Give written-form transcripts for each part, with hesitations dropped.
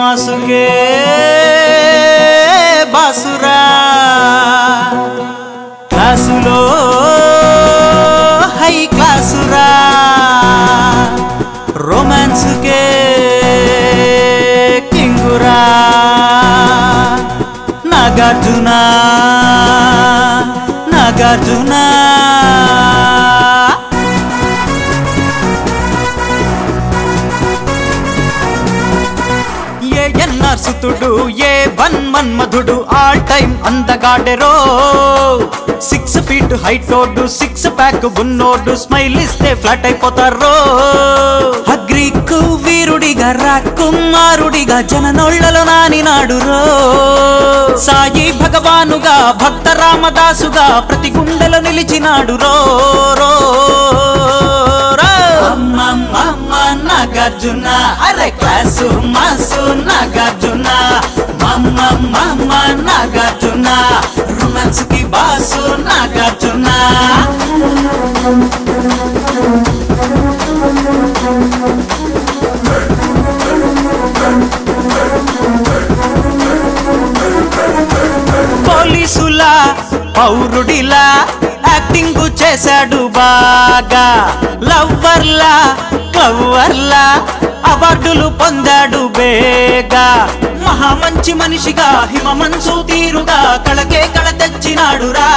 మాసుకే బాసురా క్లాసులో హై క్లాసురా రొమాన్స్కే కింగురా నాగార్జున నాగార్జున సుతుడు ఏ మన్మధుడు all time అందగాడెరో 6 feet height ఓడు 6 pack ఉన్నోడు స్మైల్ ఇస్తే ఫ్లాట్ అయిపోతారో అగ్రీకు వీరుడిగా రాకుమారుడిగా జననోళ్లలో నానినాడు రో సాయి భగవానుగా భక్త రామదాసుగా ప్రతి గుండెలో నిలిచినాడు రో రో నాగార్జున అరే క్లాసు మాసు నాగార్జున మమ్మ మమ్మ నాగార్జున రొమాన్స్ కి బాసు నాగార్జున పోలీసులా పౌరుడిలా యాక్టింగ్ చేశాడు బాగా లవ్వర్లా క్లవర్లా అవార్డులు పొందాడు బేగా మహా మంచి మనిషిగా హిమమంచు తీరుగా కళకే కళ తెచ్చినాడురా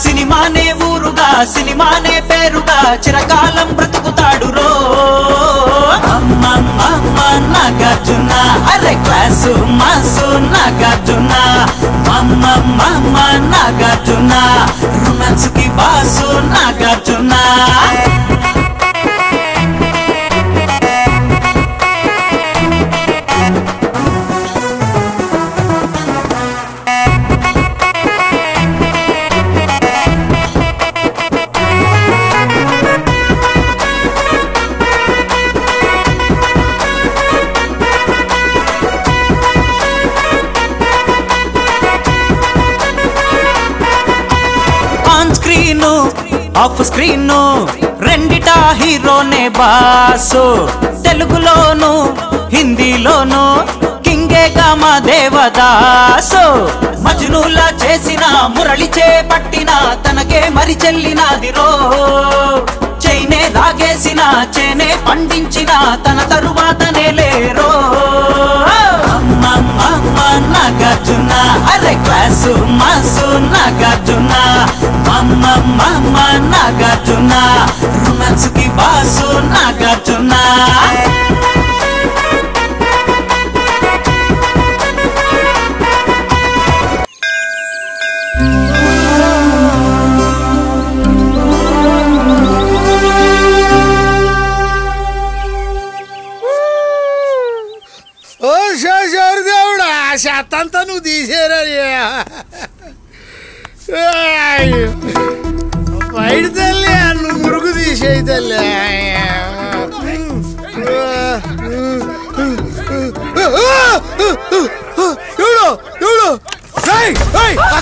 సినిమానే ఊరుగా సినిమానే పేరుగా చిరకాలం బ్రతుకుతాడు రో అమ్మ నాగార్జున అరే క్లాసు మాసు నాగార్జున మమ్మ మమ్మ నాగార్జున రొమాన్స్ కి బాసు నాగార్జున ఆఫ్ స్క్రీన్ రెండిటా హీరోనే బాసు తెలుగులోను హిందీలోను కింగేగా మా దేవదాసు మజ్నులా చేసిన మురళి చేపట్టిన తనకే మరి చెల్లినాదిరో చైనే లాగేసిన చేనే పండించిన తన తరువాతనే లేరో నాగార్జున అరే క్లాసు మాసు నాగార్జున మమ్మ మమ్మ నాగార్జున రొమాన్స్ కి బాసు నాగార్జున శాతంతా నువ్వు తీసేరా బయట తల్లి నువ్వు మురుగు తీసేయి తల్లి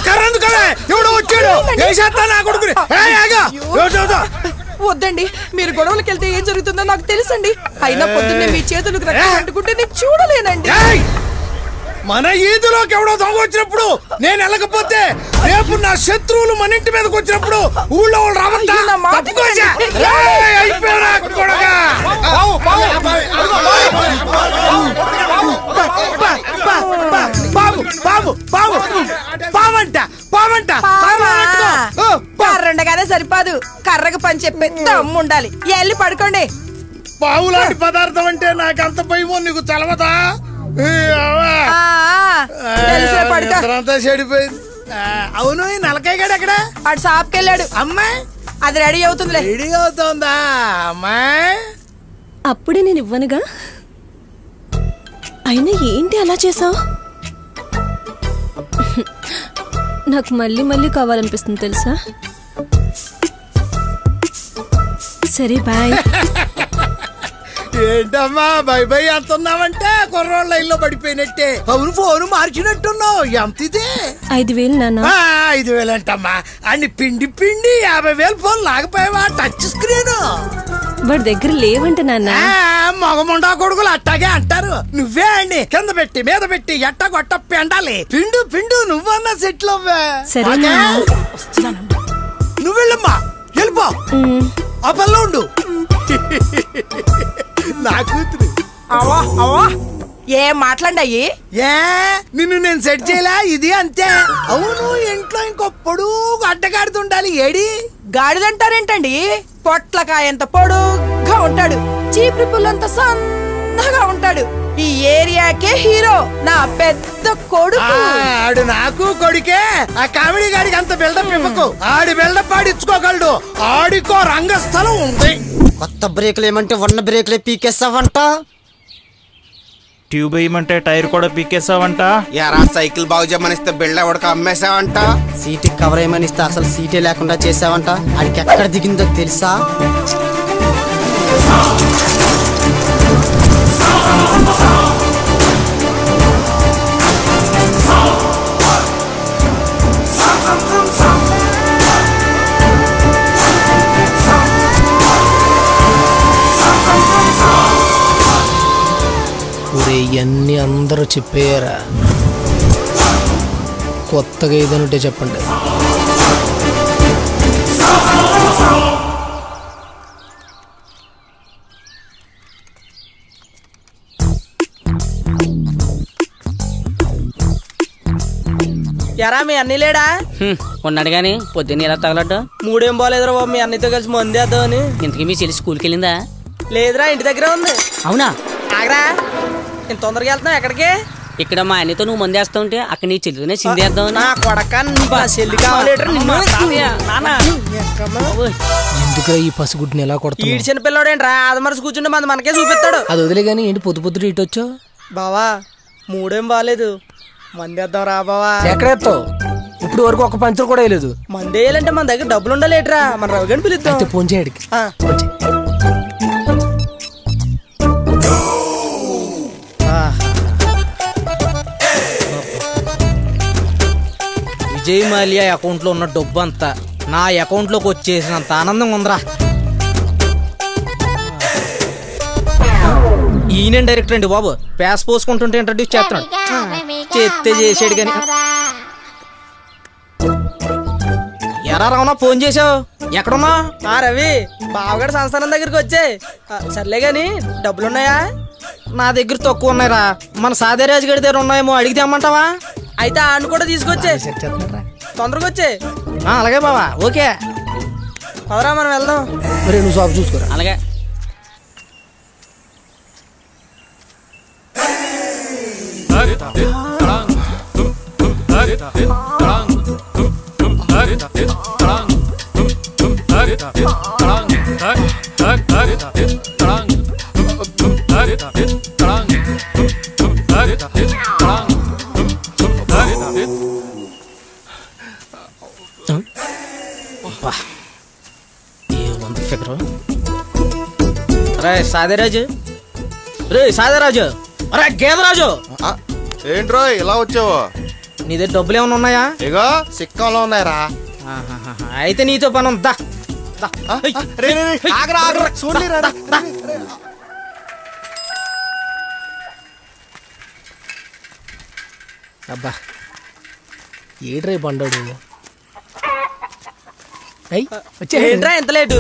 కరెందు కదా ఎవడో వచ్చాడు ఏ శాతం నా కొడుకుని వద్దండి మీరు గొడవలకి వెళ్తే ఏం జరుగుతుందో నాకు తెలుసండి అయినా పొద్దున్నే మీ చేతులకు రక్తం అంటుకుంటే నేను చూడలేనండి మన ఈదులోకి ఎవడో దొంగ వచ్చినప్పుడు నేను వెళ్ళకపోతే రేపు నా శత్రువులు మన ఇంటి మీదకి వచ్చినప్పుడు ఊళ్ళో వాళ్ళు రావద్దా బాబు బాబు బాబు పావంట పావంట కర్రండగానే సరిపోదు కర్రకు పని చెప్పే దమ్ము ఉండాలి వెళ్ళి పడుకోండి పావు లాంటి పదార్థం అంటే నాకు అంత భయమో నీకు తెలవదా అంతా చెడిపోయింది అవును నలకాయ గడ ఎక్కడ అటు షాప్కి వెళ్ళాడు అమ్మాయి అది రెడీ అవుతుంది రెడీ అవుతుందా అమ్మాయి అప్పుడే నేను ఇవ్వనుగా అయినా ఏంటి అలా చేసావు నాకు మళ్ళీ మళ్ళీ కావాలనిపిస్తుంది తెలుసా సరే బాయ్ ఏంటమ్మా బై బై అంటున్నావంటే కుర్రోళ్ళ లైన్లో పడిపోయినట్టే అవును ఫోన్ మార్చినట్టున్నావు ఎంత ఇదే 5,000 నాన్న 5,000 అంటమ్మా అన్ని పిండి పిండి 50,000 ఫోన్ లాగపోయావా టచ్ స్క్రీన్ వాడి దగ్గర లేవంట నాన్న. మగముండా కొడుకులు అట్టాగే అంటారు. నువ్వే అండి కింద పెట్టి మీద పెట్టి ఎట్ట కొట్ట పెండాలి. పిండు పిండు నువ్వన్నా సెటిల్ అవ్వే. సరేనా? నువ్వు వెళ్ళమ్మా, వెళ్ళిపో. ఆ పనిలో ఉండు. నా కూతురు. అవా అవా ఏం మాట్లాడాయి? ఏ నిన్ను నేను సెట్ చేయలే, ఇది అంతే. అవును, ఇంట్లో ఇంకో పొడుగు అడ్డగాడుతుండాలి. ఏడి గాడిదంటారేంటండి? పొట్లకాయంత పొడుగ్గా ఉంటాడు, చీపురి పుల్లంత సన్నగా ఉంటాడు. ఈ ఏరియాకే హీరో నా పెద్ద కొడుకు. ఆడు నాకు కొడుకే. ఆ కామెడీ గాడికి అంత బిల్డప్ ఇవ్వకు. ఆడి బిల్డప్ ఆడిచ్చుకోగలడు. ఆడికో రంగస్థలం ఉంది. కొత్త బ్రేకులు ఏమంటే ఉన్న బ్రేకులే పీకేస్తావంట. ట్యూబ్ వేయమంటే టైర్ కూడా పీకేసావంట. యారా సైకిల్ బాగు చేయమనిస్తే బిల్డ్ ఎవడికి అమ్మేసావంట. సీటు కవర్ ఏమనిస్తే అసలు సీటే లేకుండా చేసావంట. ఆడికి ఎక్కడ దిగిందో తెలుసా? ఇవన్నీ అందరూ చెప్పేయారా? కొత్తగా ఏదైనా చెప్పండి. ఎరా మీ అన్ని లేడా? ఉన్నాడు గాని పొద్దున్న ఎలా తగలడ్డా? మూడేం బాలేదురా బాబు, మీ అన్నితో కలిసి మందేద్దామని. ఇంతకీ మీ చెల్లి స్కూల్కి వెళ్ళిందా? లేదురా, ఇంటి దగ్గరే ఉంది. అవునా? ఆగరా, ఇంత తొందరగా వెళ్తున్నావు ఎక్కడికి? ఇక్కడ మా అన్నితో నువ్వు మందేస్తా ఉంటే అక్కడ నీ చెల్లితోనే చిందేద్దాం. నా కొడక చెల్లి కావాలి. ఎందుకురా ఈ పసిగుడ్ని ఎలా కొడతా? ఈడు చిన్న పిల్లడేంట్రా, అది మనసు కూర్చుంటే మంది మనకే చూపిస్తాడు. అది వదిలే గానీ ఏంటి పొద్దు పొద్దు ఇటు వచ్చావు? బావా మూడేం బాలేదు, మందేద్దాం రా బావా. ఎక్కడెత్తావు? ఇప్పుడు వరకు ఒక పంచర్ కూడా వేయలేదు. మందేయాలంటే మన దగ్గర డబ్బులు ఉండాలేట్రా, మన రవి గని పిలుద్దాం. ఫోన్ చేయడికి. విజయ్ మాల్యా అకౌంట్ లో ఉన్న డబ్బు అంతా నా అకౌంట్ లోకి వచ్చేసినంత ఆనందంగా ఉందిరా. ఈయన డైరెక్టర్ అండి బాబు, ప్యాస్ పోసుకుంటుంటే ఇంట్రడ్యూస్ చేస్తున్నాడు. చేస్తే చేసాడు కానీ. ఎరా రావునా, ఫోన్ చేసావు? ఎక్కడున్నా? రవి బావగడ సంస్థానం దగ్గరికి వచ్చాయి. సర్లే గాని డబ్బులున్నాయా? నా దగ్గర తక్కువ ఉన్నాయిరా. మన సాదేరాజు గడి దగ్గర ఉన్నాయేమో, అడిగితే అమ్మంటావా? అయితే ఆను కూడా తీసుకొచ్చే, తొందరగా వచ్చే. అలాగే బావా, ఓకే. అవరా మనం వెళ్దాం. మరి నువ్వు షాప్ చూసుకోరా. అలాగే. రే సాదేరాజు, రే సాదేరాజు, రే గేదరాజు. ఏంట్రో ఇలా వచ్చావు? నీ దగ్గర డబ్బులు ఏమైనా ఉన్నాయా? ఇగో సిక్కంలో ఉన్నాయరా. అయితే నీతో పని ఉందా? అబ్బా ఏడ్రై పండాడు. ఏంట్రా ఎంత లేటు?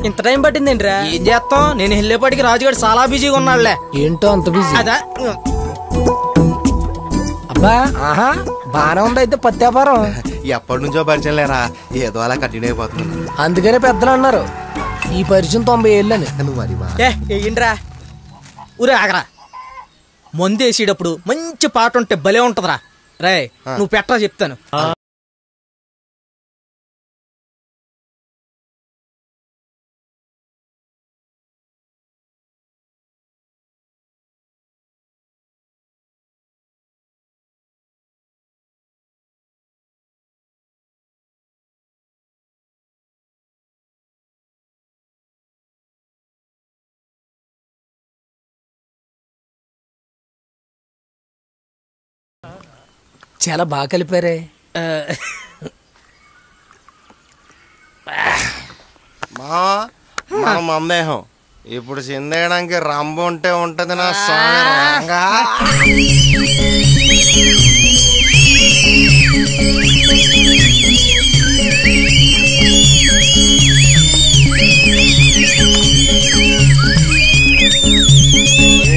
ఇంత టైం పట్టింది ఏంట్రా? ఏం చేస్తాం, నేను వెళ్ళేపాటికి రాజుగారు చాలా బిజీగా ఉన్నాడులే. ఏంటో అంత బిజీ? అదా అబ్బా ఆహా బానే ఉంది. అయితే పత్తి వ్యాపారం ఎప్పటి నుంచో పరిచయం లేరా, ఏదో అలా కంటిన్యూ అయిపోతుంది. అందుకనే పెద్దలు అన్నారు ఈ పరిచయం 90 ఏళ్ళని. ఏంట్రా? ఊరే ఆగరా, మందేసేటప్పుడు మంచి పాట ఉంటే భలే ఉంటదిరా. రే నువ్వు పెట్టరా చెప్తాను. చాలా బాగా కలిపారే. మన మందేహం ఇప్పుడు చిందేయడానికి రంబ ఉంటే ఉంటది నా స్వామి రంగా.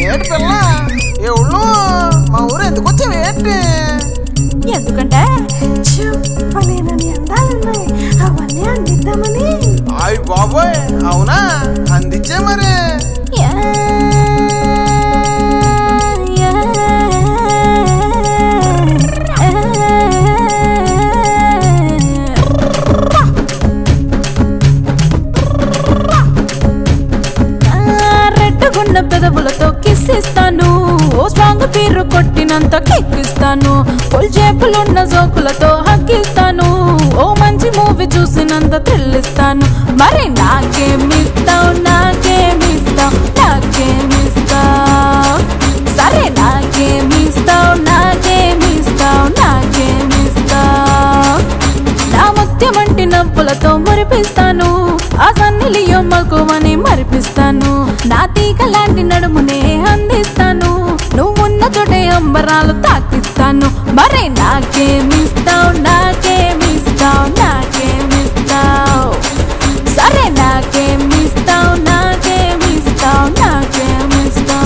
ఏంటి పిల్ల ఎవళ్ళు మా ఊరు ఎందుకు వచ్చావు ఏంటి? ఎందుకంటే చెప్పలేనని అందాలున్నాయి అవన్నీ అందిద్దామని. అయ్య బాబోయ్ అవునా? అందించే మరి. రెడ్డుగున్న పెదవులతో కిస్సిస్తాను, ఓ స్ట్రాంగ్ పీరు కొట్టినంత కిక్కిస్తాను, ఫుల్ జేబులున్న జోకులతో హక్కిస్తాను, ఓ మంచి మూవీ చూసినంత థ్రిల్లిస్తాను. మరి నాకేమిస్తావు నాకేమిస్తావు నాకేమిస్తావు? సరే నాకేమిస్తావు నాకేమిస్తావు నాకేమిస్తావు? నా ముత్యమంటి నవ్వులతో మురిపిస్తాను, ఆ సన్నిలియో మక్కువని మరిపిస్తాను, నా తీగ లాంటి నడుమునే అందిస్తాను, నువ్వున్న చోటే అంబరాలు తాకిస్తాను. మరి నాకేమిస్తావు నాకేమిస్తావు నాకేమిస్తావు? సరే నాకేమిస్తావు నాకేమిస్తావు నాకేమిస్తావు?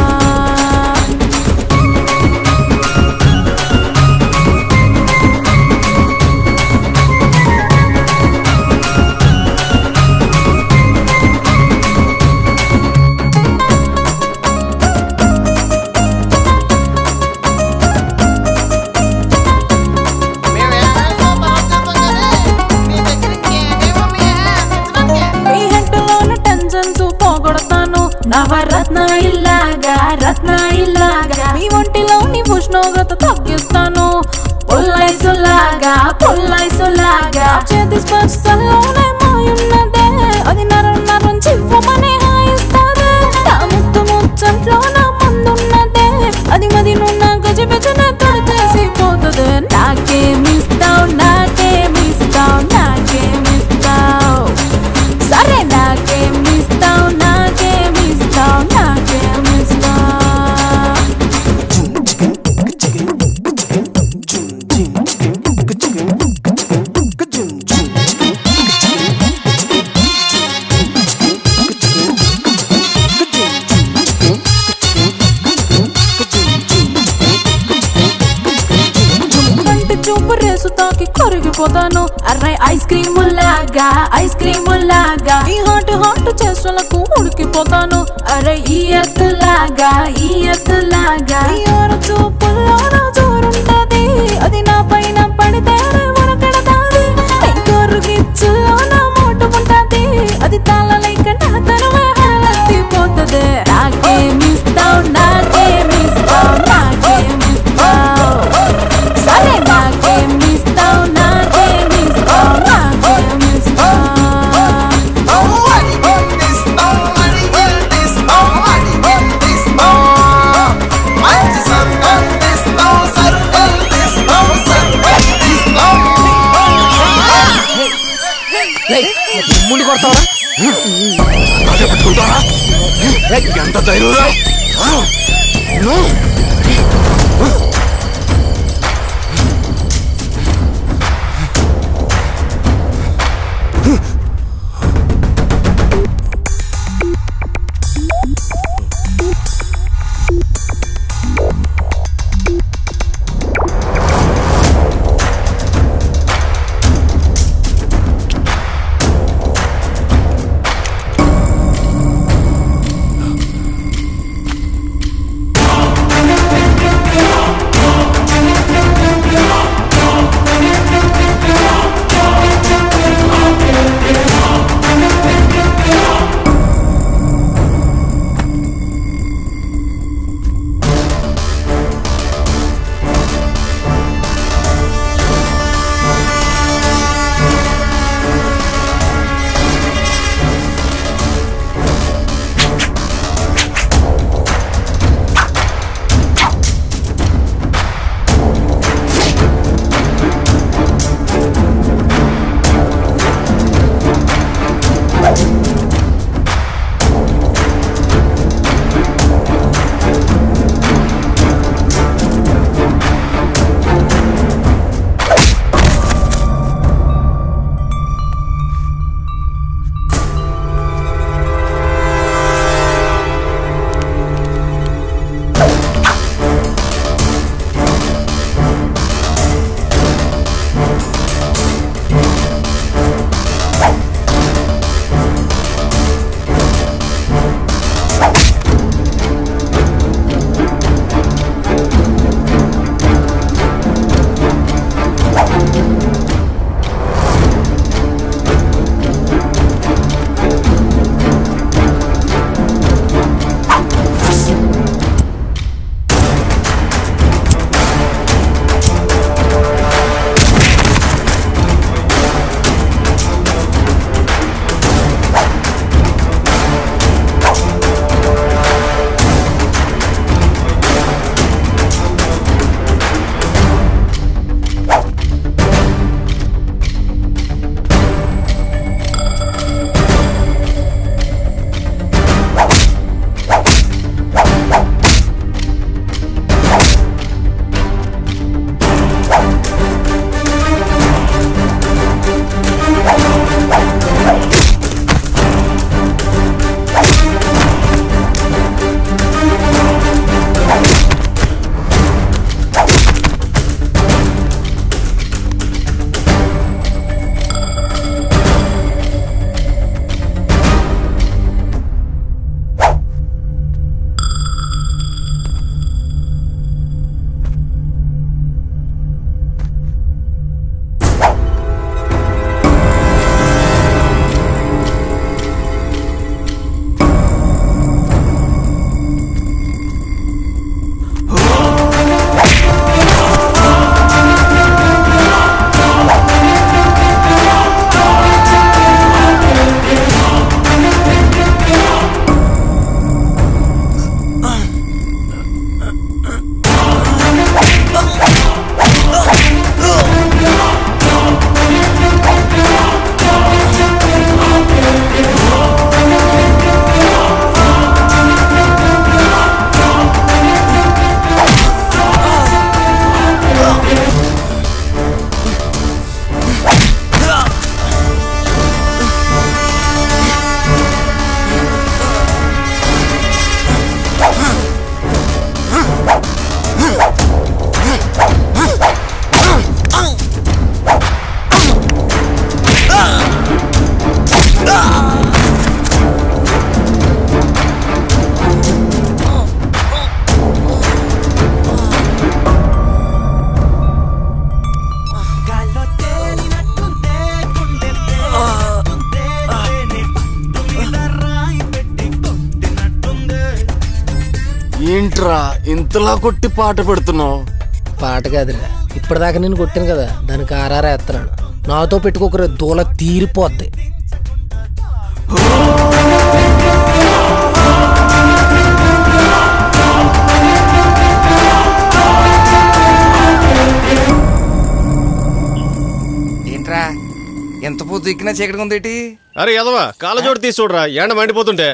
నవరత్న ఇల్లాగా రత్న ఇల్లాగా మీ ఒంటిలోని ఉష్ణోగ్రత తగ్గిస్తాను, పుల్లైసులాగా పుల్లైసులాగా చేతి స్పర్శలోనే మాయున్నదే, అది నరం నరం చివ్వమనే హాయిస్తాదే, నా ముత్తు ముచ్చట్లో నా మందున్నదే, అది మది నున్న గజబెజన తొడిచేసిపోతుంది. నాకేమిస్తావు నాకేమిస్తావు నాకేమిస్తావు? సరే నాకేమిస్తావు నాకేమిస్తావు నాకేమిస్తావు? చూపు రేసు తాకి కరిగిపోతాను, అర్రై ఐస్ క్రీమ్ లాగా ఐస్ క్రీమ్ లాగా ఈ హాట్ హాట్ చేష్టలకు ఉడికిపోతాను, అరే ఈ ఎత్తులాగా ఈ ఎత్తులాగా చూపుల్లో నా జోరుంటది, అది నా పైన పడితే ఉరకడతాది, కొరుగిచ్చులో నా మోటు ఉంటది, అది తాళలేక నా తనవే హాలెత్తిపోతుంది. నాకేమిస్తావు నాకేమిస్తావు నాకేమిస్తావు? సరే నాకేమిస్తావు నాకేమిస్తావు నాకేమిస్తావు? ముందు కొడతావా? ఎంత ధైర్యం! ఏంట్రా ఇంతలా కొట్టి పాట పెడుతున్నావు? పాట కాదురా, ఇప్పటిదాకా నేను కొట్టాను కదా, దానికి ఆరారా ఎత్తనాను. నాతో పెట్టుకోకరే, దూల తీరిపోద్ది. ఏంట్రా ఎంత పొద్దు ఎక్కినా చీకటిగా ఉందేటి? అరే ఎదవా కాళ్ళ జోడు తీసి చూడరా, ఎండ మండిపోతుంటే.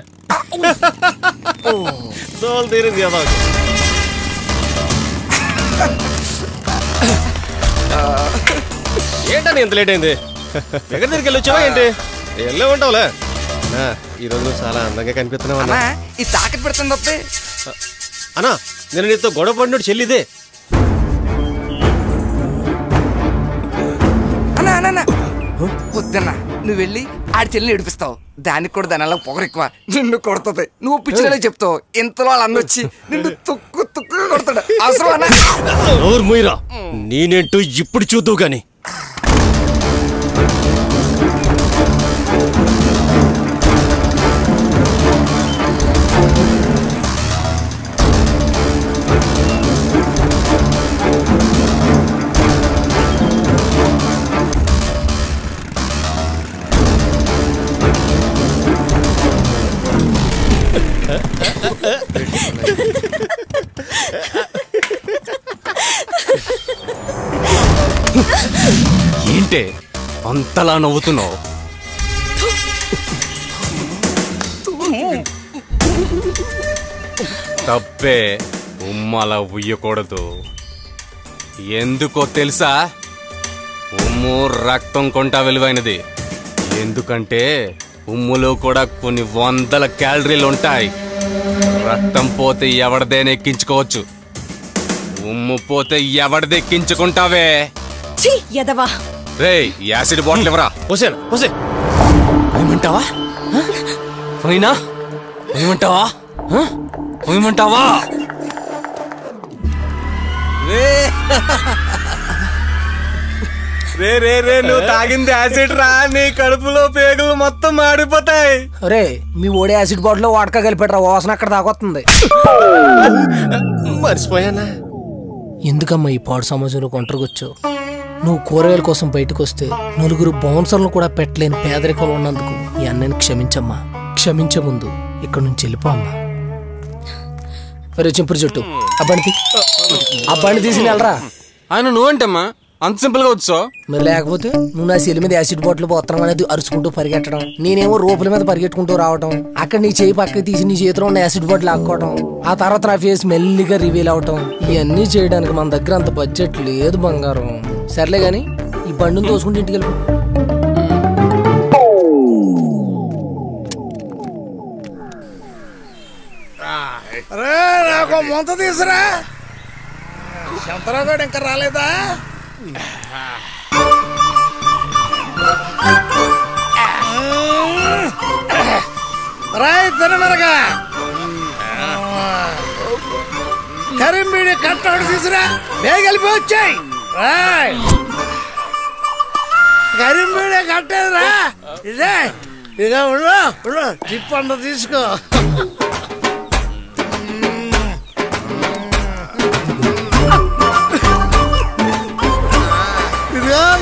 దోలు తీరింది ఎదవా. ఏంటని ఎంత లేట్ అయింది? ఎక్కడి దగ్గరికి వెళ్ళి వచ్చావా ఏంటి? వెళ్ళే ఉంటావులే. ఈరోజు నువ్వు చాలా అందంగా కనిపిస్తున్నావు అన్నా. ఈ తాకట్టు పెడుతుంది వస్తే అన్నా, నేను నీతో గొడవ పడినోడు చెల్లిదే. వద్దన్నా, నువ్వు వెళ్ళి ఆడి చెల్లిని ఏడిపిస్తావు. దానికి కూడా దాని అలా పొగరు ఎక్కువ, నిన్ను కొడుతుంది. నువ్వు పిచ్చిలే చెప్తావు, ఇంతలో వాళ్ళు అన్నొచ్చి నిన్ను తుక్కు తుక్కు కొడతాడు. అవసరమా? నోరు మూయరా, నేనేంటో ఇప్పుడు చూద్దావు గాని. ఏంటే అంతలా నవ్వుతున్నావు? తప్పే, ఉమ్మలా ఉయ్యకూడదు. ఎందుకో తెలుసా? ఉమ్ము రక్తం కొంటా విలువైనది. ఎందుకంటే ఉమ్ములో కూడా కొన్ని 100 క్యాలరీలు ఉంటాయి. రక్తం పోతే ఎవరిదైనా ఎక్కించుకోవచ్చు, ఉమ్ము పోతే ఎవరిది ఎక్కించుకుంటావే? రే, యాసిడ్ బాటిల్ ఇవ్వరా. పోసేనా పోసే. ఏమంటావా? పోయినా ఏమంటావా? ఏమంటావా? రే రే రే, నువ్వు తాగింది యాసిడ్ రా. నీ కడుపులో పేగులు మొత్తం మాడిపోతాయి. అరే, మీ ఓడే యాసిడ్ బాటిల్ వాడక కలిపెట్టరా, వాసన అక్కడ దాకొస్తుంది. మర్చిపోయానా? ఎందుకమ్మా ఈ పాడు సమాజంలో కొంటరకొచ్చావు? నువ్వు కూరగాయల కోసం బయటకు వస్తే నలుగురు బౌన్సర్లను కూడా పెట్టలేని పేదరికంలో ఉన్నందుకు ఈ అన్నని క్షమించమ్మా. క్షమించే ముందు ఇక్కడి నుంచి వెళ్ళిపో అమ్మా. అరే చింపురు చుట్టూ అబ్బాయిని తీసి వెళ్ళరా. ఆయన నువ్వేంటమ్మా అంత సింపుల్ గా వచ్చావు? మరి లేకపోతే నువ్వు నా సెల్లి మీద యాసిడ్ బాటిల్ పోత్రం అనేది అరుచుకుంటూ పరిగెట్టడం, నేనేమో రోపుల మీద పరిగెట్టుకుంటూ రావటం, అక్కడ నీ చేయి పక్కకి తీసి నీ చేతిలో ఉన్న యాసిడ్ బాటిల్ ఆక్కోవటం, ఆ తర్వాత నా ఫేస్ మెల్లిగా రివీల్ అవటం, ఇవన్నీ చేయడానికి మన దగ్గర అంత బడ్జెట్ లేదు బంగారం. సర్లే గాని ఈ బండిని తోసుకుంటే ఇంటికి వెళ్ళిపో. నాకు మొంత తీసురా. శంతరావు ఇంకా రాలేదా? రాయ్ తినమరగా కరీంబీడి కట్టాడు తీసురా. బేగలిపి వచ్చాయి. కరీంబీడి కట్టేదిరా. ఇదే ఇక ఉండు టిప్ అంట తీసుకో.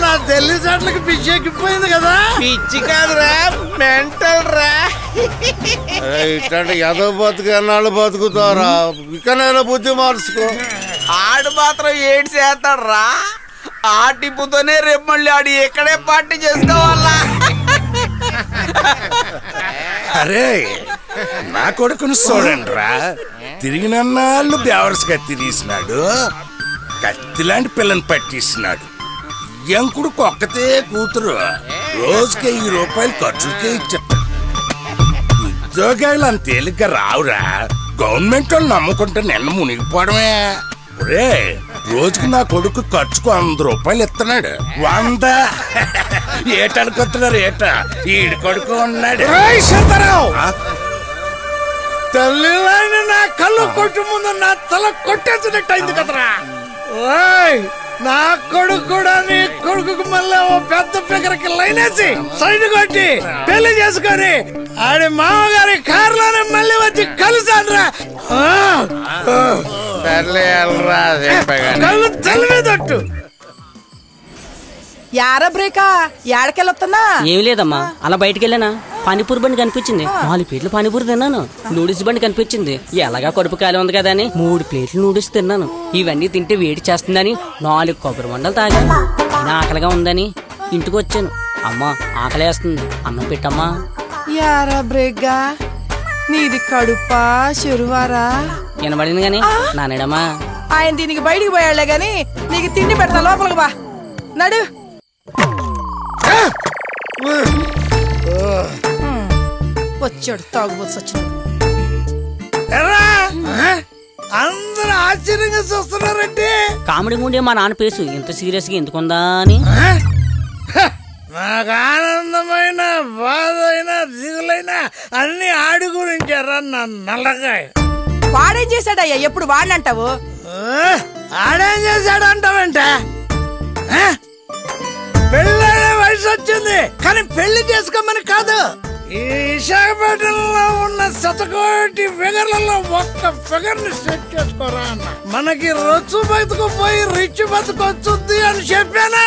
నా తెల్లి చెట్లకి పిచ్చి ఎక్కిపోయింది కదా. పిచ్చి కాదురా, మెంటల్ రా. ఇట్లాంటి ఎదో బతుకు ఎన్నాళ్ళు బతుకుతారా? ఇకనైనా బుద్ధి మార్చుకో. ఆడు మాత్రం ఏడు చేస్తాడు రా. ఆ టిప్పుతోనే రేపు మళ్ళీ ఆడు ఎక్కడే పార్టీ చేసుకోవాలా? అరే నా కొడుకుని చూడండి రా. తిరిగినన్నాళ్ళు బేవర్స్ కత్తి తీసినాడు, కత్తి లాంటి పిల్లని పట్టిస్తున్నాడు. ఎంకుడు ఒక్కతే కూతురు, రోజుకి 1000 రూపాయలు ఖర్చుకే ఇచ్చాడు. ఉద్యోగాలు అంత తేలిగ్గా రావురా. గవర్నమెంట్ వాళ్ళు నమ్ముకుంటే నిన్న మునిగిపోవడమే. ఒరే, రోజుకి నా కొడుకు ఖర్చుకు 100 రూపాయలు ఇస్తున్నాడు. 100 ఏటనుకొస్తున్నారు? ఏట ఈడు కొడుకు ఉన్నాడు. తల్లి నా కళ్ళు కొట్టు ముందు నా తల కొట్టేసినట్టు అయింది కదరా. నా కొడుకు కూడా నీ కొడుకు మళ్ళీ ఓ పెద్ద ఫిగర్కి లైన్ వేసి సైడ్ కొట్టి పెళ్లి చేసుకొని ఆడి మామగారి కారులోనే మళ్ళీ వచ్చి కలిసాన్రా. కళ్ళు చల్లిదట్టు యారా బ్రేకా ఏడకెళ్ళొస్తున్నా? ఏమి లేదమ్మా, అలా బయటికి వెళ్ళానా పానీపూరి బండి కనిపించింది, 4 ప్లేట్లు పానీపూరి తిన్నాను. నూడిల్స్ బండి కనిపించింది, ఎలాగా కడుపు ఖాళీ ఉంది కదా అని 3 ప్లేట్లు నూడిల్స్ తిన్నాను. ఇవన్నీ తింటే వేడి చేస్తుందని 4 కొబ్బరి మండలు తాగాను. అయినా ఆకలిగా ఉందని ఇంటికి వచ్చాను. అమ్మా ఆకలేస్తుంది, అన్నం పెట్టమ్మా. యారా బ్రేక్గా నీది కడుపా చెరువారా? వినబడింది గాని నానేడమ్మా. ఆయన దీనికి బయటికి పోయాళ్లే గాని నీకు తిండి పెడతా, లోపలికి బా. నడు. వచ్చాడు తాగుబోతు సచ్చినాడు. అందరూ ఆశ్చర్యంగా చూస్తున్నారంటే కామెడీ ఉండే మా నాన్న పేసు ఇంత సీరియస్ గా ఎందుకుందా అని. నాకు ఆనందమైన బాధ అయినా దిగులైనా అన్ని ఆడి గురించారా నా నల్లగాయ. వాడేం చేశాడయ్యా? ఎప్పుడు వాడినంటావు? ఆడేం చేశాడు అంటావంటే పెళ్ళైన వయసు వచ్చింది కానీ పెళ్లి చేసుకోమని కాదు. ఈ విశాఖపట్నంలో ఉన్న 100 ఫిగర్లలో ఒక్క ఫిగర్ ని సెట్ చేసుకోరా అన్న. మనకి రొచ్చు బతుకు పోయి రిచ్ బతుకు వచ్చుద్ది అని చెప్పానా?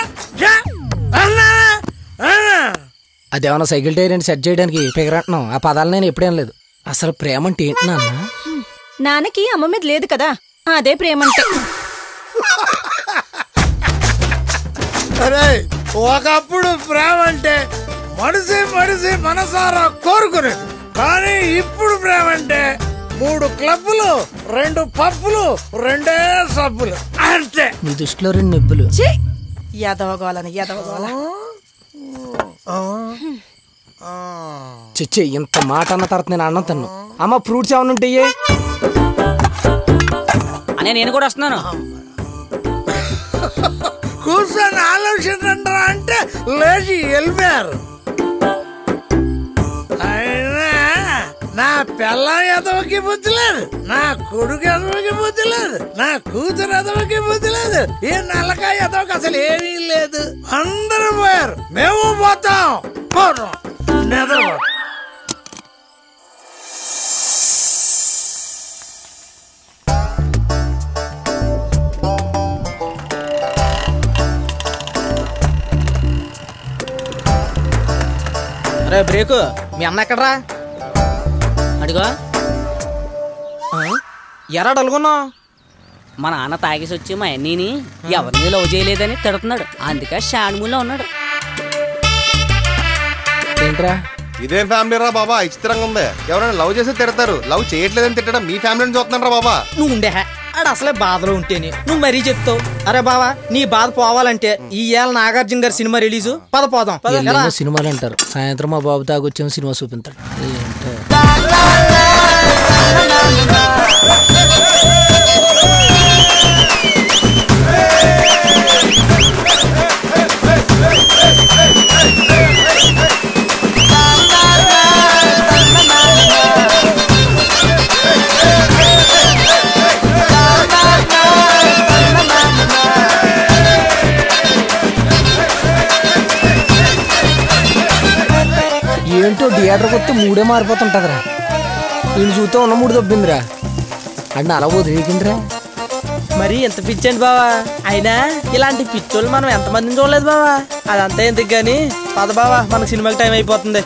అదేమన్నా సైకిల్ టైర్ అని సెట్ చేయడానికి ఫిగర్ అంటున్నాం. ఆ పదాలు నేను ఎప్పుడేం లేదు. అసలు ప్రేమ అంటే ఏంటి నాన్న? నాన్నకి అమ్మ మీద లేదు కదా, అదే ప్రేమ అంటే. అరే ఒకప్పుడు ప్రేమ అంటే మనిషి మనసారా కోరుకునేది. కానీ ఇప్పుడు ప్రేమ అంటే 3 క్లబ్బులు, 2 పప్పులు, 2 సబ్బులు అంతే. నీ దృష్టిలో 2 నిప్పులు. ఎదవగోలని ఎదవగోల. చిచ్చి ఇంత మాట అన్న తర్వాత నేను అన్నం తిన్ను. అమ్మ ఫ్రూట్స్ ఏమైనా ఉంటాయి? అనే నేను కూడా వస్తున్నాను. కూర్చొని ఆలోచించండి అంటే లేచి వెళ్ళిపోయారు. అయినా నా పిల్లం ఎదవకి బుద్ధి లేదు, నా కొడుకు ఎదవకి బుద్ధి లేదు, నా కూతురు ఎదవకి బుద్ధి లేదు, ఈ నల్లకాయ ఎదవకి అసలు ఏమీ లేదు. అందరూ పోయారు, మేము పోతాం. నిద్రపో. అరే బ్రేకు, మీ అన్న ఎక్కడరా? అడిగో ఎరా డలుగున్నావు? మా నాన్న తాగేసి వచ్చి మా అన్నీని ఎవరిని లవ్ చేయలేదని తిడుతున్నాడు, అందుకే షాణ్మూల్లో ఉన్నాడు. ఏంట్రా ఇదేం ఫ్యామిలీ రా బాబా, విచిత్రంగా ఉంది. ఎవరైనా లవ్ చేసి తిడతారు, లవ్ చేయట్లేదని తిట్టడం మీ ఫ్యామిలీని చూస్తున్నాను రా బాబా. నువ్వు ఉండే ఆడు అసలే బాధలో ఉంటేనే నువ్వు మరీ చెప్తావు. అరే బావా, నీ బాధ పోవాలంటే ఈ ఏళ్ళ నాగార్జున గారి సినిమా రిలీజు పోదాం. సినిమాలు అంటారు, సాయంత్రం మా బాబు తాగొచ్చాము సినిమా చూపించాడు. ఏంటో థియేటర్కి వస్తే మూడే మారిపోతుంటదిరా. ఈయన చూస్తే ఉన్న 3 దొబ్బిందిరా. అంటే అలా వదిలేకిందిరా. మరి ఎంత పిచ్చండి బావా. అయినా ఇలాంటి పిచ్చోళ్ళు మనం ఎంతమందిని చూడలేదు బావా. అదంతా ఎందుకు గాని పద బావా, మనకు సినిమాకి టైం అయిపోతుంది.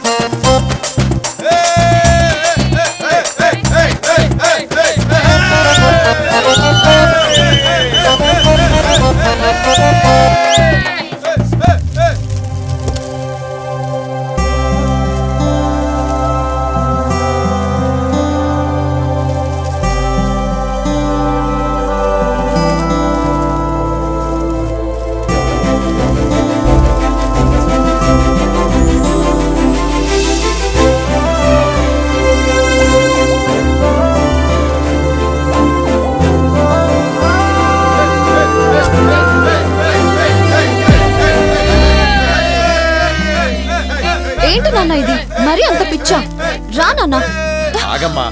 ఏంటి నాన్న ఇది మరి అంత పిచ్చా? రా నాన్న. ఆగమ్మా,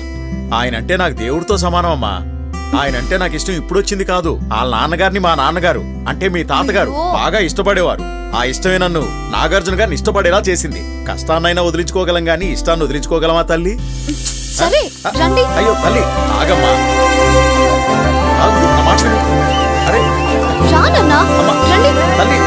ఆయన అంటే నాకు దేవుడితో సమానం అమ్మా. ఆయన అంటే నాకు ఇష్టం ఇప్పుడు వచ్చింది కాదు. వాళ్ళ నాన్నగారిని మా నాన్నగారు అంటే మీ తాతగారు బాగా ఇష్టపడేవారు. ఆ ఇష్టమే నన్ను నాగార్జున గారిని ఇష్టపడేలా చేసింది. కష్టాన్నైనా వదిలించుకోగలం గానీ ఇష్టాన్ని వదిలించుకోగలమా తల్లి? అయ్యో తల్లి ఆగమ్మా. అరే తల్లి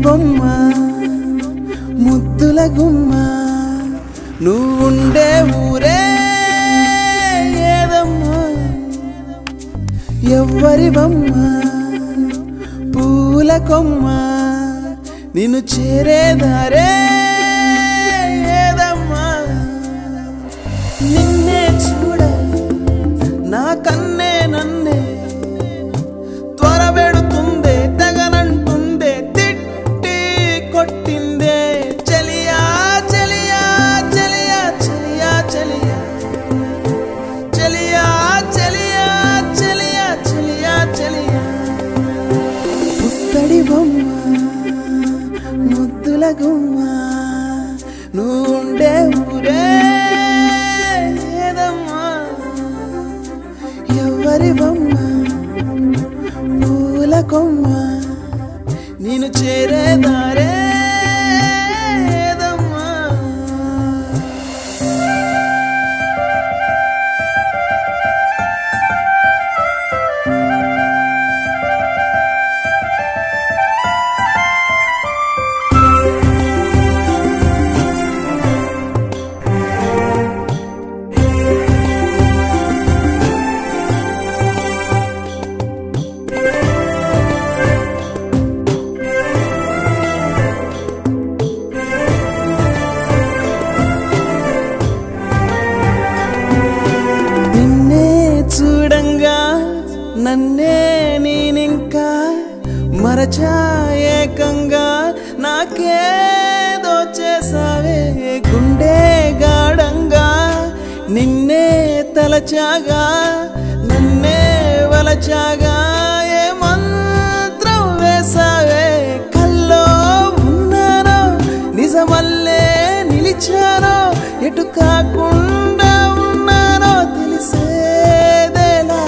బొమ్మ ముద్దుల గుమ్మ నువ్వుండే ఊరే ఏదమ్మా ఎవ్వరి బొమ్మ పూల కొమ్మ నిన్ను చేరేదారే ఏదమ్మా నిన్నే చూడ నా కన్నే నన్నే త్వరబెడుతుందే తెగనంటుందే తిట్టి కొట్టిందే చలియా చలియా చలియా చలియా చలియా చలియా చలియా చలియా చలియా చలియా పుత్తడి బొమ్మ ముద్దుల గుమ్మ నువ్వుండే ఊరే ఏదమ్మా ఎవరి బొమ్మ పూల కొమ్మ నేను చేరేదారే ఏదమ్మా నన్నే నేనింకా మరచా ఏకంగా నాకేదో చేసావే గుండె గాఢంగా నిన్నే తలచాగా నన్నే వలచాగా ఏ మంత్రం వేసావే కల్లో ఉన్నానో నిజమల్లే నిలిచానో ఎటు కాకుండా ఉన్నానో తెలిసేదేలా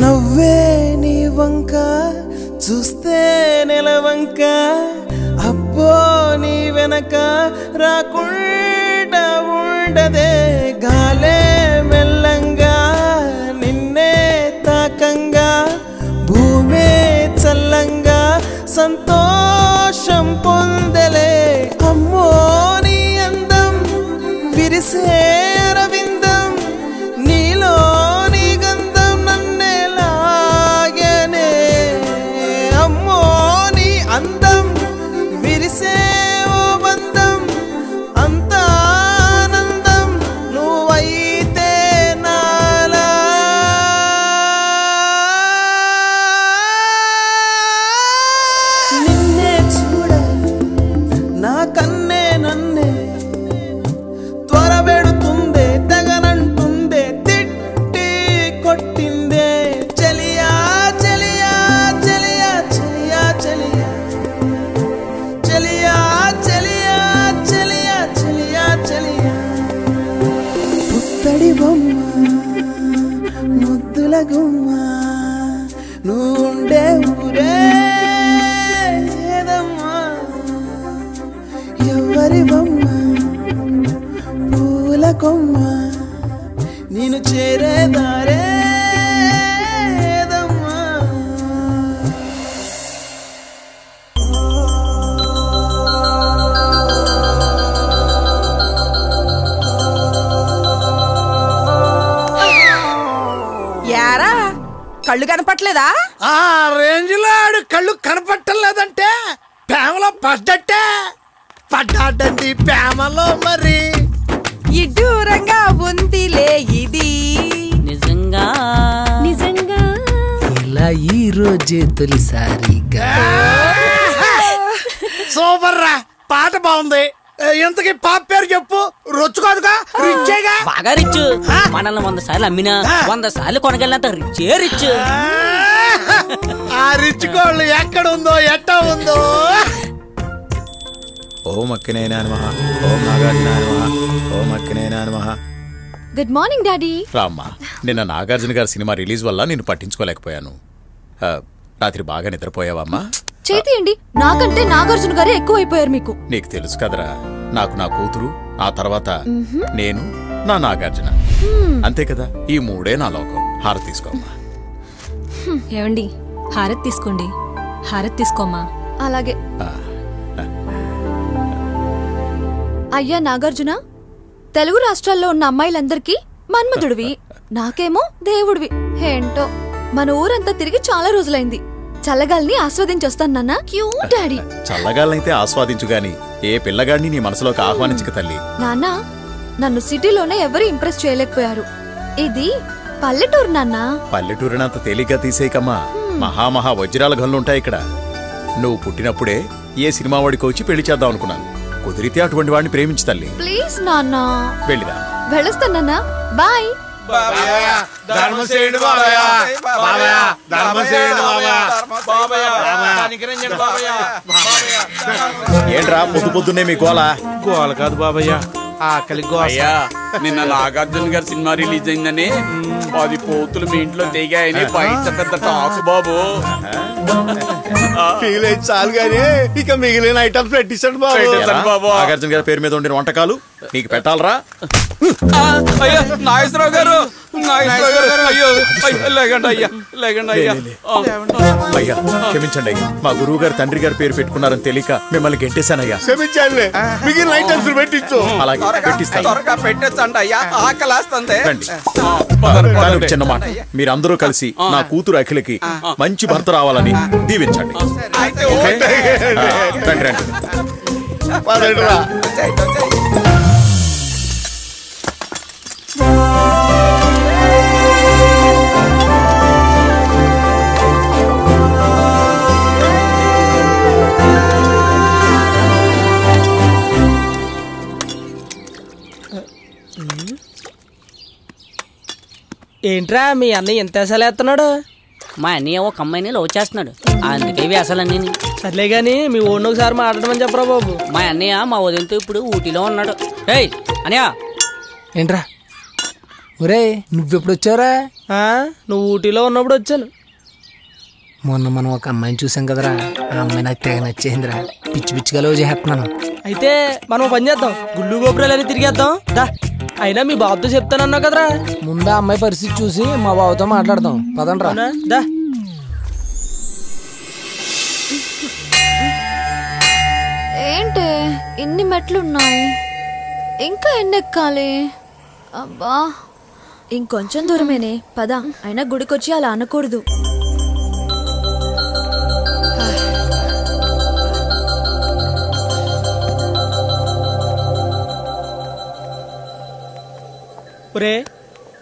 నవ్వే నీ వంక చూస్తే నెలవంక అబ్బో నీ వెనక రాకుండా ఉండదే గాలే మెల్లంగా నిన్నే తాకంగా భూమే చల్లంగా సంతోషం పొందలే అమ్మో నీ అందం విరిసే అరవిందం నీలో నీ గంధం నన్నే లాగనే అమ్మో నీ అందం విరిసే ఓ బంధం అంత పూల గుమ్మ నువ్వుండే ఊరేదమ్మా ఎవరి బొమ్మ పూల కొమ్మ నేను చేరేదారేదమ్మా యారా కళ్ళు కనపట్లేదా? ఆ రేంజ్ లో ఆడు కళ్ళు కనపట్టలేదంటే ప్రేమలో పడ్డాడండి ప్రేమలో మరి ఇడ్డూరంగా ఉందిలే ఇది నిజంగా నిజంగా ఇలా ఈ రోజే తొలిసారిగా. సూపర్ రా, పాట బాగుంది. ఇంతకీ పాప పేరు చెప్పు. రొచ్చు కాదుగా, రిచ్చేగా. బాగా రిచ్. మనల్ని 100 సార్లు అమ్మినా 100 సార్లు కొనగలిగినంత రిచ్చే రిచ్. ఆ రిచ్ కోళ్ళు ఎక్కడ ఉందో ఎట్టా ఉందో. ఓం అక్కినేనా నమః, ఓం నాగార్జునాయ నమః, ఓం అక్కినేనా నమః. Good morning daddy. రామ్మా, నిన్న నాగార్జున గారి సినిమా రిలీజ్ వల్ల నిన్ను పట్టించుకోలేకపోయాను. రాత్రి బాగా నిద్రపోయావమ్మా? చేతియండి, నాకంటే నాగార్జున గారే ఎక్కువైపోయారు మీకు. నీకు తెలుసు కదరా, నాకు నా కూతురు, ఆ తర్వాత నేను, నా నాగార్జున, అంతే కదా. ఈ 3 నా లోకం. హారతి తీసుకోమ్మా. ఏమండి, హారతి తీసుకోండి. హారతి తీసుకోమ్మా. అలాగే. అయ్యా నాగార్జున, తెలుగు రాష్ట్రాల్లో ఉన్న అమ్మాయిలందరికీ మన్మధుడివి, నాకేమో దేవుడివి. ఏంటో మన ఊరంతా తిరిగి చాలా రోజులైంది. చల్లగాల్ని ఆస్వాదించొస్తాను నాన్న. Cute daddy. చల్లగాలనైతే ఆస్వాదించు గాని ఏ పిల్లగాడిని నీ మనసులోకి ఆహ్వానించక తల్లి. నాన్న, నన్ను సిటీలోనే ఎవరు ఇంప్రెస్ చేయలేకపోయారు. ఇది పల్లెటూరు నాన్న. పల్లెటూరినంత తేలిగ్గా తీసేయకమ్మా. మహా వజ్రాల గనులుంటాయి ఇక్కడ. నువ్వు పుట్టినప్పుడే ఏ సినిమా వాడికి వచ్చి పెళ్లి చేద్దాం అనుకున్నాను. కుదిరితే అటువంటి వాడిని ప్రేమించు తల్లి. ప్లీజ్ నాన్న. వెళ్ళిదా. వెళ్ళొస్తాను నాన్న. బాయ్. ఏంట్రా పొద్దున్నే మీ గోల? గోల కాదు బాబయ్య, ఆకలి గోస. నిన్న నాగార్జున గారి సినిమా రిలీజ్ అయిందని 10 పోతులు మీ ఇంట్లో తెగాయని బయట పెద్ద టాక్ బాబు. ఫీల్ అయితే చాలు గానీ ఇక మిగిలిన ఐటమ్స్ పెట్టించండి బాబు. నాగార్జున గారి పేరు మీద ఉండిన వంటకాలు నీకు పెట్టాలరా. అయ్యా నాగేశ్వరరావు గారు, అయ్యో లేకండి అయ్యా, లేకండి అయ్యా. అయ్యా క్షమించండి అయ్యా, మా గురువు గారు తండ్రి గారి పేరు పెట్టుకున్నారని తెలియక మిమ్మల్ని గెంటేశానయ్యా. క్షమించండి, మిగిలిన ఐటమ్స్ పెట్టించు. అలాగే పెట్టిస్తాను. పెట్టేసండి అయ్యా, ఆకలేస్తుంది. రండి. చిన్న మాట, మీరందరూ కలిసి నా కూతురు అఖిలకి మంచి భర్త రావాలని దీవించండి. రండి రండి. ఏంట్రా మీ అన్నయ్య ఎంత వేస్తున్నాడు? మా అన్నయ్య ఒక అమ్మాయిని లవ్ చేస్తున్నాడు, అందుకే వేసాలన్నీ. సర్లే గాని మీ ఓడిని ఒకసారి మాట్లాడమని చెప్పరా బాబు. మా అన్నయ్య మా వదినతో ఇప్పుడు ఊటీలో ఉన్నాడు. ఏయ్ అన్నయ్య. ఏంట్రా? ఒరే నువ్వెప్పుడు వచ్చావురా? నువ్వు ఊటీలో ఉన్నప్పుడు వచ్చాను. మొన్న మనం ఒక అమ్మాయిని చూసాం కదరా, ఆ అమ్మాయి నాకు తెగ నచ్చేసిందిరా. పిచ్చి పిచ్చిగా లవ్ చేస్తున్నాను. అయితే మనం పని చేద్దాం, గుళ్ళు గోపురాలని తిరిగేద్దాం దా. అయినా మీ బాబుతో చెప్తానన్నావు కదరా. ముందు ఆ అమ్మాయి పరిస్థితి చూసి మా బాబుతో మాట్లాడదాం పదండ్రా. దా. ఏంటి ఇన్ని మెట్లున్నాయి, ఇంకా ఎన్ని ఎక్కాలి? అబ్బా, ఇంకొంచెం దూరమేనే పద. అయినా గుడికొచ్చి అలా అనకూడదు. ఒరే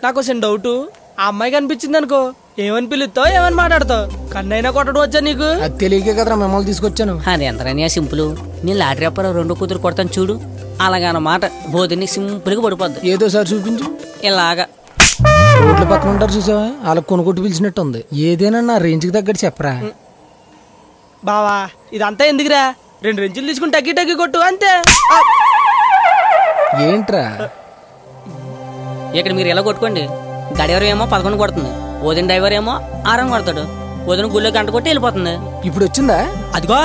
నాకు కొంచెం డౌట్, ఆ అమ్మాయి కనిపించింది అనుకో, ఏమని పిలుస్తావు, ఏమని మాట్లాడతావు? కన్నైనా కొట్టడం వచ్చా నీకు? అది తెలియకే కదరా మిమ్మల్ని తీసుకొచ్చాను. అది ఎంతనైనా సింపుల్. నేను లాటరీ అప్పారో 2 కూతురు కొడతాను చూడు, అలాగన్నమాట. బోధిని సింపుల్ గా పడిపోద్ది. ఏదో సార్ చూపించు. ఇలాగా రోడ్ల పక్కన ఉంటారు చూసావా, వాళ్ళకి కొనుక్కొట్టు పిలిచినట్టు ఉంది. ఏదైనా నా రేంజ్కి తగ్గట్టు చెప్పరా. బావా ఇదంతా ఎందుకురా, 2 రెంచులు తీసుకుని టగ్గి టగ్గి కొట్టు అంతే. ఏంట్రా ఇక్కడ మీరు ఎలా కొట్టుకోండి, గడియారం ఏమో 11 కొడుతుంది, వదిన డ్రైవర్ ఏమో ఆరం కొడతాడు, వదిన గుళ్ళో గంట కొట్టి వెళ్ళిపోతుంది. ఇప్పుడు వచ్చిందా? అదిగో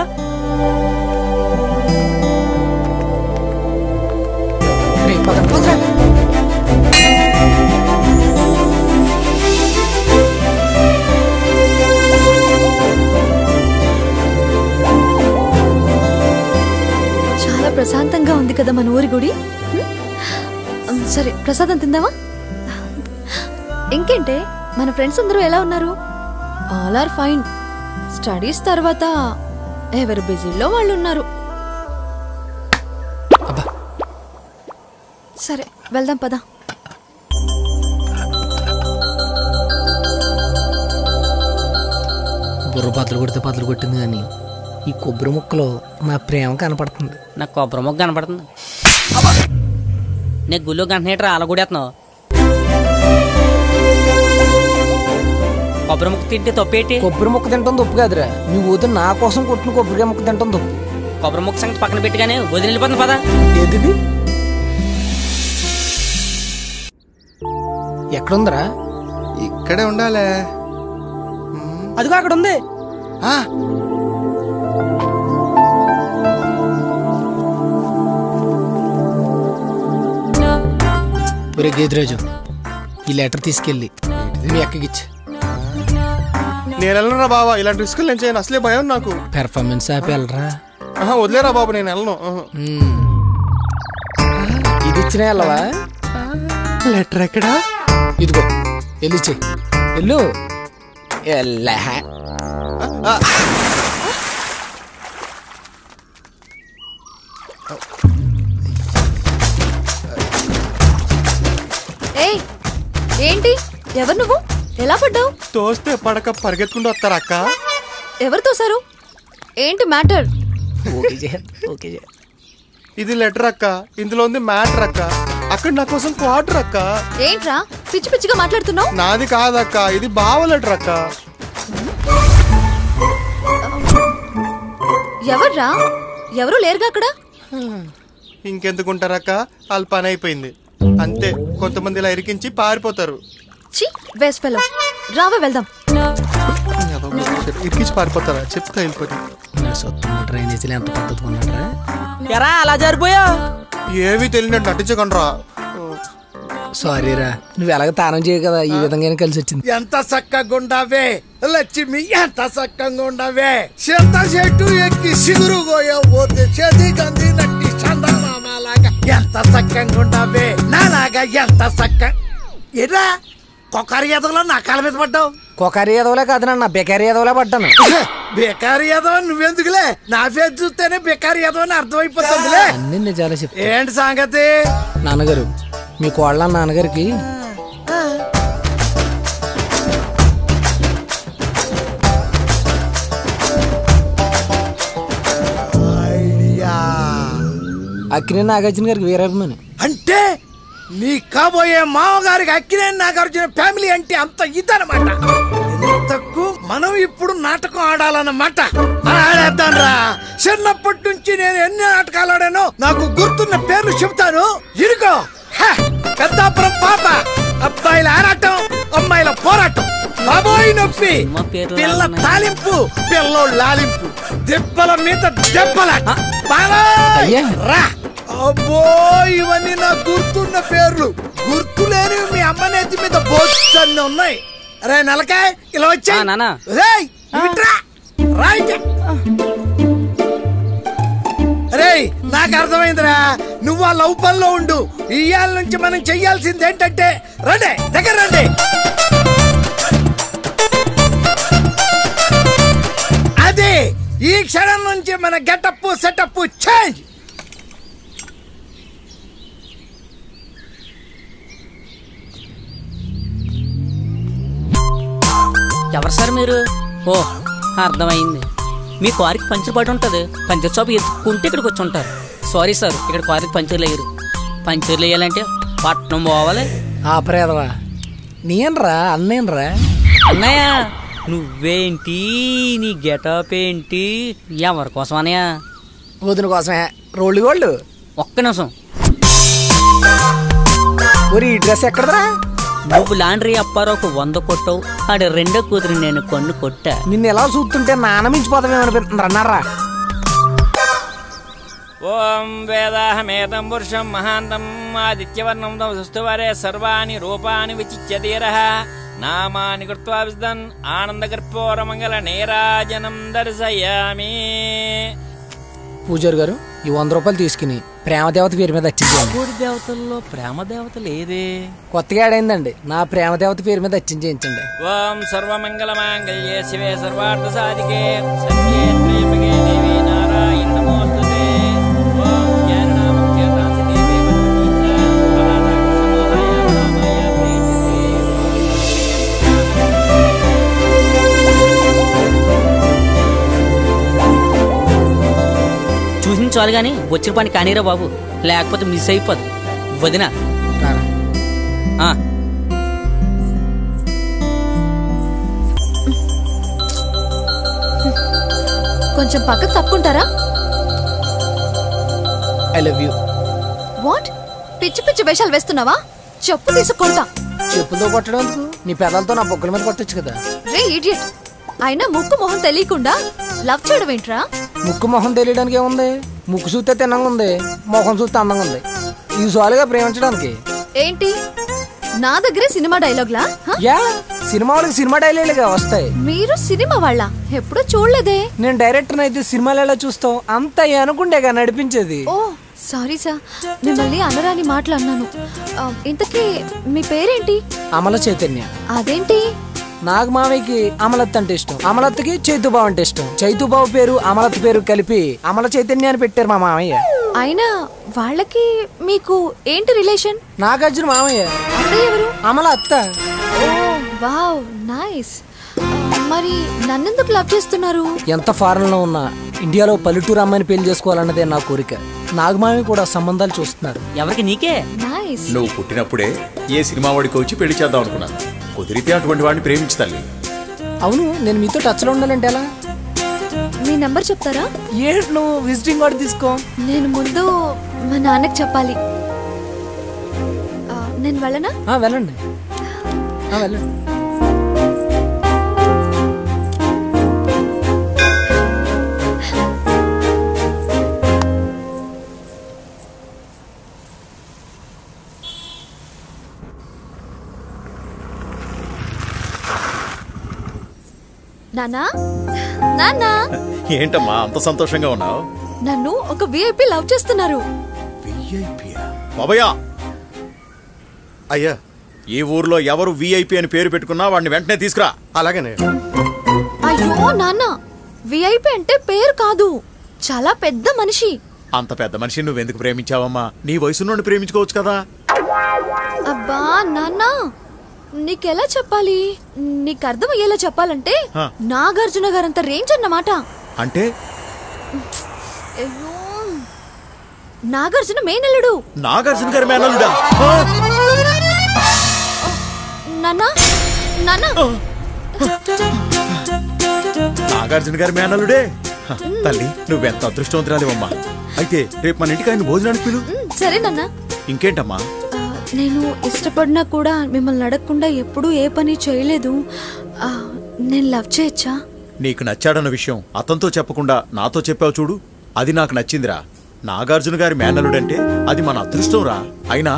చాలా ప్రశాంతంగా ఉంది కదా మన ఊరి గుడి. సరే ప్రసాదం తిందామా? ఇంకేంటే మన ఫ్రెండ్స్ అందరూ ఎలా ఉన్నారు? All are fine. స్టడీస్ తర్వాత ఎవరు బిజీలో వాళ్ళు ఉన్నారు. సరే వెళ్దాం పద. బుర్ర బద్దలు కొట్టింది కానీ ఈ కొబ్బరి ముక్కలో నా ప్రేమ కనపడుతుంది. నాకు కొబ్బరి ముక్క కనపడుతుంది. నేను గుళ్ళో గంటనేట్రా అలా కూడేస్తున్నావు. కొబ్బరి ముక్క తింటే తప్పేటి? కొబ్బరి ముక్క తింటాం తప్పు కాదురా, నువ్వు వదిన నా కోసం కొట్టిన కొబ్బరికాయ ముక్క తింటాం తప్పు. కొబ్బరి ముక్క సంగతి పక్కన పెట్టిగానే వదిలి వెళ్ళిపోతుంది పదా. ఏది ఎక్కడుందరా? ఇక్కడే ఉండాలే. అదిగో అక్కడ ఉంది. ఒరే గేదిరాజు, ఈ లెటర్ తీసుకెళ్ళి మీ అక్కకిచ్చి. నేను వెళ్ళరా బాబా, ఇలాంటి రిస్కులు నేను చేయను, అసలే భయం నాకు. పెర్ఫార్మెన్స్ ఆపి వెళ్ళరా. వదిలేరా బాబు, నేను వెళ్ళను. ఇది ఇచ్చినా వెళ్ళవా? లెటర్ ఎక్కడా? ఇదిగో వెళ్ళిచ్చే వెళ్ళు. ఏయ్ ఏంటి? ఎవరు నువ్వు? ఎలా పడ్డావు? తోస్తే పడక పరిగెత్తుకుంటూ వస్తారా అక్క? ఎవరు తోసారు? ఏంటి మ్యాటర్? ఇది లెటర్ అక్క, ఇందులో ఉంది మ్యాటర్ అక్క. అక్కడ నా కోసం క్వార్టర్ అక్క. ఏంట్రా పిచ్చి పిచ్చిగా మాట్లాడుతున్నావు? నాది కాదక్క, ఇది బావ లెటర్ అక్క. ఎవర్రా? ఎవరు లేరుగా అక్కడ? ఇంకెందుకుంటారక్క, వాళ్ళ పని అయిపోయింది అంతే. కొంతమంది ఇలా ఇరికించి పారిపోతారు. వేస్ట్ ఫెలో, రావే వెళ్దాం. ఇరికించి పారిపోతారా? చెప్తా వెళ్ళిపోయి. డ్రైనేజీలు ఎంత పద్ధతుకున్నారా? ఎరా అలా జరిపోయా? ఏవి తెలియనట్టు నటించకండ్రా. సారీరా, నువ్వు ఎలాగ తానం చేయ కదా, ఈ విధంగానే కలిసి వచ్చింది. ఎంత చక్కగా ఉండవే లక్ష్మి, ఎంత చక్కగా ఉండవే. చింత చెట్టు ఎక్కి సిగురు పోతే చేతి గంది నట్టి చందమామలాగా ఎంత చక్కగా ఉండవే. నాలాగా ఎంత చక్క. ఎరా కొక్కరి ఎదవలో నా కాళ్ళ మీద పడ్డావు. కొకరి ఎదవలే కాదు నాన్న, బెకారి ఎదవలే పడ్డాను. బేకారి ఎదవ నువ్వెందుకులే? నా ఫేస్ చూస్తేనే బేకారి ఎదవని అర్థమైపోతుందిలే. అన్ని నిజాలే చెప్తా. ఏంటి సంగతి? నాన్నగారు, మీ కోళ్ళ నాన్నగారికి అక్కినే నాగార్జున గారికి వీరాభిమాని. అంటే నీ కాబోయే మామగారికి అక్కినేని నాగార్జున ఫ్యామిలీ అంటే అంత ఇదనమాట. ఇంతకు మనం ఇప్పుడు నాటకం ఆడాలన్నమాట. ఆడేద్దాం రా. చిన్నప్పటి నుంచి నేను ఎన్ని నాటకాలు ఆడానో నాకు గుర్తున్న పేర్లు చెబుతాను. ఇరుకో. పెద్దాపురం పాప, అబ్బాయిల ఆరాటం, అమ్మాయిల పోరాటం, బాబోయి నొప్పి, పిల్ల తాలింపు, పిల్లోడు లాలింపు, దెబ్బల మీద దెబ్బలాట. రా. అబ్బో, ఇవన్నీ నాకు గుర్తున్న పేర్లు. గుర్తులేని మీ అమ్మ నెత్తి మీద బొచ్చన్ని ఉన్నాయి. రే నలకాయ్, ఇలా వచ్చా. రేయ్, నాకు అర్థమైందిరా. నువ్వు ఆ లవ్ పనిలో ఉండు. ఇవాళ నుంచి మనం చెయ్యాల్సింది ఏంటంటే, రండి దగ్గర రండి. అదే ఈ క్షణం నుంచి మన గెటప్ సెటప్ చేంజ్. ఎవరు సార్ మీరు? ఓ అర్థమైంది. మీ కారుకి పంచర్ పడి ఉంటుంది. పంచర్ షాప్ ఎత్తుకుంటే ఇక్కడికి వచ్చి ఉంటారు. సారీ సార్, ఇక్కడ కారుకి పంచర్లు వేయరు. పంచర్లు వేయాలంటే పట్నం పోవాలి. ఆపరేదవా, నేనరా అన్నేనరా. అన్నయ్య నువ్వేంటి, నీ గెటప్ ఏంటి, ఎవరి కోసం అన్నయ్య? వదిన కోసమే. Rolled gold. ఒక్క నిమిషం. ఒరి ఈ డ్రెస్ ఎక్కడరా? నువ్వు లాండ్రీ అప్పారావు 100 కొట్టావు, ఆడ రెండో కూతురు నేను కొన్ను కొట్టా. నిన్ను ఎలా చూస్తుంటే నానమించిపోతామేమనిపిస్తుంది అన్నారా? ఓం వేదాహమేతం పురుషం మహాంతం ఆదిత్యవర్ణం సుస్తువరే సర్వాణి రూపాని విచిత్య ధీరః నామాని కృత్వా విద్వన్ ఆనందకర్పూరమంగళ నీరాజనం దర్శయామి. పూజారి గారు ఈ 100 రూపాయలు తీసుకుని ప్రేమదేవత పేరు మీద వచ్చింది. కోడి దేవతల్లో ప్రేమ దేవత లేదే. కొత్తగా ఆడైందండి, నా ప్రేమదేవత పేరు మీద వచ్చించేయించండి. ఓం సర్వమంగళ మాంగళ్యే శివే సర్వార్థ సాధికే సత్యే త్రయంబకే దేవి నారాయణ నమోస్తుతే. ఓం జ్ఞాననామం చేతాంసి దేవి వననీత్ర ఫలానాం సమోదయ నామయ ప్రీతితే. చూసిన చాలు గాని వచ్చిన పని కానీరా బాబు, లేకపోతే మిస్ అయిపోదు. వదినా కొంచెం పక్కకు తప్పుకుంటారా? I love you. వాట్? పిచ్చి పిచ్చి వేషాలు వేస్తున్నావా? చెప్పు తీసుకుంటా. చెప్పుతో కొట్టడం నీ పెదాలతో నా బొక్కల మీద కొట్టచ్చు కదా. రే ఇడియట్, అయినా ముక్కు మొహం తెలియకుండా లవ్ చేయడం ఏంట్రా? ముక్కు మొహం తెలియడానికి ఏముంది? ముక్కు చూస్తే తిన్నంగా ఉంది, మొహం చూస్తే అందంగా ఉంది. ఇది సాలుగా ప్రేమించడానికి. ఏంటి నా దగ్గరే సినిమా డైలాగ్లా? యా, సినిమా వాళ్ళకి సినిమా డైలాగులుగా వస్తాయి. మీరు సినిమా వాళ్ళ? ఎప్పుడూ చూడలేదే. నేను డైరెక్టర్ అయితే సినిమాలు ఎలా చూస్తాం? అంత అనుకుంటేగా నడిపించేది. ఓ సారీ సార్, మిమ్మల్ని అనరాని మాటలు అన్నాను. ఇంతకీ మీ పేరేంటి? అమల చైతన్య. అదేంటి? నాగ మావయ్యకి అమలత్ అంటే ఇష్టం, అమలత్కి చైతుబాబు అంటే ఇష్టం. చైతుబాబు పేరు అమలత్ పేరు కలిపి అమల చైతన్య అని పెట్టారు మా మామయ్య. అయినా వాళ్ళకి మీకు ఏంటి రిలేషన్? నాగార్జున మామయ్య. అదే ఎవరు? అమల అత్త. Wow nice. మరి నన్నెందుకు లవ్ చేస్తున్నారు? ఎంత ఫారెన్ లో ఉన్నా ఇండియాలో పల్లెటూరు అమ్మాయిని పెళ్లి చేసుకోవాలన్నదే నా కోరిక. నాగమామి కూడా సంబంధాలు చూస్తున్నారు. ఎవరికి? నీకే. నైస్. నువ్వు పుట్టినప్పుడే ఏ సినిమా వాడికి వచ్చి పెళ్లి చేద్దాం అనుకున్నాను. కుదిరితే అటువంటి వాడిని ప్రేమించు తల్లి. అవును, నేను మీతో టచ్ లో ఉండాలంటే ఎలా? మీ నంబర్ చెప్తారా? ఏంటి నువ్వు విజిటింగ్ కార్డు తీసుకో. నేను ముందు మా నాన్నకి చెప్పాలి. నేను వెళ్ళనా? వెళ్ళండి, వెళ్ళండి. నానా, నానా. ఏంటమ్మా అంత సంతోషంగా ఉన్నావు? నన్ను ఒక విఐపి లవ్ చేస్తున్నారు. బాబయ్య, అయ్యా ఈ ఊర్లో ఎవరు విఐపి అని పేరు పెట్టుకున్నా వాడిని వెంటనే తీసుకురా. అలాగనే. అయ్యో నాన్న, విఐపి అంటే పేరు కాదు, చాలా పెద్ద మనిషి. అంత పెద్ద మనిషి నువ్వెందుకు ప్రేమించావమ్మా? నీ వయసున్నోడిని ప్రేమించుకోవచ్చు కదా. అబ్బా నాన్న, నీకెలా చెప్పాలి? నీకు అర్థమయ్యేలా చెప్పాలంటే నాగార్జున గారంత రేంజ్ అన్నమాట. అంటే నాగార్జున మేనల్లుడు. నాగార్జున గారి మేనల్లుడా? నాన్నా, నాన్నా. నాగార్జున గారి మేనల్లుడే? తల్లి, నువ్వెంత అదృష్టవంతురాలివమ్మా. అయితే రేపు మన ఇంటికి ఆయన భోజనానికి పిలు. సరే నాన్న. ఇంకేంటమ్మా? నేను ఇష్టపడినా కూడా మిమ్మల్ని అడగకుండా ఎప్పుడూ ఏ పని చేయలేదు. నేను లవ్ చేయొచ్చా? నీకు నచ్చాడన్న విషయం అతనితో చెప్పకుండా నాతో చెప్పావు చూడు, అది నాకు నచ్చిందిరా. నాగార్జున గారి మేనల్లుడంటే అది మన అదృష్టం రా. అయినా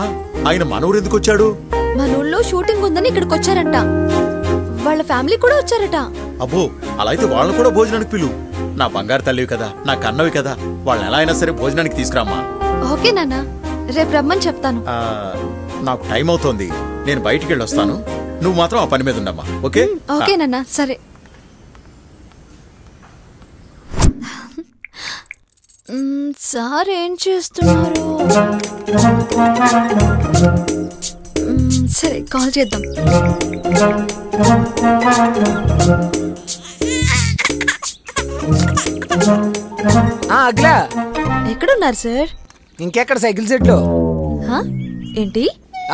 ఆయన మనూరు ఎందుకు వచ్చాడు? మన ఊళ్ళో షూటింగ్ ఉందని ఇక్కడికి వచ్చారంట. వాళ్ళ ఫ్యామిలీ కూడా వచ్చారట. అబ్బో, అలా అయితే వాళ్ళని కూడా భోజనానికి పిలు. నా బంగారు తల్లివి కదా, నా కన్నవి కదా, వాళ్ళని ఎలా అయినా సరే భోజనానికి తీసుకురామ్మా. ఓకే నాన్న, రేపు రమ్మని చెప్తాను. నాకు టైం అవుతోంది, నేను బయటికి వెళ్ళి వస్తాను. నువ్వు మాత్రం ఆ పని మీద ఉండమ్మా. ఓకే? ఓకే నాన్న, సరే. సార్ ఏం చేస్తున్నారు? సరే, కాల్ చేద్దాం. అగ్లా ఎక్కడున్నారు సార్? ఇంకెక్కడ, సైకిల్ సెట్ లో. ఏంటి?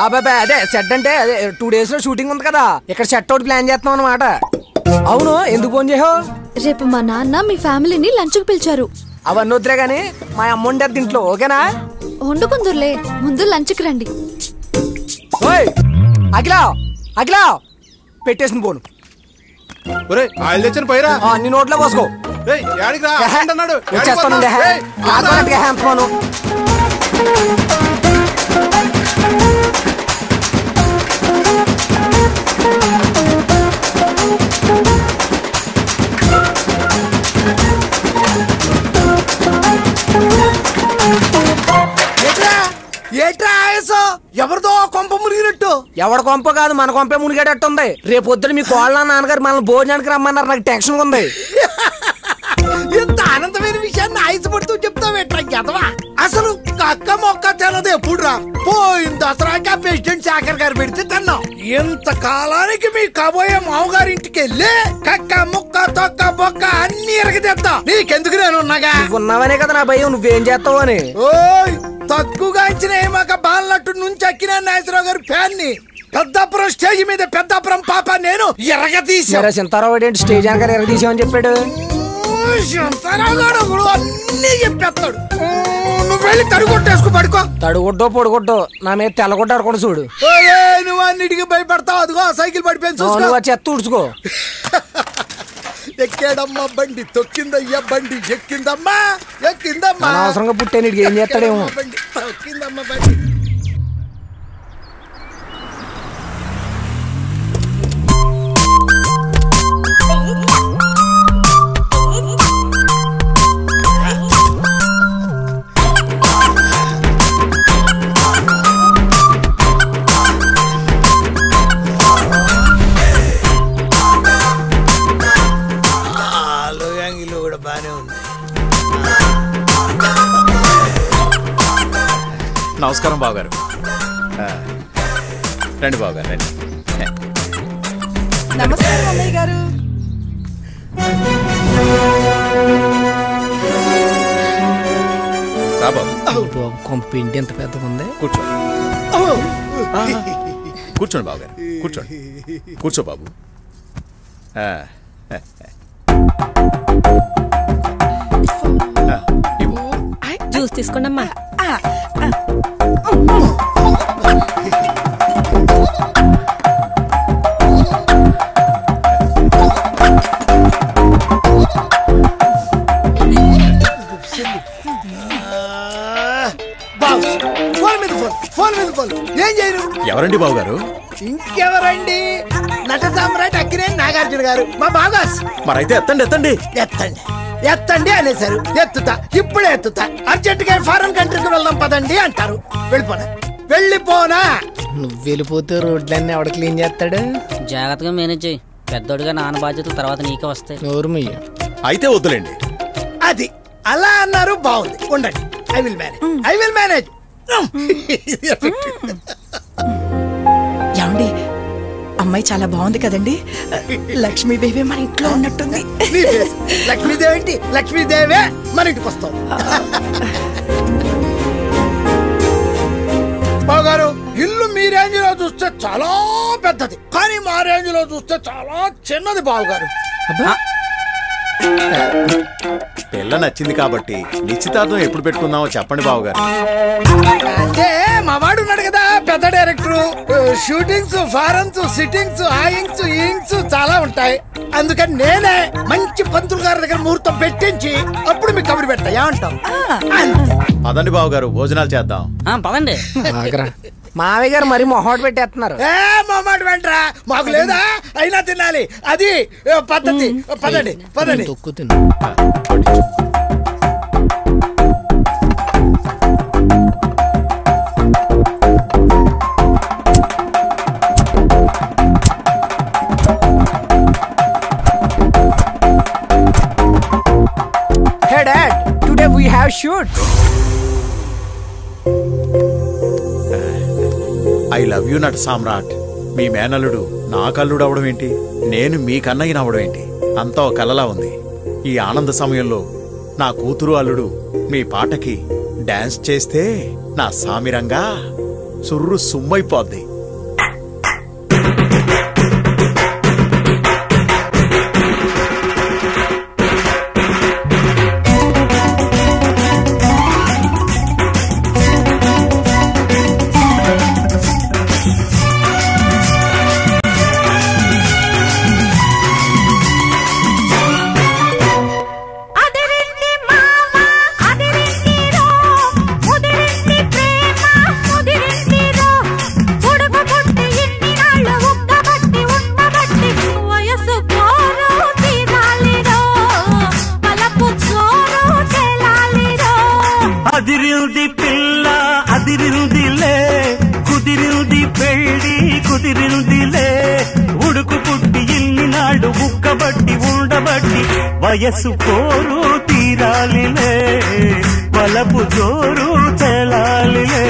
అదే సెట్ అంటే అదే 2 days లో షూటింగ్ ఉంది కదా, ఇక్కడ సెట్ అవుట్ ప్లాన్ చేస్తున్నాం అన్నమాట. అవును, ఎందుకు ఫోన్ చేసావు? రేపు మా నాన్న మీ ఫ్యామిలీని లంచ్ కు పిలిచారు. అవన్నీ వద్దులే గానీ మా అమ్మ ఉండేది ఇంట్లో, ఓకేనా? వండుకుందురులే, ముందు లంచ్కి రండి. అఖిల, అఖిలా పెట్టేసింది పోను. ఆయిల్ తెచ్చిన పోయిరా. నీ నోట్లో పోసుకో. వచ్చేస్తానండి. అంతమాను ఏట్రా ఆయాసం? ఎవరిదో కొంప మునిగినట్టు. ఎవడ కొంప కాదు, మన కొంపే మునిగేటట్టుంది. రేపు పొద్దున మీ కోళ్ళ నాన్నగారు మనల్ని భోజనానికి రమ్మన్నారు. నాకు టెన్షన్ ఉంది. ఇంత ఆనందమైన విషయాన్ని ఆయాసపడుతూ చెప్తావేట్రా గదవా? అసలు కక్క మొక్క తినదు ఎప్పుడురా? పోయిన దసరాకి ఆ ప్రెసిడెంట్ శేఖర్ గారు పెడితే తిన్నాం. ఇంత కాలానికి మీ కాబోయే మామగారింటికి వెళ్ళి కక్క ముక్క తొక్క బొక్క అన్ని ఎరగదెత్తా. నీకెందుకు నేను ఉన్నాగా? ఉన్నావనే కదా నా భయం. నువ్వేం చేస్తావు అని. ఓయ్ తక్కువగా ఇచ్చిన ఏమాక బాలనట్టు నుంచి అక్కిన నాగేశ్వరరావు గారి ఫ్యాన్ ని పెద్దాపురం స్టేజ్ మీద పెద్దాపురం పాప నేను ఎరగదీసా. సింతారావు ఏంటి స్టేజ్ అనగా ఎరగదీసామని చెప్పాడు. సింతారావు గారు అన్ని చెప్పేస్తాడు. నువ్వు వెళ్ళి తడుగొట్టేసుకు పడుకో. తడుగొట్టో పొడుగొట్టో నా మీద తెల్లగొట్ట ఆడుకోండి చూడు. నువ్వు అన్నిటికీ భయపడతావు. అదిగో సైకిల్ పడిపోయింది చూసుకో. చెత్త ఊడ్చుకో. ఎక్కాడమ్మా బండి, తొక్కిందయ్యా బండి, ఎక్కిందమ్మా ఎక్కిందమ్మా. అనవసరంగా పుట్టే నీకు ఏం చేస్తాడేమో. బండి తొక్కిందమ్మా బండి. నమస్కారం బావగారు. రండి బావగారు రండి. నమస్కారం అన్నయ్య గారు. కొంపిండి ఎంత పెద్దగా ఉంది. కూర్చోండి కూర్చోండి బావగారు కూర్చోండి. కూర్చో బాబు. జ్యూస్ తీసుకోండి అమ్మా. ఏం చేయరు? ఎవరండి బావగారు? ఇంకెవరండి? నట సామ్రాట్ అక్కినేని నాగార్జున గారు, మా బాగాస్. మరైతే ఎత్తండి ఎత్తండి ఎత్తండి ఎత్తండి అనేసారు. ఎత్తుతా, ఇప్పుడే ఎత్తుతా. అర్జెంట్ గా ఫారెన్ కంట్రీకి వెళ్దాం పదండి అంటారు. వెళ్ళిపోనా? వెళ్ళిపోనా? నువ్వు వెళ్ళిపోతే రోడ్లన్నీ ఎవడ క్లీన్ చేస్తాడు? జాగ్రత్తగా మేనేజ్ చేయి. పెద్దోడుగా నాన్న బాధ్యతలు తర్వాత నీకే వస్తాయి. నోరుమయ్య. అయితే వద్దులేండి. అది అలా అన్నారు. బాగుంది, ఉండండి. I will manage. I will manage. ఏమండి, అమ్మాయి చాలా బాగుంది కదండి. లక్ష్మీదేవి మన ఇంట్లో ఉన్నట్టుంది. లక్ష్మీదేవి ఏంటి? లక్ష్మీదేవే మన ఇంటికి వస్తాం. బాగారు, ఇల్లు మీ రేంజ్ లో చూస్తే చాలా పెద్దది, కానీ మా రేంజ్ లో చూస్తే చాలా చిన్నది బావగారు. పిల్ల నచ్చింది కాబట్టి నిశ్చితార్థం ఎప్పుడు పెట్టుకుందామో చెప్పండి బావగారు. అంటే మా వాడు ఉన్నాడు కదా పెద్ద డైరెక్టర్. షూటింగ్స్, ఫారెన్స్, సిట్టింగ్స్, ఆయింగ్స్, ఈయింగ్స్ చాలా ఉంటాయి. అందుకని నేనే మంచి పంతులు గారి దగ్గర ముహూర్తం పెట్టించి అప్పుడు మీకు కబురు పెడతా. ఏమంటాం? పదండి బావగారు, భోజనాలు చేద్దాం. పదండి. మావయ్య గారు మరి మొహాట్ పెట్టేస్తున్నారు. మొహాట్ వెంట్రా, మాకు లేదా? అయినా తినాలి, అది పద్ధతి. పదండి పదండి. Hey Dad, today we have shoot. I love you నట సామ్రాట్. మీ మేనల్లుడు నా కల్లుడు అవడం ఏంటి, నేను మీ కన్నయ్యని అవడం ఏంటి, అంతా ఒక కలలా ఉంది. ఈ ఆనంద సమయంలో నా కూతురు అల్లుడు మీ పాటకి డాన్స్ చేస్తే నా సామిరంగా సుర్రు సుమ్మైపోద్ది. ఉండబట్టి వయస్సు కోరు తీరాలిలే వలపు జోరు తెలాలిలే.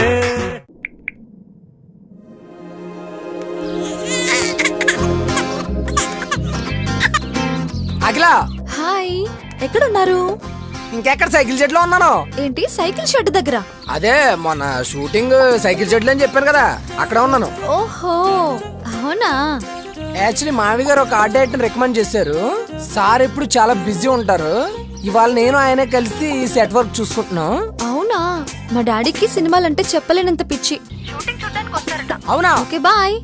అఖిల హాయ్, ఎక్కడున్నారు? ఇంకెక్కడ సైకిల్ షెడ్ లో ఉన్నాను. ఏంటి సైకిల్ షెడ్ దగ్గర? అదే మొన్న షూటింగ్ సైకిల్ షెడ్ అని చెప్పాను కదా, అక్కడ ఉన్నాను. ఓహో అవునా? యాక్చువల్లీ మావి గారు ఒక ఆర్ట్ డైరెక్టర్ రికమెండ్ చేశారు. సార్ ఇప్పుడు చాలా బిజీ ఉంటారు. ఇవాళ నేను ఆయన కలిసి సెట్ వర్క్ చూసుకుంటున్నాం. అవునా? మా డాడీకి సినిమాలంటే చెప్పలేనంత పిచ్చి. అవునా? Okay bye.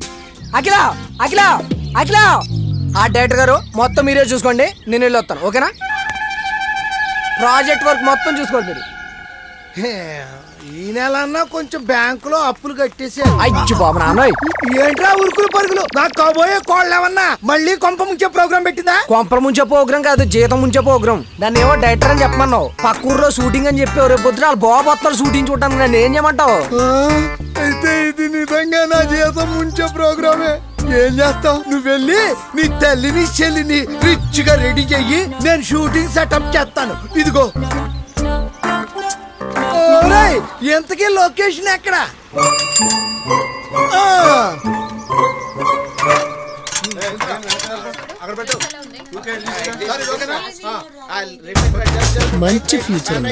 Akhila Akhila Akhila art director గారు మొత్తం మీరే చూసుకోండి, నేను వెళ్ళి వస్తాను. ఓకేనా? ప్రాజెక్ట్ వర్క్ మొత్తం చూసుకోండి మీరు. ఈ నెల అన్నా కొంచెం బ్యాంకులో అప్పులు కట్టేసే. అయ్యో బాబు నాన్నోయ్, ఏంట్రా ఉరుకులు పరుగులు? నాకు కాబోయే కోళ్ళేమన్నా మళ్ళీ కొంప ముంచే ప్రోగ్రామ్ పెట్టిందా? కొంపర ముంచే ప్రోగ్రామ్ కాదు, జీతం ముంచే ప్రోగ్రామ్. దాన్ని ఏమో డైరెక్టర్ అని చెప్పమన్నావు, పక్క ఊర్లో షూటింగ్ అని చెప్పి రేపు పొద్దున వాళ్ళు బాబు వస్తారు షూటింగ్ చూడటానికి. నన్ను ఏం చేయమంటావు? అయితే ఇది నిజంగా నా జీతం ముంచే ప్రోగ్రామే. ఏం చేస్తావు? నువ్వు వెళ్ళి నీ తల్లిని చెల్లిని రిచ్ గా రెడీ చెయ్యి, నేను షూటింగ్ సెటప్ చేస్తాను. ఇదిగో. ఎంతకీ లొకేషన్ ఎక్కడ? మంచి ఫ్యూచర్.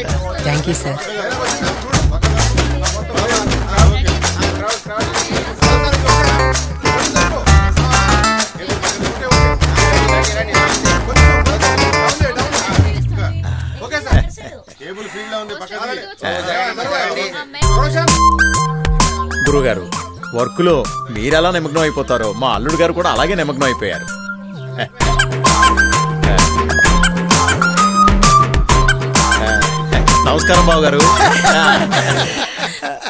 Thank you sir. గురుగారు, వర్క్ లో మీరెలా నిమగ్నం అయిపోతారో మా అల్లుడు గారు కూడా అలాగే నిమగ్నం అయిపోయారు. నమస్కారం బాబు గారు.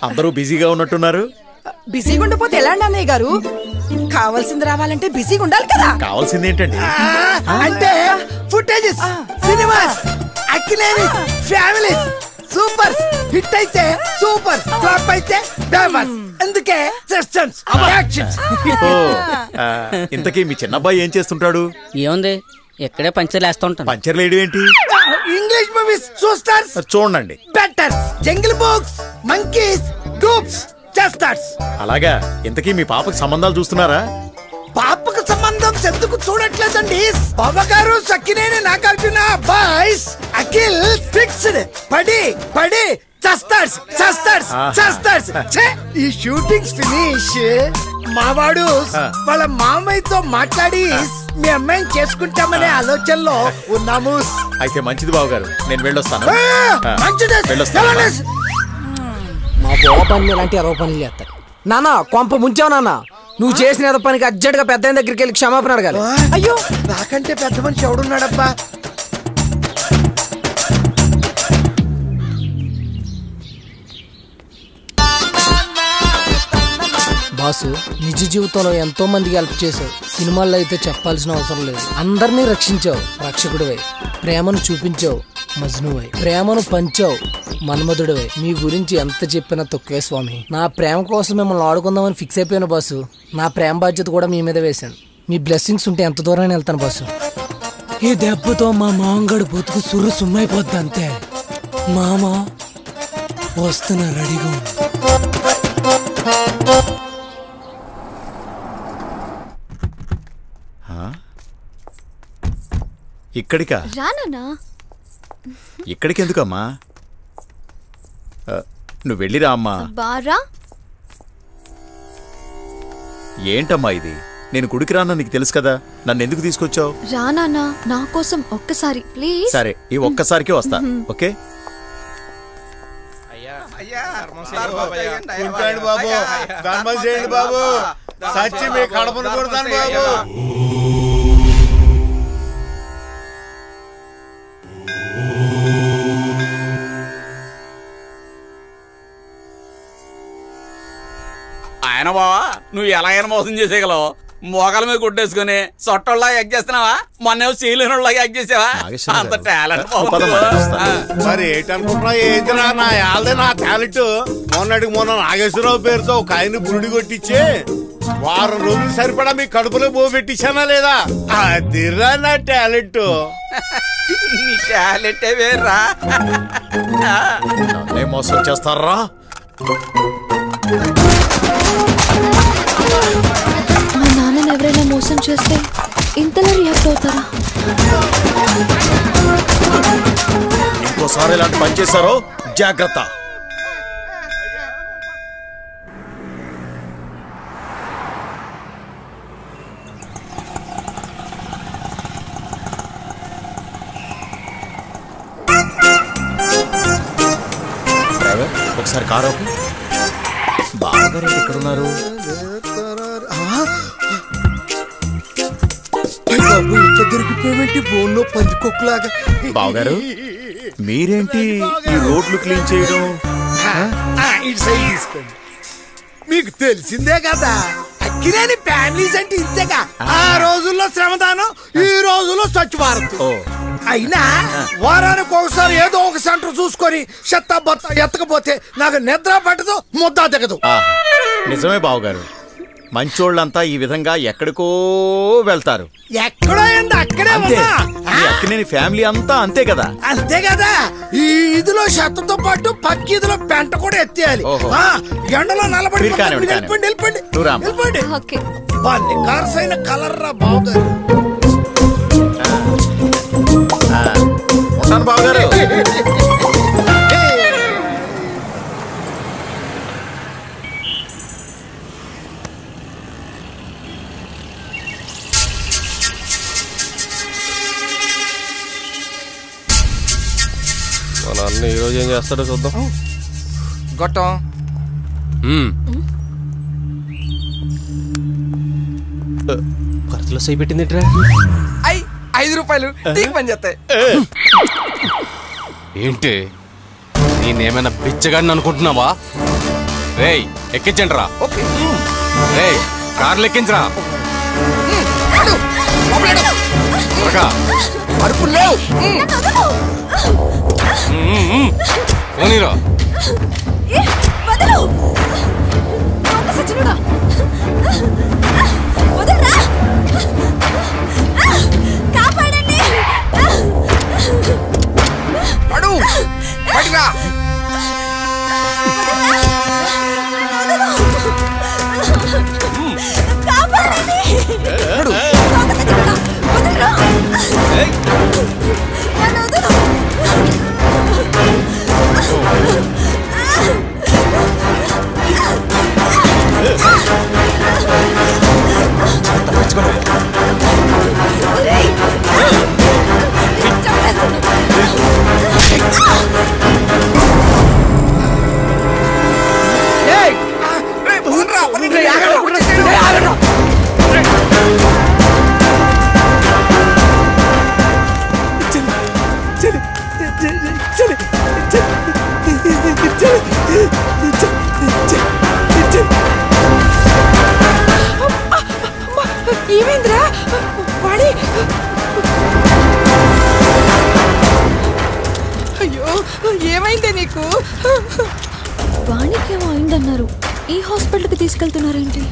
అందరూ బిజీగా ఉన్నట్టున్నారు. బిజీగా ఉండిపోతే ఎలా అండి అన్నయ్య గారు? కావాల్సింది రావాలంటే బిజీగా ఉండాలి కదా. కావాల్సింది ఏంటండి? అంటే footages, cinemas, Akkinenis, families. Super hit అయితే సూపర్, ఫ్లాప్ అయితే డైవర్స్. అందుకే సెషన్స్, యాక్షన్స్. ఇంతకీ మీ చిన్నబ్బాయి ఏం చేస్తుంటాడు? ఏముంది, ఇక్కడే పంచర్లు వేస్తూ ఉంటాను. పంచర్లు వేయడం ఏంటి? ఇంగ్లీష్ మూవీస్ చూస్తారు. చూడండి. Better jungle books, monkeys, dupes చేస్తారు. అలాగా? ఇంతకీ మీ పాపకి సంబంధాలు చూస్తున్నారా? పాపకు సంబంధం ఎందుకు చూడట్లేదండి? బావగారు సక్కినేని నాగార్జున బాయ్స్ అఖిల్ ఫిక్స్డ్. పడి పడి చస్తార్స్ చస్తార్స్ చస్తార్స్. ఈ షూటింగ్స్ ఫినిష్. మావాడు వాళ్ళ మామయ్యతో మాట్లాడి మీ అమ్మాయిని చేసుకుంటామనే ఆలోచనలో ఉన్నాము. అయితే మంచిది బాబు గారు, నేను వెళ్ళొస్తాను. మా బాబు పని ఇలాంటి ఎదవ పనులు చేస్తారు. నాన్న కొంప ముంచావు నాన్న. నువ్వు చేసిన ఏదో పనికి అర్జెంట్ గా పెద్ద దగ్గరికి వెళ్ళి క్షమాపణ అడగాలి. అయ్యో, నాకంటే పెద్ద మనిషి ఎవడున్నాడబ్బా? బాసు, నిజ జీవితంలో ఎంతో మందికి హెల్ప్ చేసావు. సినిమాల్లో అయితే చెప్పాల్సిన అవసరం లేదు. అందరినీ రక్షించావు, రక్షకుడివై. ప్రేమను చూపించావు, మజ్నువై. ప్రేమను పంచావు, మన్మధుడివై. మీ గురించి ఎంత చెప్పినా తక్కువే స్వామి. నా ప్రేమ కోసం మిమ్మల్ని ఆడుకుందామని ఫిక్స్ అయిపోయాను బాసు. నా ప్రేమ బాధ్యత కూడా మీ మీద వేశాను. మీ బ్లెస్సింగ్స్ ఉంటే ఎంత దూరం వెళ్తాను బాసు. ఈ దెబ్బతో మా మామగాడు బతుకు సుర్రు సుమ్మైపోద్ది అంతే. మామ వస్తున్నా, రెడీగా. ఇక్కడికా? రానా? ఇక్కడికి ఎందుకమ్మా? నువ్వు వెళ్ళిరా అమ్మా. బారా. ఏంటమ్మా ఇది? నేను గుడికి రానా నీకు తెలుసు కదా, నన్ను ఎందుకు తీసుకొచ్చావు? రానా, నా కోసం ఒక్కసారి ప్లీజ్. సరే, ఈ ఒక్కసారికి వస్తా. ఓకే? బాబు ధర్మం చేయండి బాబు, సచ్చి మీ కడపను కొడతాను బాబు. ఆయన బావా, నువ్వు ఎలా అయినా మోసం చేసేయగలవు. మోకాల మీద కొట్టేసుకుని సొట్టోళ్ళ యాక్ట్ చేస్తున్నావా? మొన్న సీలినోళ్ళ యాక్ట్ చేసావా? అంత టాలెంట్. మరి ఏంటనుకుంటున్నా? ఏంటిరా నా యాల్దే నా టాలెంట్. మొన్నటికి మొన్న నాగేశ్వరరావు పేరుతో ఒక ఆయన బురుడి కొట్టించి వారం రోజులు సరిపడా మీ కడుపులో బో పెట్టించానా లేదా? అదిరా నా టాలెంట్. నీ టాలెంట్ వేర్రా. నన్నే మోసం చేస్తారా? మా నాన్నని ఎవరైనా మోసం చేస్తే ఇంతలా రియాక్ట్ అవుతారా? ఇంకోసారి ఇలాంటి పని చేశారో జాగ్రత్త. ఒకసారి కారు బావగారు ఎక్కడున్నారు? దొరికిపోయేంటి బోన్లో పందికొక్కులాగా. బావగారు మీరేంటి ఈ రోడ్లు క్లీన్ చేయడం? తీసుకోండి. మీకు తెలిసిందే కదా అక్కినేని ఫ్యామిలీస్ అంటే ఇంతేగా. ఆ రోజుల్లో శ్రమదానం, ఈ రోజుల్లో స్వచ్ఛ భారత్. అయినా వారానికి ఒకసారి ఏదో ఒక సెంటర్ చూసుకొని చెత్త బొత్త ఎత్తకపోతే నాకు నిద్ర పట్టదు, ముద్ద దిగదు. నిజమే బావగారు, మంచోళ్ళంతా ఈ విధంగా ఎక్కడికో వెళ్తారు. ఎక్కడో ఏంది అక్కడే ఉన్నా. అక్కినేని ఫ్యామిలీ అంతా అంతే కదా. అంతే కదా. ఈ ఇదిలో చెత్తతో పాటు పక్క ఇదిలో పెంట కూడా ఎత్తేయాలి. ఎండలో నలబడి వెళ్ళిపోండి. కార్సైన కలర్ రా బావగారు. ఉంటాను బావగారు. మా నాన్న ఈరోజు ఏం చేస్తాడో చూద్దాం. గొట్టం ఖర్చులో సై పెట్టింది 5 రూపాయలు తీగి పని చేస్తాయి. ఏంటి నేనేమైనా బిచ్చగాడిని అనుకుంటున్నావా? రేయ్ ఎక్కించండి రా. రేయ్ కార్లు ఎక్కించరా. పోనీరా. ఏమైందిరా వాడి? అయ్యో ఏమైందే నీకు? వాణికేమో అయిందన్నారు, ఈ హాస్పిటల్కి తీసుకెళ్తున్నారేంటి?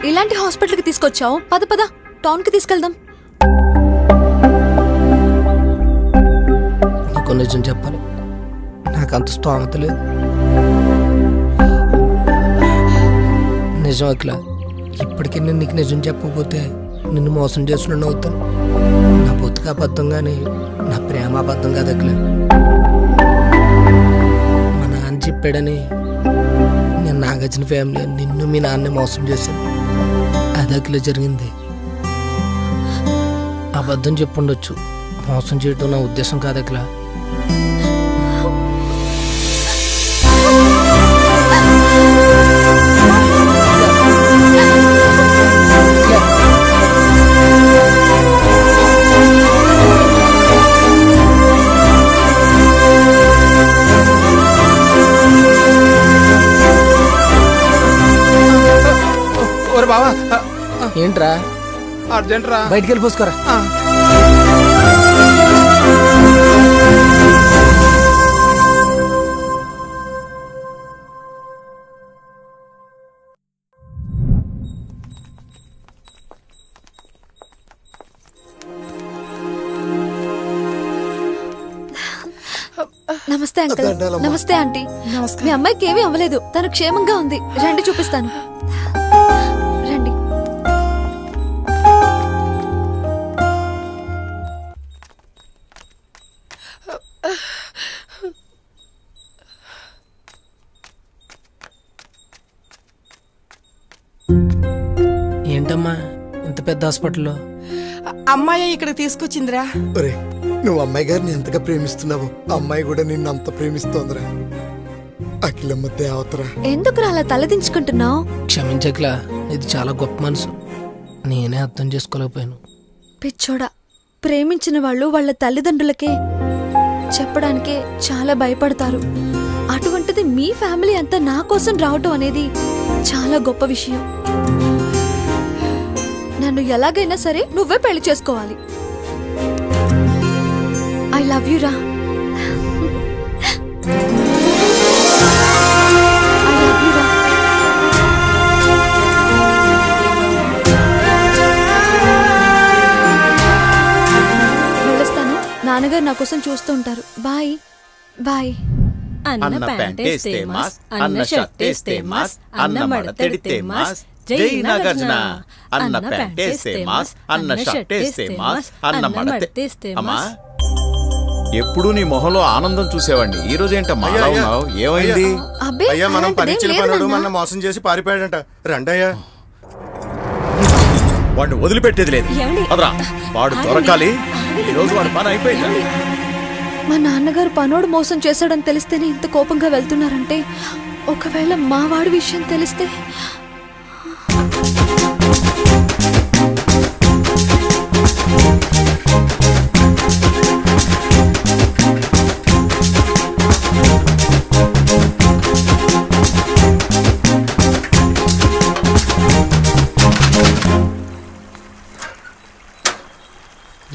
ఇలాంటి హాస్పిటల్కి తీసుకొచ్చావు? పద పద టౌన్కి తీసుకెళ్దాం. నీకు నిజం చెప్పాలి, నాకంత స్తోమత లేదు. నిజం అఖిల, ఇప్పటికీ నేను నీకు నిజం చెప్పకపోతే నిన్ను మోసం చేస్తున్నాను అవుతాను. నా బతుకు అబద్ధం కానీ నా ప్రేమ అబద్ధం కాదు అఖిల. మా నాన్న చెప్పాడని నేను నాగార్జున ఫ్యామిలీ నిన్ను మీ నాన్నే మోసం చేశాను. అది అఖిల జరిగింది. అబద్ధం చెప్పుండొచ్చు, మోసం చేయటం నా ఉద్దేశం కాదు అఖిల. బావా ఏంట్రా అర్జెంట్ రా, బయటికి వెళ్ళి పోసుకోరా. నమస్తే అంకుల్. నమస్తే ఆంటీ. మీ అమ్మాయికి ఏమీ అవ్వలేదు, తను క్షేమంగా ఉంది. రండి చూపిస్తాను. రండి. ఏంటమ్మా ఇంత పెద్ద హాస్పిటల్లో? అమ్మాయి ఇక్కడ తీసుకొచ్చిందిరా. నువ్వు అమ్మాయి గారిని ఎంతగా ప్రేమిస్తున్నావు, అమ్మాయి కూడా నిన్ను అంత ప్రేమిస్తోందిరా. అఖిలమ్మ దేవతరా. ఎందుకు అలా తలదించుకుంటున్నావు? క్షమించకలా, ఇది చాలా గొప్ప మనసు, నేనే అర్థం చేసుకోలేకపోయాను. పిచ్చోడా, ప్రేమించిన వాళ్ళు వాళ్ళ తల్లిదండ్రులకే చెప్పడానికే చాలా భయపడతారు. అటువంటిది మీ ఫ్యామిలీ అంతా నా కోసం రావటం అనేది చాలా గొప్ప విషయం. నన్ను ఎలాగైనా సరే నువ్వే పెళ్లి చేసుకోవాలి. ఐ లవ్ యూ రా. వెళ్ళొస్తాను. నాన్నగారు నా కోసం చూస్తూ ఉంటారు. Bye bye. అన్న ప్యాంటేస్తే మాస్, అన్న షర్టేస్తే మాస్, అన్న మడతెడితే మాస్, జై నాగార్జున. అన్న ప్యాంటేస్తే మాస్, అన్న షర్టేస్తే మాస్, అన్న మడతెడితే అమ్మా. ఎప్పుడు నీ మొహంలో ఆనందం చూసేవాడిని, ఈ రోజు ఏంటమ్మా అలా ఉన్నావు? ఏమైంది? అయ్యా మనం పని చిలపనుడు మన మోసం చేసి పారిపోయాడంట. రండయ్యా. వాడిని వదిలిపెట్టేది లేదు. అదరా వాడు దొరకాలి. ఈ రోజు వాడు పని అయిపోయింది. మా నాన్నగారు పనోడు మోసం చేశాడని తెలిస్తేనే ఇంత కోపంగా వెళ్తున్నారంటే, ఒకవేళ మా వాడి విషయం తెలిస్తే?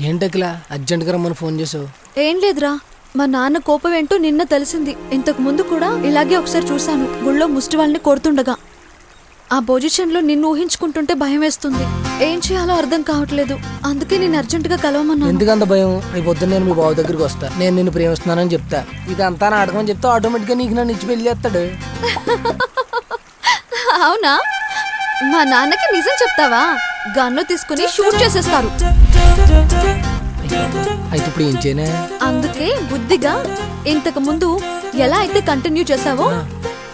ఏంటకిలా అర్జెంట్గా రమ్మని ఫోన్ చేసావు? ఏం లేదురా, మా నాన్న కోపం ఏంటో నిన్న తెలిసింది. ఇంతకు ముందు కూడా ఇలాగే ఒకసారి చూశాను, గుళ్ళో ముష్టి వాళ్ళని కొడుతుండగా. ఆ పొజిషన్లో నిన్ను ఊహించుకుంటుంటే భయం వేస్తుంది. ఏం చేయాలో అర్థం కావట్లేదు. అందుకే నేను అర్జెంటుగా కలవమన్నాను. ఎందుకంత భయం? రేపు పొద్దున్న నేను మీ బాబు దగ్గరికి వస్తా, నేను నిన్ను ప్రేమిస్తున్నానని చెప్తా. ఇదంతా నాటకం చెప్తే ఆటోమేటిక్గా నీకు నన్ను ఇచ్చి పెళ్లి చేస్తాడు. అవునా? మా నాన్నకి నిజం చెప్తావా? గన్ను తీసుకుని షూట్ చేసేస్తారు. అయితే ఇప్పుడు ఏం చేయనా? అందుకే బుద్ధిగా ఇంతకు ముందు ఎలా అయితే కంటిన్యూ చేసావో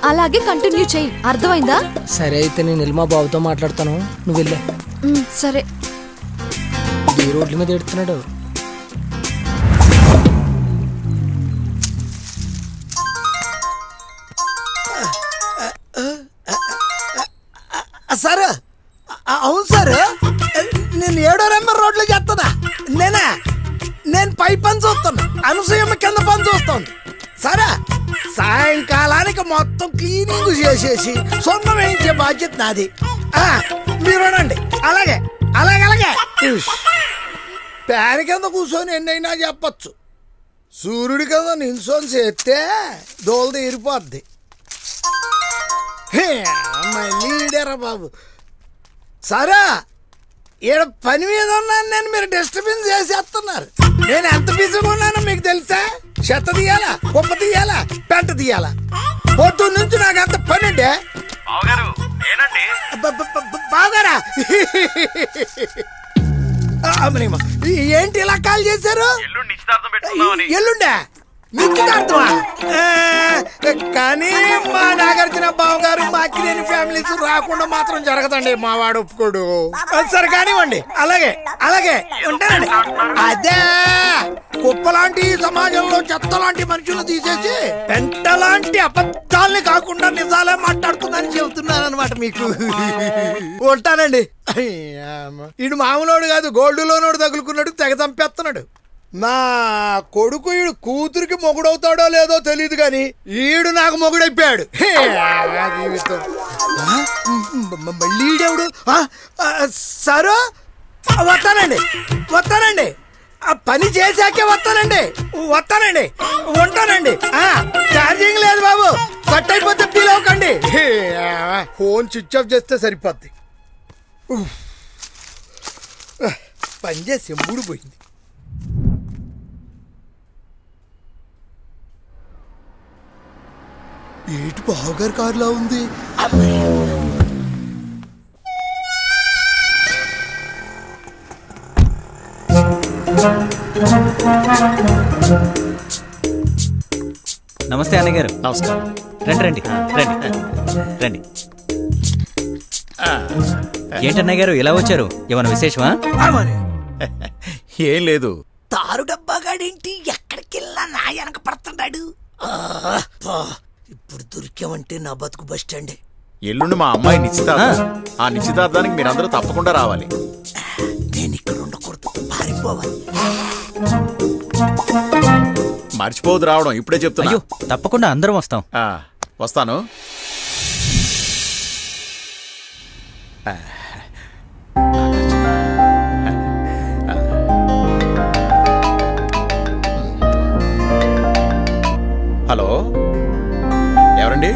అలాగే కంటిన్యూ చెయ్యి. అర్థమైందా? సరే, అయితే నేను వెళ్ళి మా బాబుతో మాట్లాడతాను, నువ్వు వెళ్ళే. సరే. ఈ రోడ్ల మీద ఎడుతున్నాడు. సార్, అవును సార్, నేను 7వ నెంబర్ రోడ్లో చేస్తున్నా. నేను పై పని చూస్తున్నా, అనసూయమ్మ కింద పని చూస్తుంది. సరే, సాయంకాలానికి మొత్తం క్లీనింగ్ చేసేసి సొంతం వేయించే బాధ్యత నాది. మీరు రండి. అలాగే అలాగే అలాగే. పేరు కింద కూర్చొని ఎన్నైనా చెప్పచ్చు, సూర్యుడి కింద నిల్చొని చేస్తే దోలు తీరిపోద్ది. లీడరా బాబు. సరే, ఈడ పని మీద ఉన్నాను నేను, మీరు డిస్టర్బెన్స్ చేసేస్తున్నారు. నేను ఎంత బిజీగా ఉన్నానో మీకు తెలుసా? చెత్త తీయాలా, కుప్ప తీయాలా, పెంట తీయాలా, పొద్దున్న నుంచి నాకు అంత పని అంటే. బాగారా ఏంటి ఇలా కాల్ చేశారు? ఎల్లుండే నిశ్చితార్థమా? కానీ మా నాగార్జున బావ గారు మా అక్కినేని ఫ్యామిలీస్ రాకుండా మాత్రం జరగదండి. మా వాడు ఒప్పుకోడు. సరే కానివ్వండి. అలాగే అలాగే ఉంటానండి. అదే కుప్పలాంటి సమాజంలో చెత్త లాంటి మనుషులు తీసేసి పెంటలాంటి అబద్ధాలని కాకుండా నిజాలే మాట్లాడుతుందని చెబుతున్నాను అనమాట మీకు. ఉంటానండి. ఈడు మామూలోడు కాదు, గోల్డ్ లోనోడు తగులుకున్నాడు, తెగ చంపేస్తున్నాడు. నా కొడుకు ఈడు కూతురికి మొగుడవుతాడో లేదో తెలియదు కానీ ఈడు నాకు మొగుడైపోయాడు. జీవితం మళ్ళీ ఈడెవడు? సరే వస్తానండి. పని చేశాకే వస్తానండి. ఉంటానండి. ఛార్జింగ్ లేదు బాబు, కట్ అయిపోతే ఫీల్ అవ్వకండి. ఫోన్ స్విచ్ ఆఫ్ చేస్తే సరిపోద్ది. పని చేసి ఊడిపోయింది. ఏటు బావగారి కారులా ఉంది. నమస్తే అన్నయ్య గారు. నమస్కారం. రండి రండి రండి. ఏంటన్నయ్య గారు ఇలా వచ్చారు? ఏమైనా విశేషమా? ఏం లేదు. తారు డబ్బాగాడేంటి ఎక్కడికి వెళ్ళా నా వెనక పడుతున్నాడు. ఇప్పుడు దొరికామంటే నా బతుకు బస్ స్టాండే. ఎల్లుండి మా అమ్మాయి నిశ్చితార్థం. ఆ నిశ్చితార్థానికి మీరందరూ తప్పకుండా రావాలి. నేను ఇక్కడ ఉండకూడదు, పారిపోవాలి. మర్చిపోవద్దు రావడం, ఇప్పుడే చెప్తున్నా. తప్పకుండా అందరం వస్తాం. వస్తాను. హలో, ఎవరండి?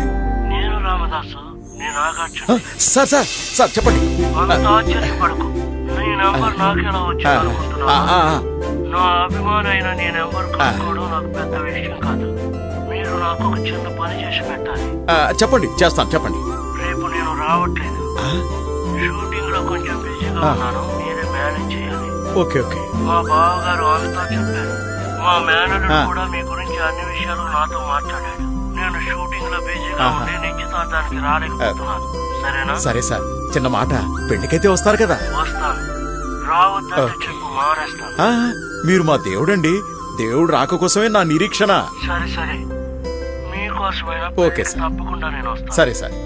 నేను రామదాసు. నేను ఆకాశం. సార్ సార్ సార్ చెప్పండి. అంత ఆశ్చర్యపడకు. నీ నెంబర్ నాకెలా వచ్చింది అనుకుంటున్నాను? నా అభిమానైన నీ నెంబర్ కనుక్కోవడం నాకు పెద్ద విషయం కాదు. మీరు నాకు ఒక చిన్న పని చేసి పెట్టాలి. చెప్పండి, చేస్తాను. చెప్పండి. రేపు నేను రావట్లేదు. షూటింగ్ లో కొంచెం బిజీగా ఉన్నాను. మీరే మేనేజ్ చేయాలి. Okay okay. మా బావగారు ఆమెతో చెప్పారు. మా మేనేజర్ కూడా మీ గురించి అన్ని విషయాలు నాతో మాట్లాడాడు. నేను షూటింగ్ లో బిజీగా ఉండి నిశ్చితార్థానికి రాలేకపోతున్నాను. సరేనా? సరే సార్, చిన్న మాట. పెళ్లికైతే వస్తారు కదా? వస్తాను. రావద్దని చెప్పు, మానేస్తాను. మీరు మా దేవుడండి. దేవుడు రాక కోసమే నా నిరీక్షణ. సరే సరే, మీకోసమైనా ఓకే సార్, తప్పకుండా నేను వస్తాను. సరే సార్.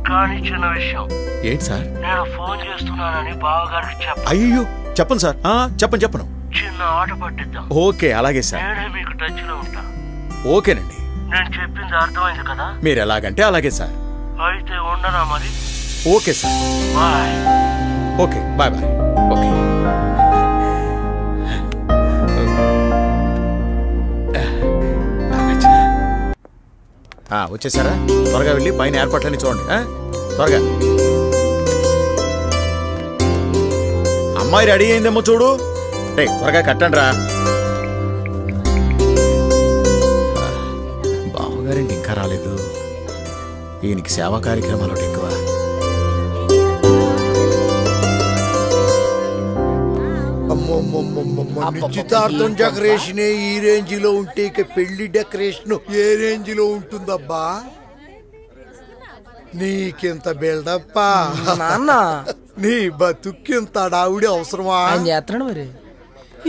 కానీ చిన్న విషయం. ఏంటి సార్? నేను ఫోన్ చేస్తున్నానని బావగారికి చెప్పు. అయ్యో, చెప్పను సార్. చెప్పను. చిన్న ఆట పట్టిద్దాం. ఓకే, అలాగే సార్. నేనే మీకు టచ్ లో ఉంటా. ఓకేనండి. నేను చెప్పింది అర్థమైంది కదా? మీరు ఎలాగంటే అలాగే సార్. అయితే ఉండనా మరి? Okay sir. Bye. Okay, bye bye. Okay. వచ్చేసారా? త్వరగా వెళ్ళి పైన ఏర్పాట్లని చూడండి. త్వరగా. అమ్మాయి రెడీ అయిందేమో చూడు. త్వరగా కట్టండి రా. బావగారేంటి ఇంకా రాలేదు? ఈయనకి సేవా కార్యక్రమాలు ఎక్కువ. నిశ్చితార్థం డెకరేషన్ ఈ రేంజ్ లో ఉంటే ఇక పెళ్లి డెకరేషన్ ఏ రేంజ్ లో ఉంటుందబ్బా? నీకింత బిల్డప్పా నాన్న? నీ బతుక్కింత అడావుడి అవసరమా? ఆయన చేస్తున్నాడు మరి.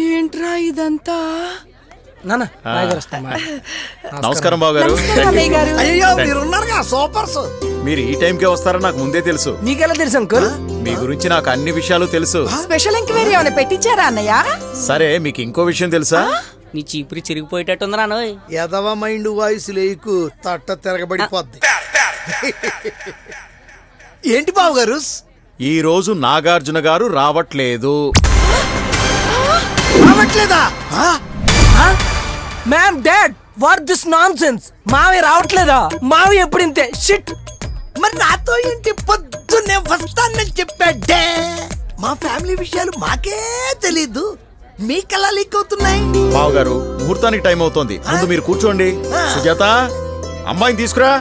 ఏంట్రా ఇదంతా? నమస్కారం బావగారు. అయ్యో, మీరున్నారుగా సూపర్స్. మీరు ఈ టైంకే వస్తారని నాకు ముందే తెలుసు. మీకెలా తెలుసు అంకుల్? మీ గురించి నాకు అన్ని విషయాలు తెలుసు. స్పెషల్ ఎంక్వైరీ ఏమైనా పెట్టించారా అన్నయ్య? సరే, మీకు ఇంకో విషయం తెలుసా? నీ చీపురి చిరిగిపోయేటట్టుంది రాను. ఎదవ మైండ్ వాయిస్ లేకు తట్ట తిరగబడిపోద్ది. ఏంటి బావగారు? ఈ రోజు నాగార్జున గారు రావట్లేదు. రావట్లేదా? Ma'am, dad, what this nonsense? మావి రావట్లేదా? మావి ఎప్పుడు ఇంతే షిట్. మరి నాతో ఏంటి పొద్దున్నే వస్తానని చెప్పాడే? మా ఫ్యామిలీ విషయాలు మాకే తెలీదు, మీకెలా లీక్ అవుతున్నాయి? బావగారు, ముహూర్తానికి టైం అవుతోంది. ముందు మీరు కూర్చోండి. సుజాత, అమ్మాయిని తీసుకురా.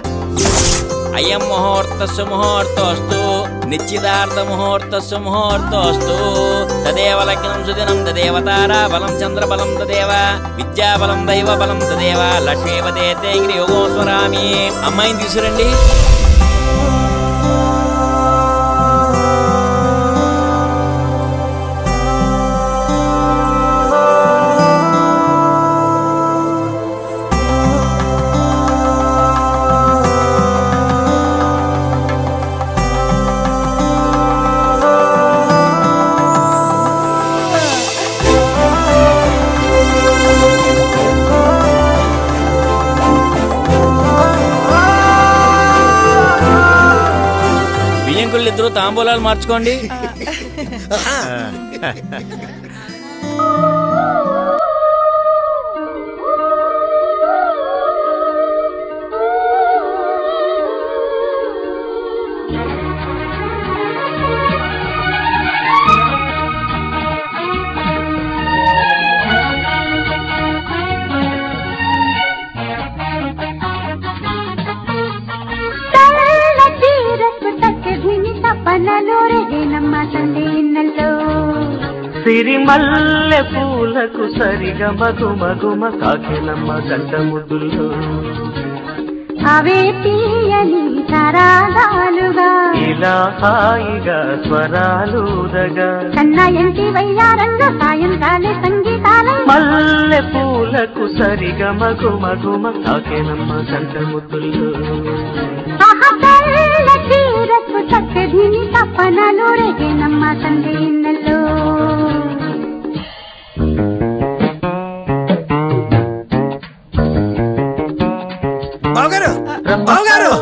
అయ్యం ముహూర్త సుముహూర్తోస్తు నిశ్చితార్థ ముహూర్త సుముహూర్తోస్తు తదేవ లగ్నం సుదినం తదేవ తారా బలం చంద్ర బలం తదేవ విద్యా బలం దైవ బలం తదేవ లక్ష్మీపతే తేగిరి యోగో స్వరామి. అమ్మాయిని తీసుకురండి. ఇద్దరు తాంబూలాలు మార్చుకోండి. సిరిమల్లె పూలకు సరిగా మగుమగుమ కాకినమ్మ గంట ముద్దుల్లో అవే తీయని తరాగాలుగా ఇలా హాయిగా స్వరాలుదగా కన్నాయంటి వయ్యారంగా సాయంకాలే సంగీతాలే మల్లె పూలకు సరిగా మగుమగుమ కాకినమ్మ గంట ముద్దుల్లో తీరకు చక్కదిని తప్పనలు రేగేనమ్మ తండ్రి ఇన్నెల్లో. బావగారు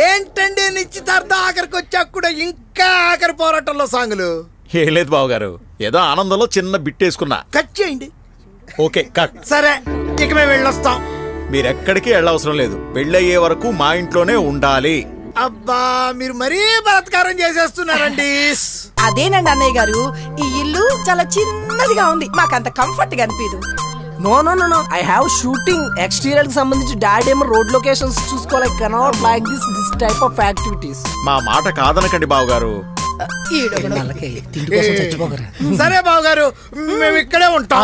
ఏంటండి నిశ్చితార్థం ఆఖరికి వచ్చాక కూడా ఇంకా ఆఖరి పోరాటంలో సాంగులు? ఏం లేదు బావగారు, ఏదో ఆనందంలో చిన్న బిట్టేసుకున్నా. కట్ చేయండి. Okay cut. సరే ఇక మేము వెళ్ళొస్తాం. మీరెక్కడికి వెళ్ళవసరం లేదు, పెళ్ళయ్యే వరకు మా ఇంట్లోనే ఉండాలి. అబ్బా మీరు మరీ బలాత్కారం చేసేస్తున్నారండి. అదేనండి అన్నయ్య గారు, ఈ ఇల్లు చాలా చిన్నదిగా ఉంది, మాకంత కంఫర్ట్ గా అనిపించదు. No no no no I have shooting exterior కి సంబంధించి డాడీ ఏమో రోడ్ లొకేషన్స్ చూసుకోవాలి. Cannot like this type of activities. మా మాట కాదనకండి బావగారు. సరే బావగారు మేము ఇక్కడే ఉంటాం,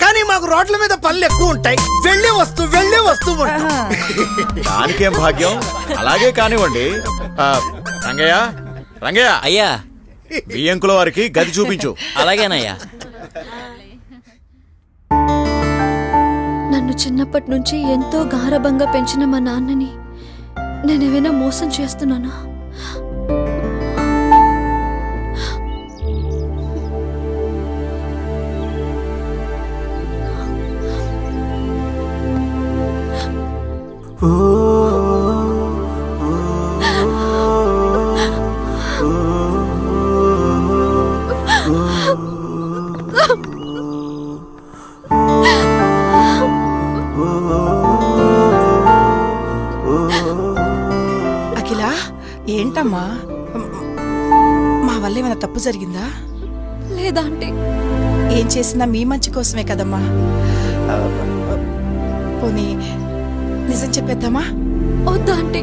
కానీ మాకు రోడ్ల మీద పళ్ళు ఎక్కువ ఉంటాయి. వెళ్ళి వస్తూ దానికేం భాగ్యం, అలాగే కానివ్వండి. రంగయ్య అయ్యా, బియ్యంకుల వారికి గది చూపించు. అలాగేనయ్యా. నన్ను చిన్నప్పటి నుంచి ఎంతో గారభంగా పెంచిన మా నాన్నని నేనేమైనా మోసం చేస్తున్నానా? అఖిల ఏంటమ్మా, మా వల్ల ఏమైనా తప్పు జరిగిందా? లేదా అంటే ఏం చేసినా మీ మంచి కోసమే కదమ్మా. పోనీ నిజం చెప్పేద్దామా? వద్దా అంటే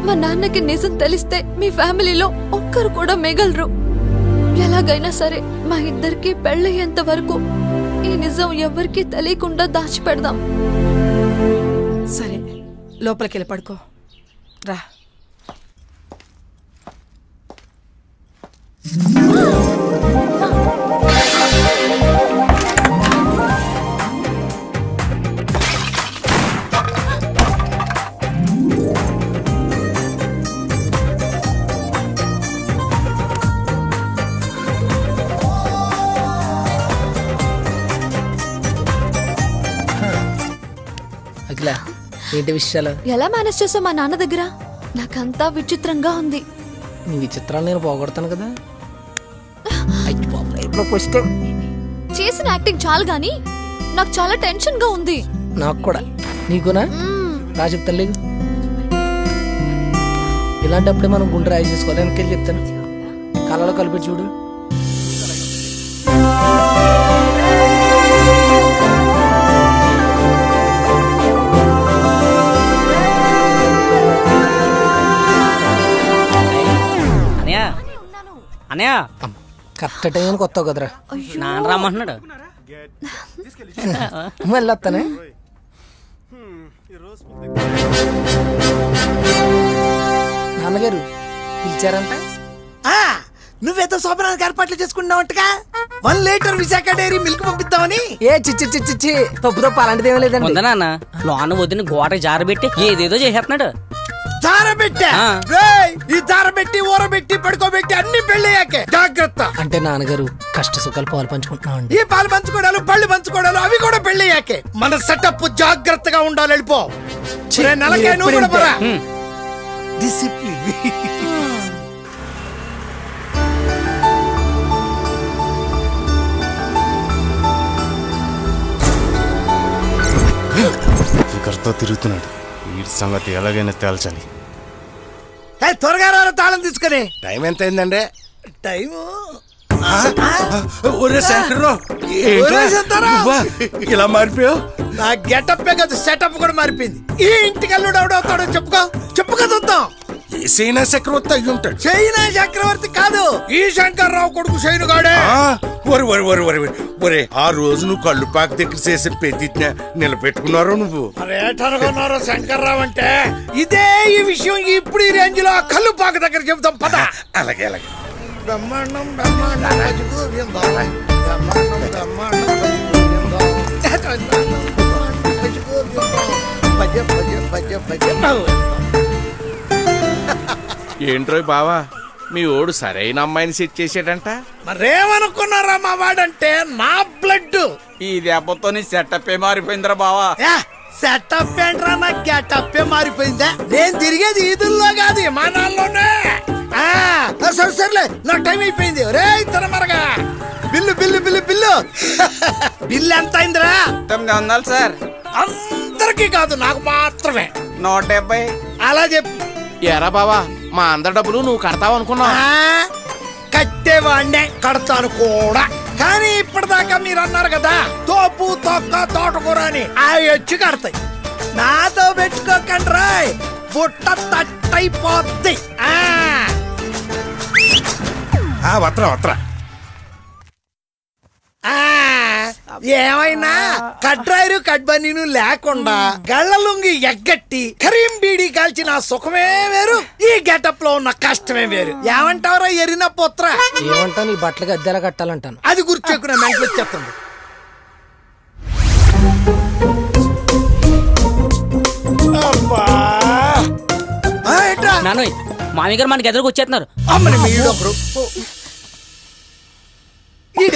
మా నాన్నకి నిజం తెలిస్తే మీ ఫ్యామిలీలో ఒక్కరు కూడా మిగలరు. ఎలాగైనా సరే మా ఇద్దరికి పెళ్ళయ్యేంత వరకు ఈ నిజం ఎవరికి తెలియకుండా దాచిపెడదాం. సరే లోపలికి వెళ్ళి పడుకో రా. అఖిల ఏంటి విషయాలు? ఎలా మేనేజ్ చేసావు మా నాన్న దగ్గర? నాకంతా విచిత్రంగా ఉంది. నీ విచిత్రాలు నేను పోగొడతాను కదా. చేసిన యాక్టింగ్ చాలు గాని నాకు చాలా టెన్షన్ గా ఉంది. నాకు కూడా. నీకునా? రా చెప్తాను లేదు. ఇలాంటప్పుడే మనం గుండె రాయి చేసుకోవాలి. వెనకెళ్ళి చెప్తాను, కళ్ళలో కలిపి చూడు. అన్నయ్య కరెక్ట్ టైం కొత్త కదరా నాన్న రమ్మంటున్నాడు. మళ్ళీ వస్తానే. నాన్నగారు పిలిచారంట. నువ్వేదో శోభనానికి ఏర్పాట్లు చేసుకున్నావంటగా 1 లీటర్ విశాఖ డైరీ మిల్క్ పంపిద్దామని. ఏ చిచ్చి చిచ్చి చి తప్పుతో అలాంటిది ఏమీ లేదండి. ఉందా నాన్న లోన వదిన గోడ జారబెట్టి ఏదేదో చేసేస్తున్నాడు. జారబెట్టా ఈ జారబెట్టి ఊరబెట్టి పడుకోబెట్టి అన్ని పెళ్ళయ్యాకే జాగ్రత్త. అంటే నాన్నగారు కష్ట సుఖాలు పాలు పంచుకుంటున్నామండి. ఈ పాలు పంచుకోవడాలు పళ్ళు పంచుకోవడాలు అవి కూడా పెళ్ళయ్యాకే. మన సెటప్ జాగ్రత్తగా ఉండాలి. వెళ్ళిపో నెలకే నువ్వు కూడా పోరా. డిసిప్లిన్. ఫికర్తో తిరుగుతున్నాడు. వీడి సంగతి ఎలాగైనా తేల్చాలి. త్వరగా రా తాళం తీసుకుని. టైం ఎంత అయిందండి? టైము ఇలా మారిపోయావు. నా గెటప్ కదా సెటప్ కూడా మారిపోయింది. ఈ ఇంటికి అల్లుడు ఎవడవుతాడో చెప్పుకో చూద్దాం. చైనా చక్రవర్తి అయ్యి ఉంటాడు. చైనా చక్రవర్తి కాదు, ఈ శంకర్రావు కొడుకు శైనుగాడే. ఒరే ఆ రోజు నువ్వు కళ్ళు పాక దగ్గర చేసే ప్రతిజ్ఞ నిలబెట్టుకున్నారో నువ్వు? మరేటనుకున్నారో శంకర్రావు అంటే ఇదే. ఈ విషయం ఇప్పుడు ఈ రేంజ్ లో కళ్ళు పాక దగ్గర చెబుతాం పద. అలాగే అలాగే. బ్రహ్మాండం బ్రహ్మాండ ఏంట్రోయ్ బావా మీ ఓడు సరైన అమ్మాయిని సెట్ చేసాడంట. మరేమనుకున్నారా మా వాడంటే నా బ్లడ్. ఈ దెబ్బతో నీ సెటప్ మారిపోయిందిరా బావా. సెటప్ ఏంట్రా, నా గెటప్ మారిపోయిందా? నేను తిరిగేది ఈదుల్లో కాదు విమానాల్లోనే. సరేలే నాకు టైం అయిపోయింది. రే తన మరగా bill bill bill bill bill ఎంత అయిందిరా? 900 సార్. అందరికి కాదు నాకు మాత్రమే. 170. అలా చెప్పు. ఎరా బావా మా అందరి డబ్బులు నువ్వు కడతావు అనుకున్నా. కట్టేవాడినే కడతాను కూడా. కానీ ఇప్పటిదాకా మీరు అన్నారు కదా తోపు తొక్క తోటకూర అని, అవి వచ్చి కడతాయి. నాతో పెట్టుకోకండి రాయ్, బుట్ట తట్టయిపోద్ది. వత్రా ఏమైనా కడ్రాయరు కడ్బనీను లేకుండా గళ్ళలుంగి ఎగ్గట్టి కరీం బీడీ కాల్చిన సుఖమే వేరు, ఈ గెటప్ లో ఉన్న కష్టమే వేరు. ఏమంటావరా ఎరిన పుత్ర? ఏమంటా నీ బట్టలకి అద్దెలా కట్టాలంటాను. అది గుర్తుకున్నా మెంటలు చెప్తుంది. నాన్న మామయ్య గారు మనకి ఎదురుకు వచ్చేస్తున్నారు. అమ్మని మీడు ఒకరు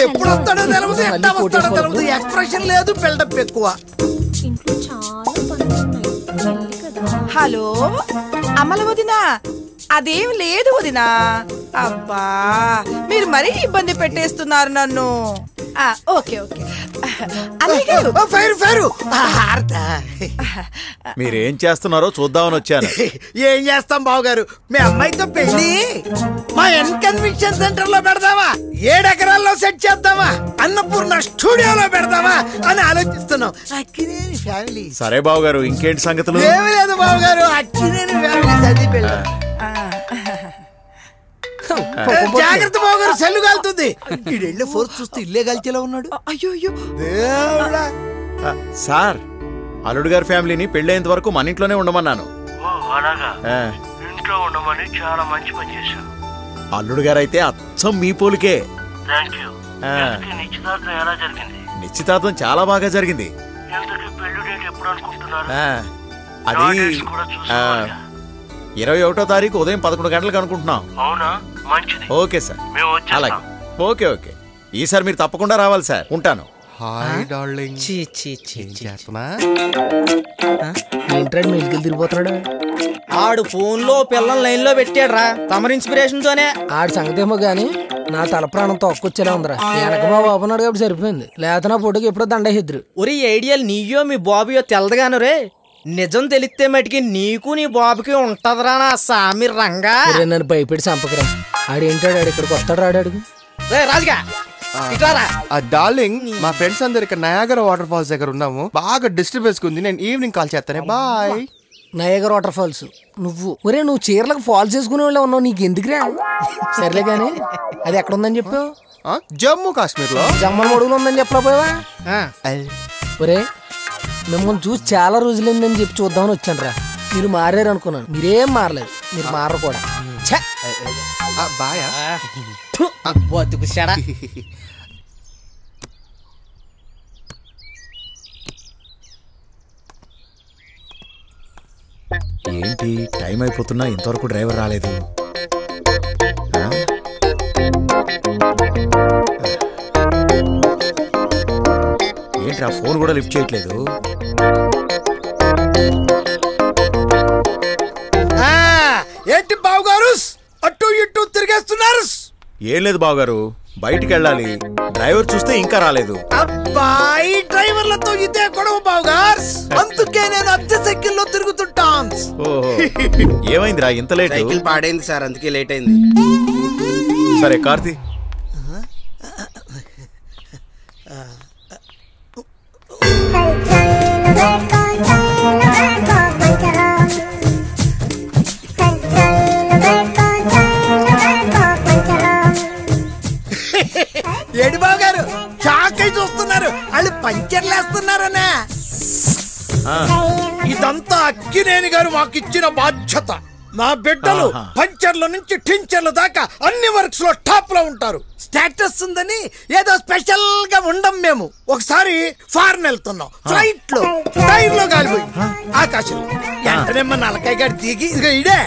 ఎప్పుడు వస్తాడో తెలవదు, ఎట్టా వస్తాడో తెలవదు. ఎక్స్ప్రెషన్ లేదు, బిల్డప్ ఎక్కువ. హలో అమ్మల వదినా, అదేం లేదు వదినా. అబ్బా మీరు మరీ ఇబ్బంది పెట్టేస్తున్నారు నన్ను. ఓకే ఓకే మీరేం చేస్తున్నారో చూద్దామని వచ్చాను. ఏం చేస్తాం బావగారు, మీ అమ్మాయితో పెళ్లి మా కన్వెన్షన్ సెంటర్ లో పెడదామా, 7 ఎకరాల్లో సెట్ చేద్దామా, అన్నపూర్ణ స్టూడియోలో పెడదామా అని ఆలోచిస్తున్నాం. అక్కినేని ఫ్యామిలీ. సరే బావగారు ఇంకేంటి సంగతులు? ఏమీ లేదు బావగారు, అక్కినేని ఫ్యామిలీ చదివి పెళ్ళి. జాగ్రత్త బావగారు, సెల్లు కాలుతుంది. ఈడెళ్ళి ఫోర్స్ చూస్తే ఇల్లే కాల్చేలా ఉన్నాడు. అయ్యో అయ్యో దేవుడా. సార్ అల్లుడు గారి ఫ్యామిలీని పెళ్ళేంత వరకు మన ఇంట్లోనే ఉండమన్నాను. ఇంట్లో ఉండమని చాలా మంచి పని చేశావు. అల్లుడు గారు అయితే అచ్చం మీ పోలికే. నిశ్చితార్థం ఎలా జరిగింది? నిశ్చితార్థం చాలా బాగా జరిగింది. పెళ్లి డేట్ ఎప్పుడు అనుకుంటున్నారు? అది 21వ తారీఖు ఉదయం 11 గంటలకు అనుకుంటున్నాం. అవునా, మంచిది. ఓకే సార్, అలాగే. ఓకే ఓకే, ఈసారి మీరు తప్పకుండా రావాలి సార్. ఉంటాను. Hi darling. మెలికలు తిరిగిపోతున్నాడు. ఆడు ఫోన్ లో పిల్లలు లైన్ లో పెట్టాడ్రా తమరి ఇన్స్పిరేషన్ తోనే. ఆడి సంగతేమో గాని నా తల ప్రాణం తొక్కొచ్చేలా ఉందిరా. వెనక బాబు ఓపెన్నాడు కాబట్టి సరిపోయింది, లేకపోతే నా ఫోటోకి ఎప్పుడో దండహిద్రు. ఒరి ఐడియల్ నీయో మీ బాబుయో తెలదగాను రే. నిజం తెలిస్తే మటుకి నీకు నీ బాబుకి ఉంటదరా నా సామి రంగా. నన్ను భయపెట్టి చంపకరా. ఆడేంటాడు, ఆడు ఇక్కడికి వస్తాడు రాడు. రాజుగా డార్లింగ్, మా ఫ్రెండ్స్ అందరు ఇక్కడ నయాగరా వాటర్ ఫాల్స్ దగ్గర ఉన్నాము. బాగా డిస్టర్బెన్స్ ఉంది, నేను ఈవినింగ్ కాల్ చేస్తానే. బాయ్. Niagara water falls. నువ్వు చీరలకు ఫాల్స్ చేసుకునే వాళ్ళ ఉన్నావు, నీకు ఎందుకురా? సర్లే కానీ అది ఎక్కడ ఉందని చెప్పావు? జమ్మూ కాశ్మీర్ లో జమ్మల మడుగులు ఉందని చెప్పలేకపోయావా? ఒరే మిమ్మల్ని చూసి చాలా రోజులైందని చెప్పి చూద్దామని వచ్చాను రా. మీరు మారారు అనుకున్నాను, మీరేం మారలేదు, మీరు మారరు కూడా. ఏంటి టైం అయిపోతున్నా ఇంతవరకు డ్రైవర్ రాలేదు. ఏంటి ఆ ఫోన్ కూడా లిఫ్ట్ చేయట్లేదు. ఏంటి బావగారు అటు ఇటు తిరిగేస్తున్నారు? ఏం లేదు బావగారు, బయటికి వెళ్ళాలి, డ్రైవర్ చూస్తే ఇంకా రాలేదు. అబ్బాయి డ్రైవర్లతో ఇదే గొడవ బావగారు, అందుకే నేను అద్దె సైకిల్లో తిరుగుతుంటాను. ఏమైందిరా ఇంత లేట్? సైకిల్ పాడైంది సార్, అందుకే లేట్ అయింది. సరే కార్తీ. ఏడు బావగారు షాక్ అయి చూస్తున్నారు, వాళ్ళు పంచర్లు వేస్తున్నారనే. ఇదంతా అక్కినేని గారు మాకు ఇచ్చిన బాధ్యత. నా బిడ్డలు పంచర్ల నుంచి టించర్ల దాకా అన్ని వర్క్స్ లో టాప్ లో ఉంటారు. స్టేటస్ ఉందని ఏదో స్పెషల్ గా ఉండం మేము. ఒకసారి ఫారెన్ వెళ్తున్నాం, ఫ్లైట్ లో టైర్ లో గాలిపోయి ఆకాశంలో వెంటనే మా నలకాయ గారి దిగి ఇదిగో ఇడే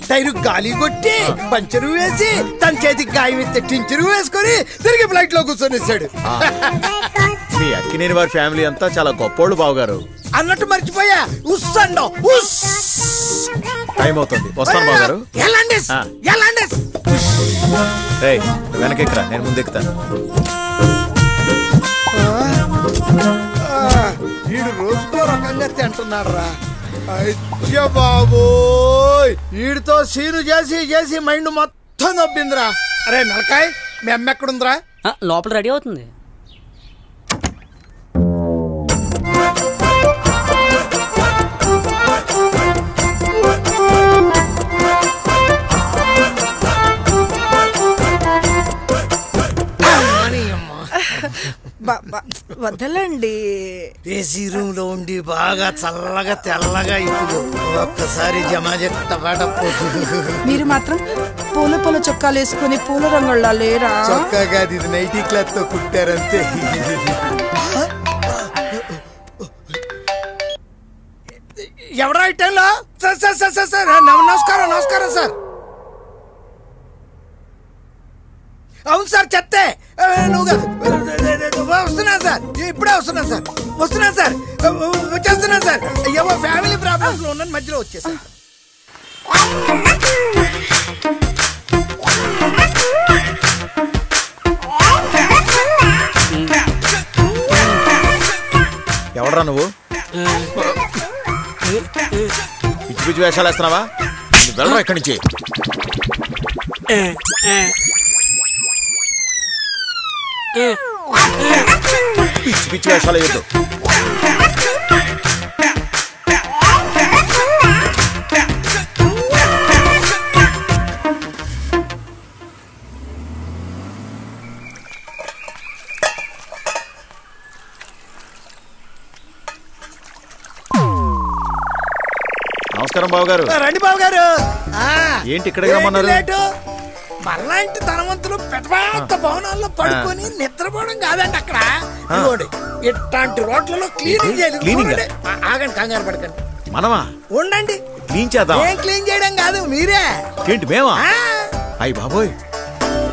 టైరు గాలి కొట్టి పంచరు వేసి తన చేతికి గాయం ఎత్తే టించరు వేసుకొని తిరిగి ఫ్లైట్ లో కూర్చొనిస్తాడు. మీ అక్కినేని వారి ఫ్యామిలీ అంతా చాలా గొప్పోళ్ళు బావగారు. అన్నట్టు మర్చిపోయా, ఉస్ అండం. టైం అవుతుంది, వస్తాను బావగారు. వెనకెక్కరా, నేను ముందు ఎక్కుతాను. వీడు రోజుకో రకంగా తింటున్నాడు రా. అయ్యో బాబోయ్, వీడితో సీను చేసి చేసి మైండ్ మొత్తం నొప్పిందిరా. అరే నలకాయ్, మీ అమ్మ ఎక్కడుందిరా? లోపల రెడీ అవుతుంది. వదలండి. ఏసీ రూమ్ లో ఉండి బాగా చల్లగా తెల్లగా ఇప్పుడు ఒక్కసారి మీరు మాత్రం పూల పూల చొక్కాలు వేసుకుని పూల రంగుల్లా లేరా? చొక్కా కాదు, ఇది నైటీ క్లాత్ తో కుట్టారంతే. ఎవరా ఈ టైంలో? Sir sir sir sir sir నమస్కారం నమస్కారం సార్. అవును సార్, చెత్తే. నువ్వు కాదు, వస్తున్నాను సార్, ఇప్పుడే వస్తున్నాను సార్, వస్తున్నాను సార్, వచ్చేస్తున్నాను సార్. ఏవో ఫ్యామిలీ ప్రాబ్లమ్స్ లో ఉన్నాను, మధ్యలో వచ్చేసాను. ఎవడరా నువ్వు? పిచ్చి పిచ్చి వేషాలు వేస్తున్నావా? వెళ్ళరా ఇక్కడి నుంచి. పిచ్చి పిచ్చి వేషాలు వేయద్దు. నమస్కారం బావగారు. రండి బావగారు. ఏంటి ఇక్కడికి రమ్మన్నారు? మళ్ళాంటి ధనవంతులు పెద్ద భవనాల్లో పడుకొని నిద్రపోవడం కాదండి అక్కడ. ఇట్లాంటి రోడ్లలో క్లీనింగ్ చేయాలి. ఆగండి, కంగారు పడకండి. మనమా? ఉండండి, క్లీన్ చేద్దాం. ఏం క్లీన్ చేయడం కాదు, మీరే. ఏంటి మేమా? అయ్యి బాబోయ్,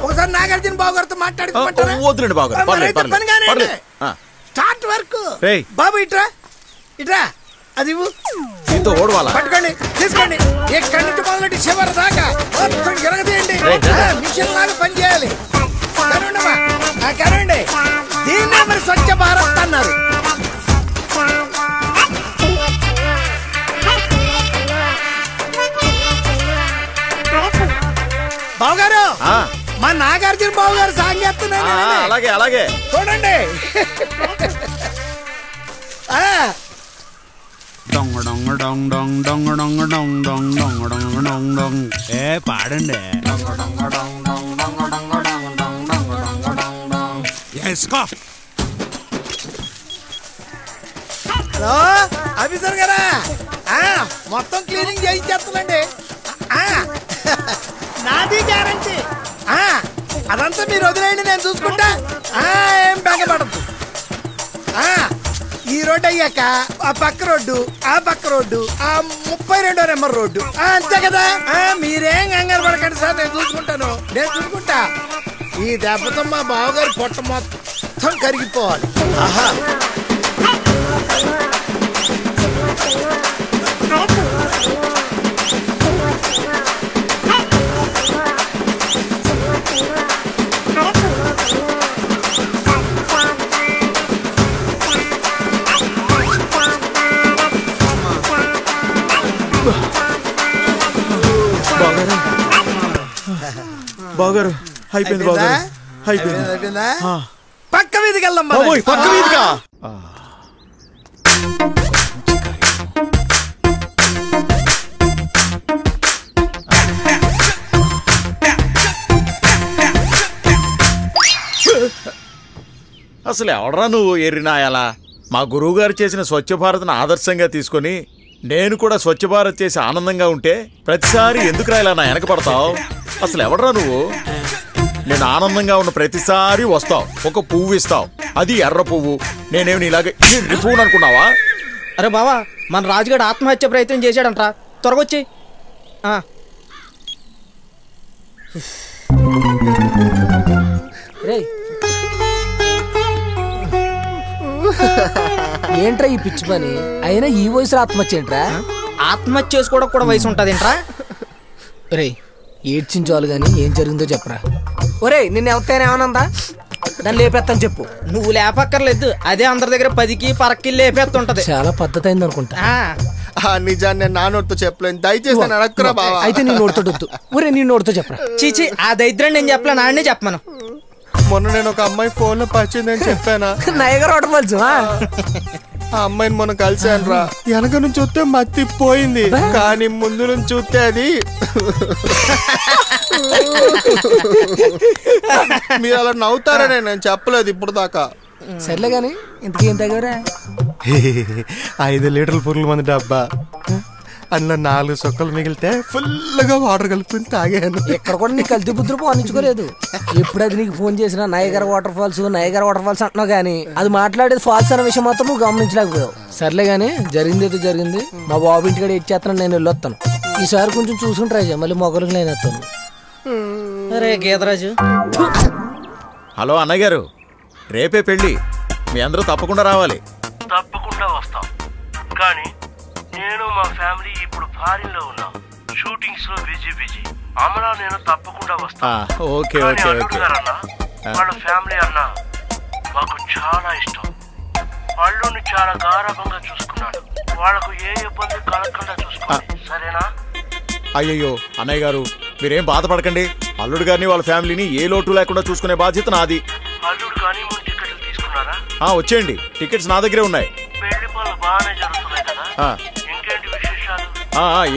ఒకసారి నాగార్జున బాబు గారితో మాట్లాడుకోమంటారా? వద్దులేండి బాబు. Start work. బాబు ఇట్రా ఇట్రా, అది దీంతో ఓడవాలా? పట్టుకోండి, తీసుకోండి. ఎక్కడి నుంచి మొదలెట్టి చివరి దాకా ఎరగదీయండి. మిషన్ లాగా పని చేయాలి. కనండి, దీన్నే మరి స్వచ్ఛ భారత్ అన్నారు. బావగారు, మా నాగార్జున బాబు గారు సాంగ్ చేస్తున్నారు. అలాగే అలాగే చూడండి. ఏ పాడండి. హలో ఆఫీసర్ గారా, మొత్తం క్లీనింగ్ చేయించేస్తానండి. నాది గ్యారంటీ. అదంతా మీరు వదిలేయండి, నేను చూసుకుంటా. ఏం బెంగపడద్దు. ఈ రోడ్డు అయ్యాక ఆ పక్క రోడ్డు, ఆ పక్క రోడ్డు, ఆ 32వ నెంబర్ రోడ్డు, అంతే కదా. మీరేం కంగారు పడకండి సార్, నేను చూసుకుంటాను. ఈ దెబ్బతో మా బావగారు పొట్ట మొత్తం కరిగిపోవాలి. ఆహా, బాగారు అయిపోయింది. బాగారు అయిపోయిందా? పక్క వీధికి వెళ్దాం. పక్క వీధికా? అసలు ఎవడరా నువ్వు ఎర్రినాయాలా? మా గురువు గారు చేసిన స్వచ్ఛ భారత్ను ఆదర్శంగా తీసుకొని నేను కూడా స్వచ్ఛ భారత్ చేసి ఆనందంగా ఉంటే ప్రతిసారి ఎందుకురా ఇలా నా వెనక పడతావు? అసలు ఎవడరా నువ్వు? నేను ఆనందంగా ఉన్న ప్రతిసారి వస్తావు, ఒక పువ్వు ఇస్తావు, అది ఎర్ర పువ్వు. నేనేమి ఇలాగే ఎర్రి పువ్వు అనుకున్నావా? అరే బావా, మన రాజుగాడు ఆత్మహత్య ప్రయత్నం చేశాడంట, త్వరగొచ్చి. ఏంట్రా ఈ పిచ్చి పని? అయినా ఈ వయసులో ఆత్మహత్య ఏంట్రా? ఆత్మహత్య చేసుకోవడం కూడా వయసు ఉంటదేంట్రా? రే ఏడ్చించాలు గాని ఏం జరిగిందో చెప్పరా. ఒరే నిన్ను ఎవరికైనా ఏమనందా? దాన్ని లేపేస్తాను చెప్పు. నువ్వు లేపక్కర్లేదు, అదే అందరి దగ్గర 10కి పరక్కి లేపేస్తుంటది. చాలా పద్ధతి అయింది అనుకుంటా. నిజాన్ని నేను నా నోటితో చెప్పలేను, దయచేసి అడక్కురా బావా. అయితే నీ నోటితో వద్దు. ఒరే నీ నోటితో చెప్పరా. చీచి, ఆ దరిద్రం నేను చెప్పలే, నాన్నే చెప్పమను. మొన్న నేను ఒక అమ్మాయి ఫోన్ లో పరిచిందని చెప్పానా? నయగర్ వాటర్ ఫాల్స్. ఆ అమ్మాయిని మొన్న కలిసాను రా. వెనక నుంచి చూస్తే మత్తి పోయింది, కానీ ముందు నుంచి చూస్తే అది. మీరు అలా నవ్వుతారనే నేను చెప్పలేదు ఇప్పుడు దాకా. సర్లే గాని ఇంతకేం తగ్గరా? 5 లీటర్ల పురుగుల మంది డబ్బా, అందులో 4 సొక్కలు మిగిలితే ఫుల్గా వాటర్ కలుపుకుని తాగాను. ఎక్కడ కూడా నీకు కల్తీ బుద్ధులు పోనించుకోలేదు. ఎప్పుడది నీకు ఫోన్ చేసినా నయగర్ వాటర్ ఫాల్స్ అంటున్నావు కానీ అది మాట్లాడేది ఫాల్స్ అనే విషయం మాత్రం నువ్వు గమనించలేకపోయావు. సర్లే గానీ జరిగింది ఏదో జరిగింది. మా బాబు ఇంటికాడ ఇచ్చేస్తాను, నేను వెళ్ళొస్తాను. ఈసారి కొంచెం చూసుకుని ట్రై చేయ, మళ్ళీ మొగలకు నేను వస్తాను. అరే గీతరాజు. హలో అన్నయ్య గారు, రేపే పెళ్ళి, మీ అందరూ తప్పకుండా రావాలి. తప్పకుండా వస్తాం, కానీ నేను మా ఫ్యామిలీ ఇప్పుడు ఫారిన్ లో ఉన్నాం. షూటింగ్స్ లో బిజీ. అమలా నేను తప్పకుండా వస్తా. Okay okay okay. వాళ్ళ ఫ్యామిలీ అన్న మాకు చాలా ఇష్టం. వాళ్ళని చాలా గారాభంగా చూసుకున్నాడు. వాళ్ళకు ఏ ఇబ్బంది కలగకుండా చూసుకోండి, సరేనా? అయ్యయ్యో అన్నయ్య గారు, మీరేం బాధపడకండి. అల్లుడు గారిని వాళ్ళ ఫ్యామిలీని ఏ లోటు లేకుండా చూసుకునే బాధ్యత నాది. అల్లుడు కానీ ముందు టికెట్లు తీసుకున్నారా? వచ్చేయండి, టికెట్స్ నా దగ్గరే ఉన్నాయి. పెళ్లి పనులు బాగానే జరుగుతున్నాయి కదా? ఇంకేంటి విశేషాలు?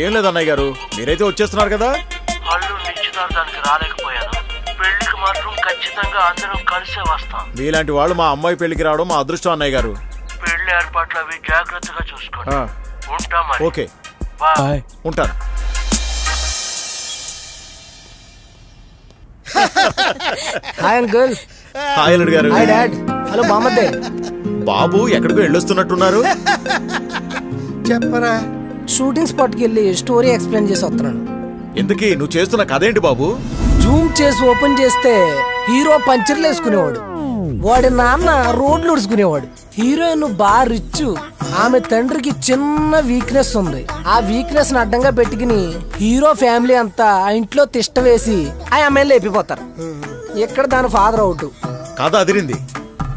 ఏం లేదు అన్నయ్య గారు, మీరైతే వచ్చేస్తున్నారు కదా. అల్లుడు నిశ్చితార్థానికి రాలేకపోయాను. పెళ్లికి మాత్రం ఖచ్చితంగా అందరం కలిసే వస్తాం. మీలాంటి వాళ్ళు మా అమ్మాయి పెళ్లికి రావడం మా అదృష్టం అన్నయ్య గారు. పెళ్లి ఏర్పాట్లు అవి జాగ్రత్తగా చూసుకోండి. ఉంటా మరి. Okay bye. ఉంటాను. Hi uncle. హాయ్ అల్లుడు గారు. Hi dad. హలో బామ్మద్దే. బాబు ఎక్కడికో వెళ్ళొస్తున్నట్టున్నారు. చెప్పరా. షూటింగ్ స్పాట్కి వెళ్ళి స్టోరీ ఎక్స్ప్లెయిన్ చేసి వస్తున్నాను. ఎందుకీ నువ్వు చేస్తున్న కథ ఏంటి బాబు? జూమ్ చేసి ఓపెన్ చేస్తే హీరో పంచర్లు వేసుకునేవాడు, వాడి నాన్న రోడ్లు ఉడుచుకునేవాడు. హీరోయిన్ బాగా రిచ్, ఆమె తండ్రికి చిన్న వీక్నెస్ ఉంది. ఆ వీక్నెస్ ని అడ్డంగా పెట్టుకుని హీరో ఫ్యామిలీ అంతా ఆ ఇంట్లో తిష్ట వేసి ఆ అమ్మాయిని లేపిపోతారు. ఇక్కడ దాని ఫాదర్ అవుట్. కథ అదిరింది.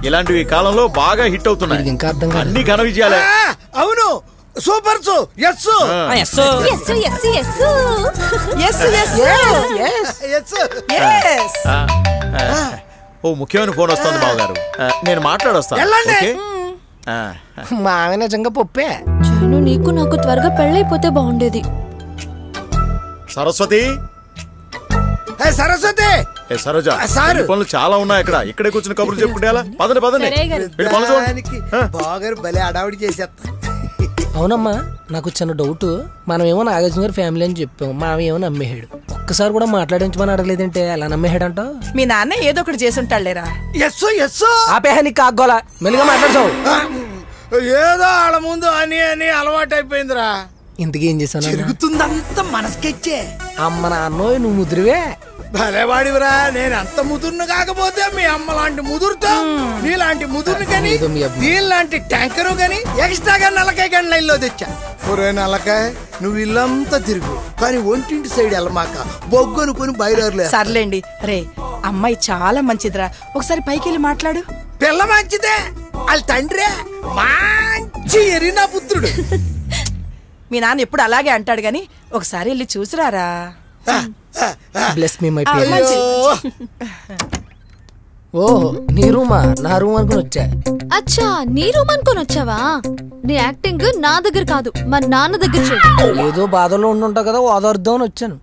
ఇలాంటివి కాలంలో బాగా హిట్ అవుతున్నాయి. ఇంకా అర్థం కాదు. అన్ని ఘన విజయాలే. అవును, సూపర్. ఓ ముఖ్యమైన ఫోన్ వస్తుంది బావగారు, నేను మాట్లాడొస్తాను. మా ఆమె నిజంగా పప్పే. అయినా నీకు నాకు త్వరగా పెళ్ళైపోతే బాగుండేది. సరస్వతి, సరస్వతి, సరోజ, పనులు చాలా ఉన్నాయి ఇక్కడ. ఇక్కడే కూర్చుని కబుర్లు చెప్పుకుంటే ఎలా? పదండి పదండి. బాగా భలే అడావిడి చేసేస్తా. అవునమ్మా, నాకు చిన్న డౌట్. మనమేమో నాగార్జున గారి ఫ్యామిలీ అని చెప్పాం, మామేమో నమ్మేహాడు. ఒక్కసారి కూడా మాట్లాడించమని అడగలేదంటే ఎలా నమ్మేహాడంట? మీ నాన్న ఏదో ఒకటి చేసి ఉంటాడులేరా. ఆపేహానికి కాగోలా, మెల్లిగా మాట్లాడతావు. ఏదో ఆడ ముందు అని అని అలవాటు అయిపోయిందిరా. ఇంతకీ ఏం చేశాను? జరుగుతుందంతా మనసుకెచ్చే. అమ్మ నాన్నోయ్, నువ్వు ముదురువే. భలేవాడివిరా. నేను అంత ముదురును కాకపోతే మీ అమ్మ లాంటి ముదురుతో నీలాంటి ముదురుని కానీ నీలాంటి ట్యాంకరు కానీ ఎక్స్ట్రాగా నల్లకాయ కానీ లైన్లో తెచ్చా. ఒరే నల్లకాయ, నువ్వు ఇల్లంతా తిరుగు కానీ ఒంటింటి సైడ్ వెళ్ళమాక, బొగ్గనుకొని బయలుదేరలే. సర్లేండి. రే, అమ్మాయి చాలా మంచిదిరా, ఒకసారి పైకి వెళ్ళి మాట్లాడు. పిల్ల మంచిదే, వాళ్ళ తండ్రే మంచి ఎరినా పుత్రుడు. మీ నాన్న ఎప్పుడు అలాగే అంటాడు గాని ఒకసారి వెళ్ళి చూసిరారా. Bless me my parents. ఓ, నీ రూమా? నా రూమ్ అనుకుని వచ్చా. అచ్చా, నీ రూమ్ అనుకుని వచ్చావా? నీ యాక్టింగ్ నా దగ్గర కాదు, మా నాన్న దగ్గర చేయి. ఏదో బాధలో ఉండుంటావు కదా, ఓదార్దాం అని వచ్చాను.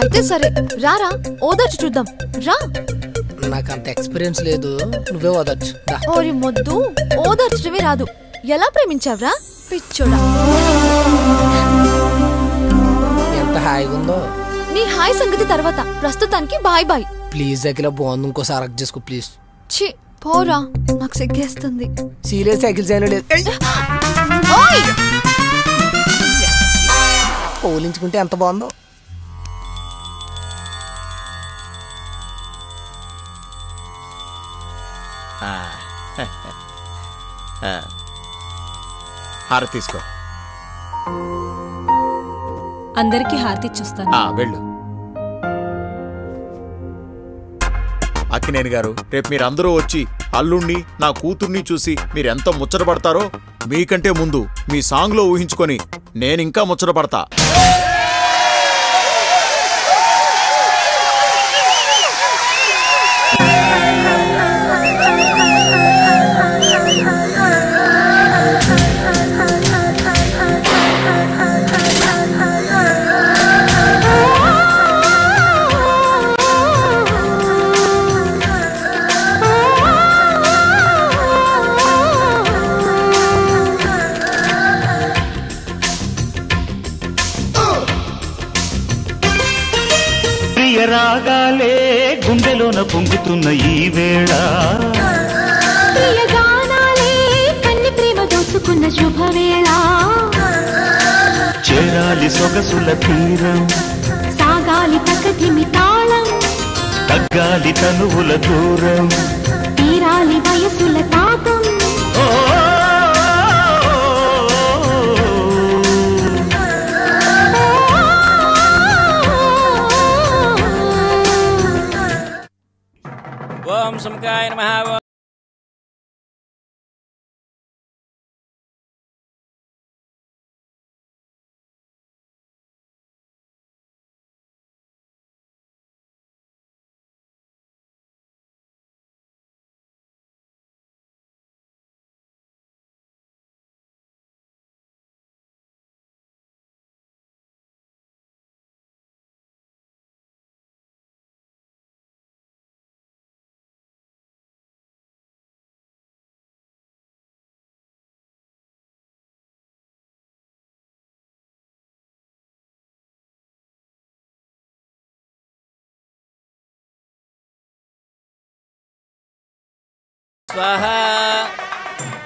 అయితే సరే రారా, ఓదార్చు చూద్దాం రా. నాకు అంత ఎక్స్పీరియన్స్ లేదు, నువ్వే ఓదార్చు. ఓరి మొద్దు, ఓదార్చడమే రాదు. ఎలా ప్రేమించావురా పిచ్చోడా? ఎంత హాయిగా ఉందో. నీ హాయ్ సంగతి తర్వాత, ప్రస్తుతానికి బాయ్ బాయ్. ప్లీజ్ అఖిల, బాగుంది, ఇంకోసారి అరెక్ట్ చేసుకో ప్లీజ్. ఛీ, పోరా, నాకు సిగ్గేస్తుంది. సీరియస్ సైకిల్ చేయలేదు, పోలించుకుంటే ఎంత బాగుందో. హారతి తీసుకో. అందరికి హారతి చూస్తాను. వెళ్ళు. అక్కినేని గారు, రేపు మీరందరూ వచ్చి అల్లుణ్ణి నా కూతుర్ని చూసి మీరెంత ముచ్చటపడతారో మీకంటే ముందు మీ సాంగ్ లో ఊహించుకొని నేనింకా ముచ్చటపడతా. రాగాలే గుండెలోన పొంగుతున్న ఈ వేళ, ప్రియగానాలే కన్ని ప్రేమ దోచుకున్న శుభవేళ, చేరాలి సొగసుల తీరం, సాగాలి ప్రకృతిమి తాళం, తగ్గాలి తనువుల దూరం, తీరాలి వయసుల తాపం. ఓం శంకాయ నమః.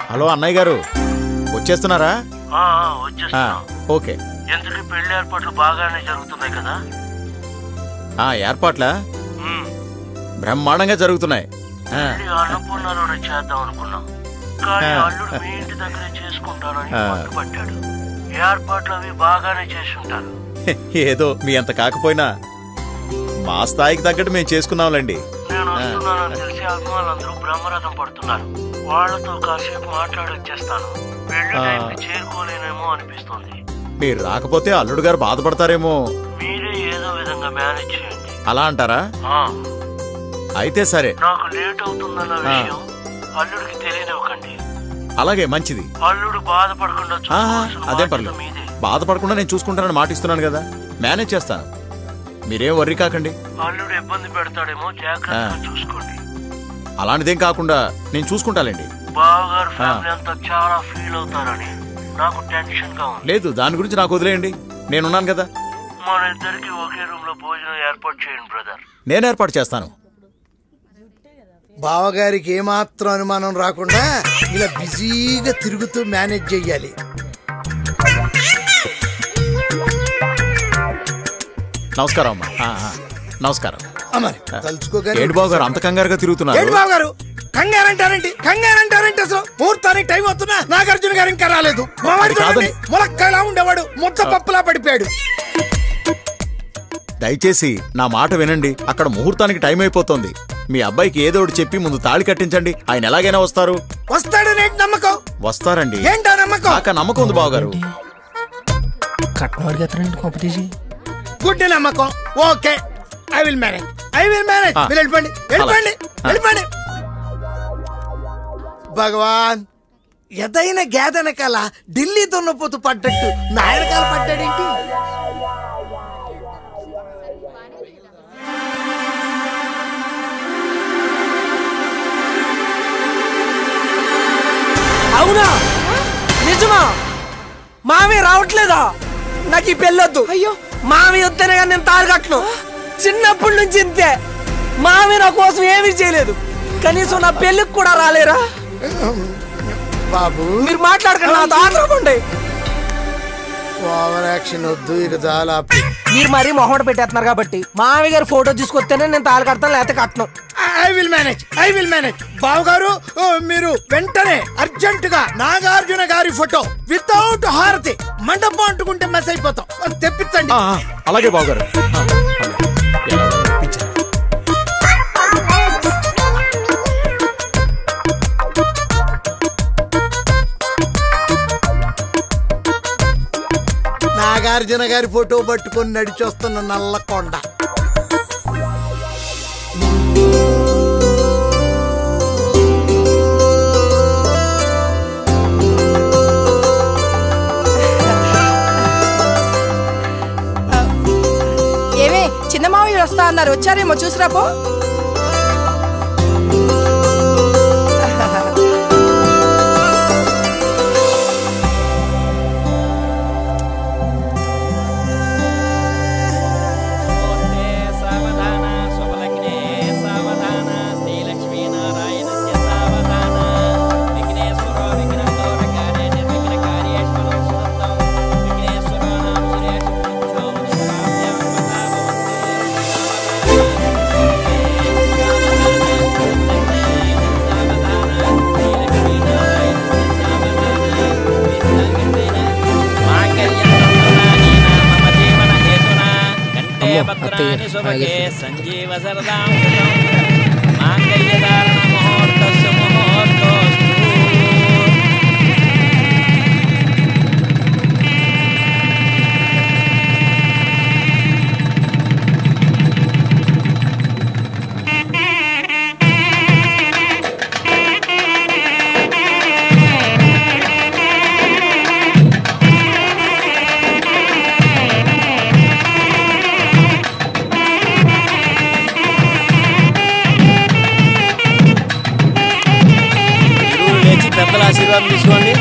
హలో అన్నయ్య గారు, వచ్చేస్తున్నారా? ఓకే. ఎందుకు పెళ్లి ఏర్పాట్లు బాగానే జరుగుతున్నాయి కదా? ఏర్పాట్లా బ్రహ్మాండంగా జరుగుతున్నాయి. అన్నపూర్ణలోనే చేద్దాం అనుకున్నాం, కానీ అల్లుడు మీ ఇంటి దగ్గరే చేసుకుంటానని పట్టుబట్టాడు. ఏర్పాట్లు అవి బాగానే చేసుంటారు. ఏదో మీ అంత కాకపోయినా మా స్థాయికి తగ్గట్టు మేము చేసుకున్నాంలేండి. నేను వస్తున్నానని తెలిసి అభిమానులందరూ బ్రహ్మరథం పడుతున్నారు. వాళ్లతో కాసేపు మాట్లాడి వచ్చేస్తాను. పెళ్లి టైంకి చేరుకోలేనేమో అనిపిస్తుంది. మీరు రాకపోతే అల్లుడు గారు బాధపడతారేమో. మీరే ఏదో విధంగా మేనేజ్ చేయండి. అలా అంటారా? అయితే సరే. నాకు లేట్ అవుతుందన్న విషయం అల్లుడికి తెలియనివ్వకండి. అలాగే మంచిది. అల్లుడు బాధపడకుండా అదే పర్లేదు, బాధపడకుండా నేను చూసుకుంటానని మాటిస్తున్నాను కదా, మేనేజ్ చేస్తాను, మీరేం వర్రీ కాకండి. అల్లుడు ఇబ్బంది పెడతాడేమో, జాగ్రత్తగా చూసుకోండి. అలాంటిదేం కాకుండా నేను చూసుకుంటానండి. బావగారు ఫ్యామిలీ అంతా చాలా ఫీల్ అవుతారని నాకు టెన్షన్ గా ఉంది. లేదు, దాని గురించి నాకు వదిలేయండి, నేనున్నాను కదా. మన ఇద్దరికి ఒకే రూమ్ లో భోజనం ఏర్పాటు చేయండి బ్రదర్. నేను ఏర్పాటు చేస్తాను. బావగారికి ఏమాత్రం అనుమానం రాకుండా ఇలా బిజీగా తిరుగుతూ మేనేజ్ చెయ్యాలి. నమస్కారం అమ్మా. నమస్కారం. తలుచుకోగానే బాబు గారు అంత కంగారుగా తిరుగుతున్నారు. బావగారు కంగారంటారేంటి? అసలు ముహూర్తానికి టైం అవుతున్నా నాగార్జున గారు ఇంకా రాలేదు. ములక్కలా ఉండేవాడు ముద్ద పప్పులా పడిపోయాడు. దయచేసి నా మాట వినండి, అక్కడ ముహూర్తానికి టైం అయిపోతుంది. మీ అబ్బాయికి ఏదో ఒకటి చెప్పి ముందు తాళి కట్టించండి, ఆయన ఎలాగైనా వస్తారు. వస్తాడనే నమ్మకం? వస్తారండి. ఏంటా నమ్మకం? నాకు నమ్మకం ఉంది బావగారు. కట్నం అడిగేస్తారండి కాంపిటీషన్. గుడ్ నమ్మకం. Okay, I will manage. వెళ్ళిపోండి. భగవాన్, ఎదైన గేదెనకాల ఢిల్లీ దున్నపోతు పడ్డట్టు నాయనకాల పడ్డాడేంటి? అవునా? నిజమా? మామి రావట్లేదా? నాకు ఈ పెళ్ళొద్దు. అయ్యో, మామి వస్తేనే కానీ నేను తారగట్ను. చిన్నప్పటి నుంచి ఇంతే. మామి నా కోసం ఏమీ చేయలేదు, కనీసం నా పెళ్ళికి కూడా రాలేరా? బాబు మీరు మాట్లాడకండి, నాతో ఆగ్రహండి. ఓవర్ యాక్షన్ వద్దు, ఇక చాలా. మీరు మరీ మొహమాట పెట్టేస్తున్నారు కాబట్టి మామి గారు ఫోటో తీసుకొస్తేనే నేను తాళి కడతాను, లేకపోతే కట్టను. I will manage. బాబు గారు, మీరు వెంటనే అర్జెంట్ గా నాగార్జున గారి ఫోటో వితౌట్ హారతి మండపం అంటుకుంటే మెస్ అయిపోతాం, తెప్పించండి. అలాగే బాబు గారు. నాగార్జున గారి ఫోటో పట్టుకొని నడిచొస్తున్న నల్లకొండ. ఏమే చిన్న మావయ్య వస్తా అన్నారు, వచ్చారేమో చూసిరాపో. సంజీవ సరదాం మాంగళ్యధారణ ముహూర్తస్సు ముహూర్తోస్తు. పెద్దల ఆశీర్వాదం తీసుకోండి.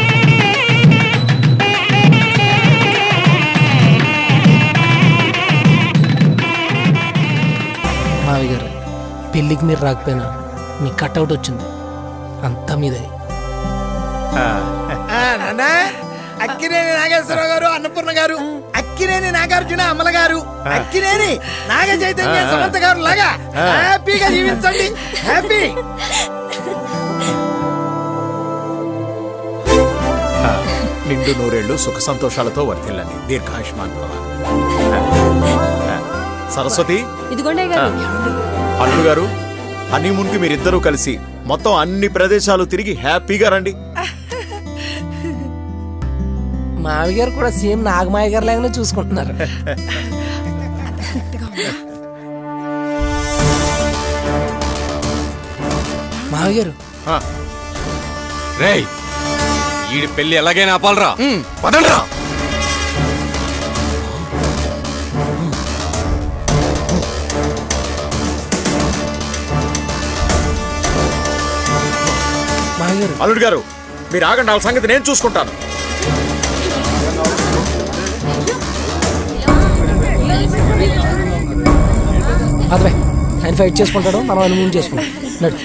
మావి గారు, పెళ్ళికి మీరు రాకపోయినా మీ కట్అవుట్ వచ్చింది, అంతా మీదే. అక్కినేని నాగేశ్వరరావు గారు, అన్నపూర్ణ గారు, అక్కినేని నాగార్జున అమల గారు, అక్కినేని నాగ చైతన్య సమంత గారు లాగా హ్యాపీగా జీవించండి. హ్యాపీ. నిండు నూరేళ్లు సుఖ సంతోషాలతో వర్ధిల్లండి. దీర్ఘాయుష్మాన్ భవ. సరస్వతి, అల్లుడు గారు, హనీమూన్ కి మీరిద్దరూ కలిసి మొత్తం అన్ని ప్రదేశాలు తిరిగి హ్యాపీగా రండి. మావి గారు కూడా సేమ్ నాగమాయ గారు లాగానే చూసుకుంటున్నారు. మావి గారు, రేయ్ ఈ పెళ్లి ఎలాగైనా ఆపాలరా. పదండ్రా. అల్లుడు గారు మీరు ఆగండి, వాళ్ళ సంగతి నేను చూసుకుంటాను. అదే ఆయన ఫైట్ చేసుకుంటాడు, మనం అనుభవం చేసుకుంటాం. నడు.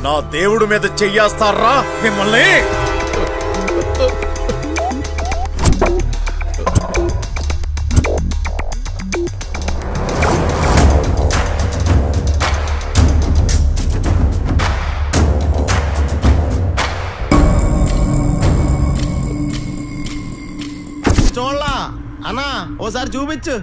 నా దేవుడు మీద చెయ్యేస్తారా మిమ్మల్ని? చూడలా అన్నా, ఓసారి చూపించు.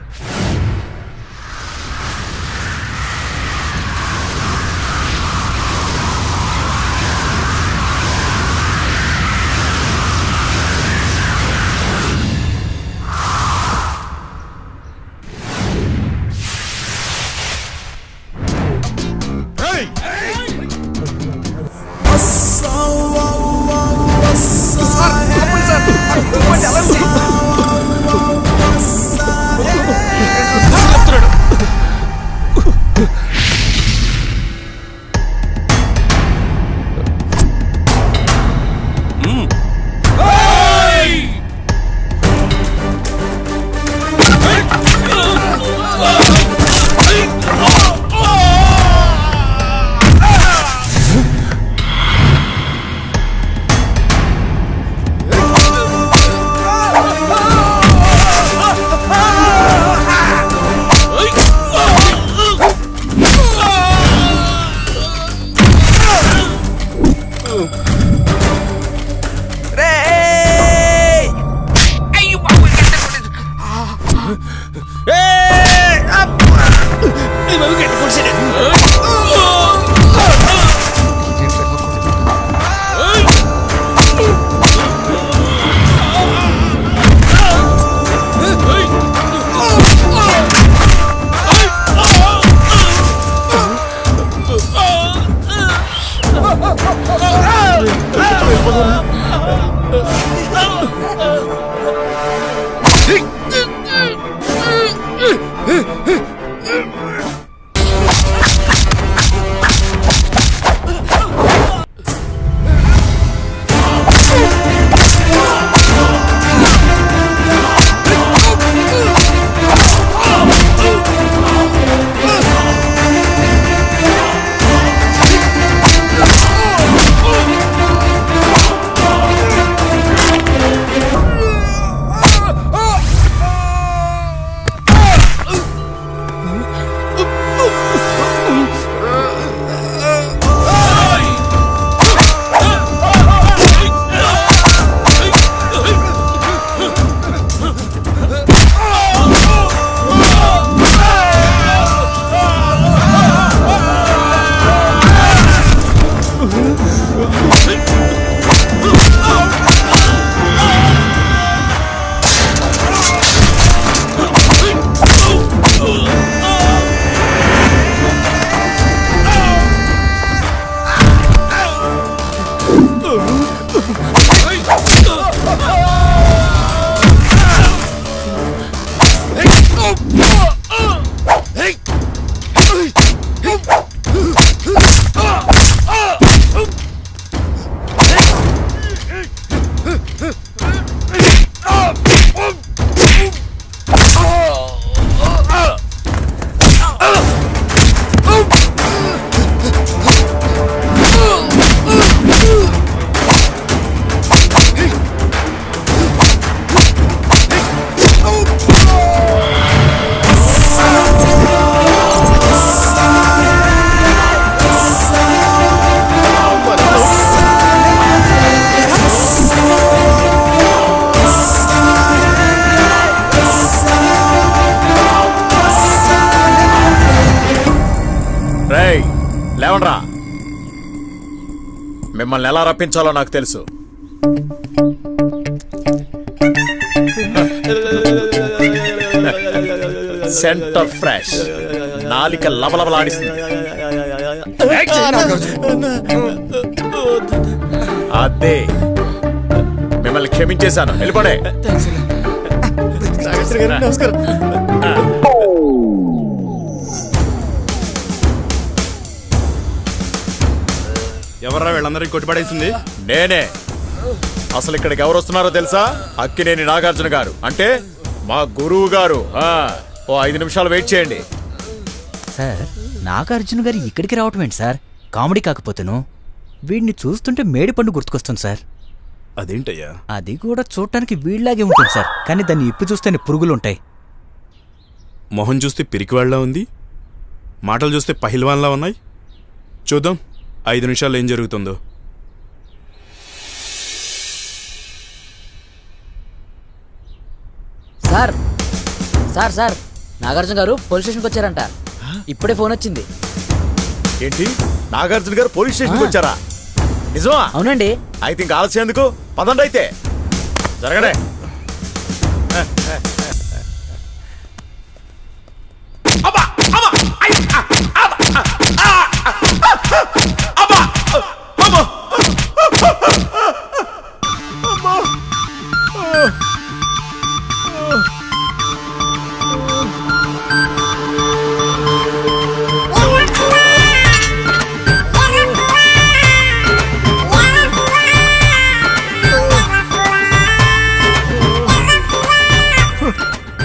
మిమ్మల్ని ఎలా రప్పించాలో నాకు తెలుసు. సెంటర్ ఫ్రెష్, నాలిక లబలబలాడిస్తుంది. అదే మిమ్మల్ని క్షమించేశాను, వెళ్ళిపోడే. ఎవర్రా వీళ్ళందరికీ కొట్టిపడేసింది? నేనే. అసలు ఇక్కడికి ఎవరు వస్తున్నారో తెలుసా? అక్కినేని నాగార్జున గారు, అంటే మా గురువు గారు. ఓ 5 నిమిషాలు వెయిట్ చేయండి. సార్, నాగార్జున గారు ఇక్కడికి రావటం ఏంటి సార్? కామెడీ కాకపోతేను వీడిని చూస్తుంటే మేడిపండు గుర్తుకొస్తుంది సార్. అదేంటయ్యా? అది కూడా చూడటానికి వీళ్ళలాగే ఉంటుంది సార్, కానీ దాన్ని ఇప్పు చూస్తేనే పురుగులుంటాయి. మొహం చూస్తే పిరికివాళ్ళ ఉంది, మాటలు చూస్తే పహిల్వాన్లా ఉన్నాయి. చూద్దాం 5 నిమిషాల్లో ఏం జరుగుతుందో. సార్ సార్ సార్ నాగార్జున గారు పోలీస్ స్టేషన్కి వచ్చారంట. ఇప్పుడే ఫోన్ వచ్చింది. ఏంటి, నాగార్జున గారు పోలీస్ స్టేషన్కి వచ్చారా? నిజమా? అవునండి. అయితే ఇంకా ఆలస్యం ఎందుకు, పదండి. అయితే జరగడే.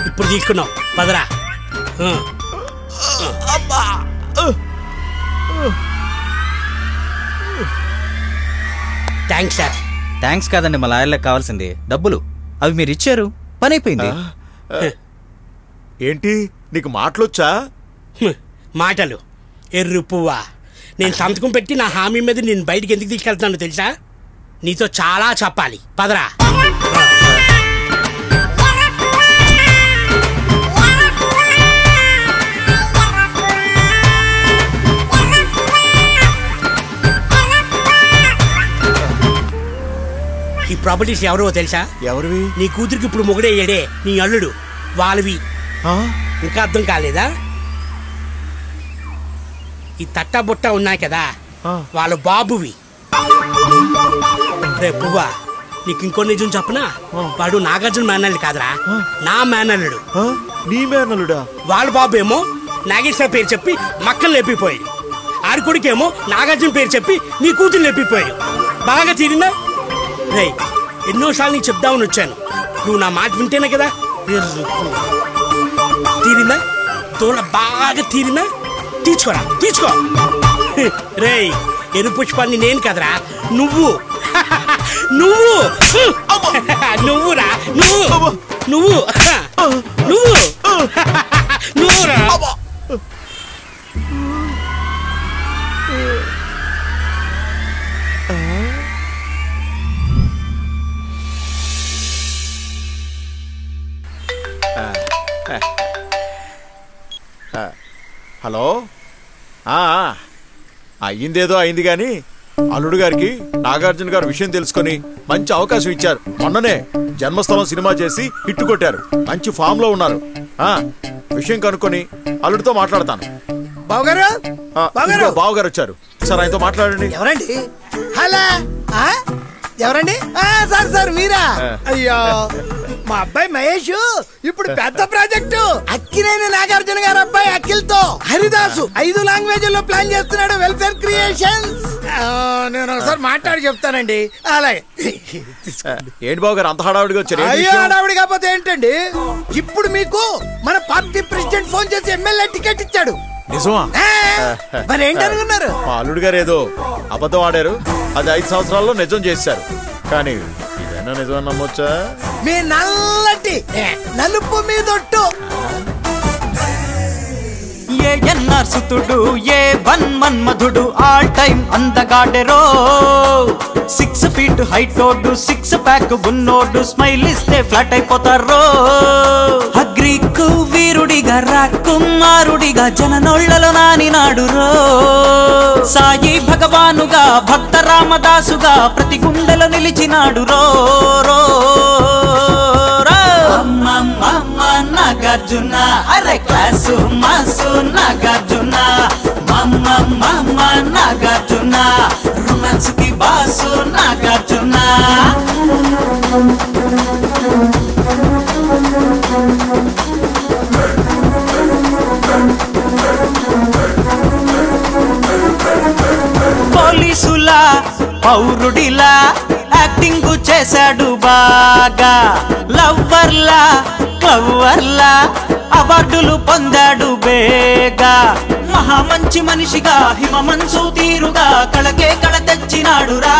ఇప్పుడు తీసుకున్నావు, పదరా. Thanks sir. థ్యాంక్స్ కాదండి, మా లాయర్లకు కావాల్సింది డబ్బులు. అవి మీరు ఇచ్చారు, పని అయిపోయింది. ఏంటి, నీకు మాటలొచ్చా? మాటలు ఎర్రు పువ్వా. నేను సంతకం పెట్టి నా హామీ మీద నేను బయటికి ఎందుకు తీసుకెళ్తున్నాను తెలుసా? నీతో చాలా చెప్పాలి, పదరా. ఈ ప్రాపర్టీస్ ఎవరో తెలుసా? ఎవరివి? నీ కూతురికి ఇప్పుడు మొగుడయ్యాడే, నీ అల్లుడు, వాళ్ళవి. ఇంకా అర్థం కాలేదా? ఈ తట్టా బుట్ట ఉన్నాయి కదా, వాళ్ళ బాబువి. రే పువ్వా, నీకు ఇంకో నిజం చెప్పనా? వాడు నాగార్జున మేనల్లుడు కాదురా, నా మేనల్లుడు. నీ మేనల్లుడా? వాళ్ళ బాబు ఏమో నాగేశ్వర పేరు చెప్పి మక్కలు లేపిపోయాడు. ఆడి కొడుకేమో నాగార్జున పేరు చెప్పి నీ కూతురు లేపిపోయాడు. బాగా తీరిందా? రే, ఎన్నోసార్లు నీకు చెప్దామని వచ్చాను, నువ్వు నా మాట వింటేనే కదా. తీరిందా? తోల బాగా తీరిందా? తీర్చుకోరా, తీర్చుకో. రే, ఎరు పుష్పాన్ని నేను కదరా, నువ్వు. నువ్వు నువ్వురా, నువ్వు నువ్వు నువ్వు నువ్వురా. హలో, అయ్యిందేదో అయింది గాని అల్లుడు గారికి నాగార్జున గారు విషయం తెలుసుకొని మంచి అవకాశం ఇచ్చారు. మొన్ననే జన్మస్థలం సినిమా చేసి హిట్ కొట్టారు, మంచి ఫామ్ లో ఉన్నారు. విషయం కనుక్కొని అల్లుడితో మాట్లాడతాను. బావగారు వచ్చారు సార్, ఆయనతో మాట్లాడండి. ఎవరండి? హలో, ఎవరండి? సార్ సార్ మీరా? అయ్యో, మా అబ్బాయి మహేష్ ఇప్పుడు పెద్ద ప్రాజెక్టు అక్కినేని నాగార్జున గారు అబ్బాయి అఖిల్ తో హరిదాసు 5 లాంగ్వేజ్ల్లో ప్లాన్ చేస్తున్నాడు, వెల్ఫేర్ క్రియేషన్స్. నేను ఒకసారి మాట్లాడి చెప్తానండి. అలాగే. ఏంటి బాబు గారు అంత హడావుడిగా వచ్చారు? అయ్యో, హడావుడి కాకపోతే ఏంటండి, ఇప్పుడు మీకు మన పార్టీ ప్రెసిడెంట్ ఫోన్ చేసి ఎమ్మెల్యే టికెట్ ఇచ్చాడు. నిజమా? మరి ఏంటనుకున్నారు? మా అల్లుడు గారు ఏదో అబద్ధం ఆడారు, అది 5 సంవత్సరాల్లో నిజం చేశారు. కానీ ఇదైనా నిజం నమ్మొచ్చా? మీ నల్లటి నలుపు మీదొట్టు ఏఎన్ఆర్ సుతుడు ఏ1 మన్మధుడు ఆల్ టైమ్ అందగాడెరో 6 feet హైటోడు 6 ప్యాక్ ఉన్నోడు స్మైల్ ఇస్తే ఫ్లాట్ అయిపోతారో అగ్రీకు వీరుడిగా రాకుమారుడిగా జననోళ్లలో నానినాడు రో సాయి భగవానుగా భక్త రామదాసుగా ప్రతి గుండెలో నిలిచినాడు రో రో నాగార్జున అరే క్లాసు మాసు నాగార్జున మమ్మ మమ్మ నాగార్జున రొమాన్స్ కి బాసు నాగార్జున పోలీసులా పౌరుడిలా యాక్టింగ్ చేశాడు బాగా లవ్వర్లా క్లవర్లా అవార్డులు పొందాడు బేగా మహా మంచి మనిషిగా హిమమంచు తీరుగా కళకే కళ తెచ్చినాడురా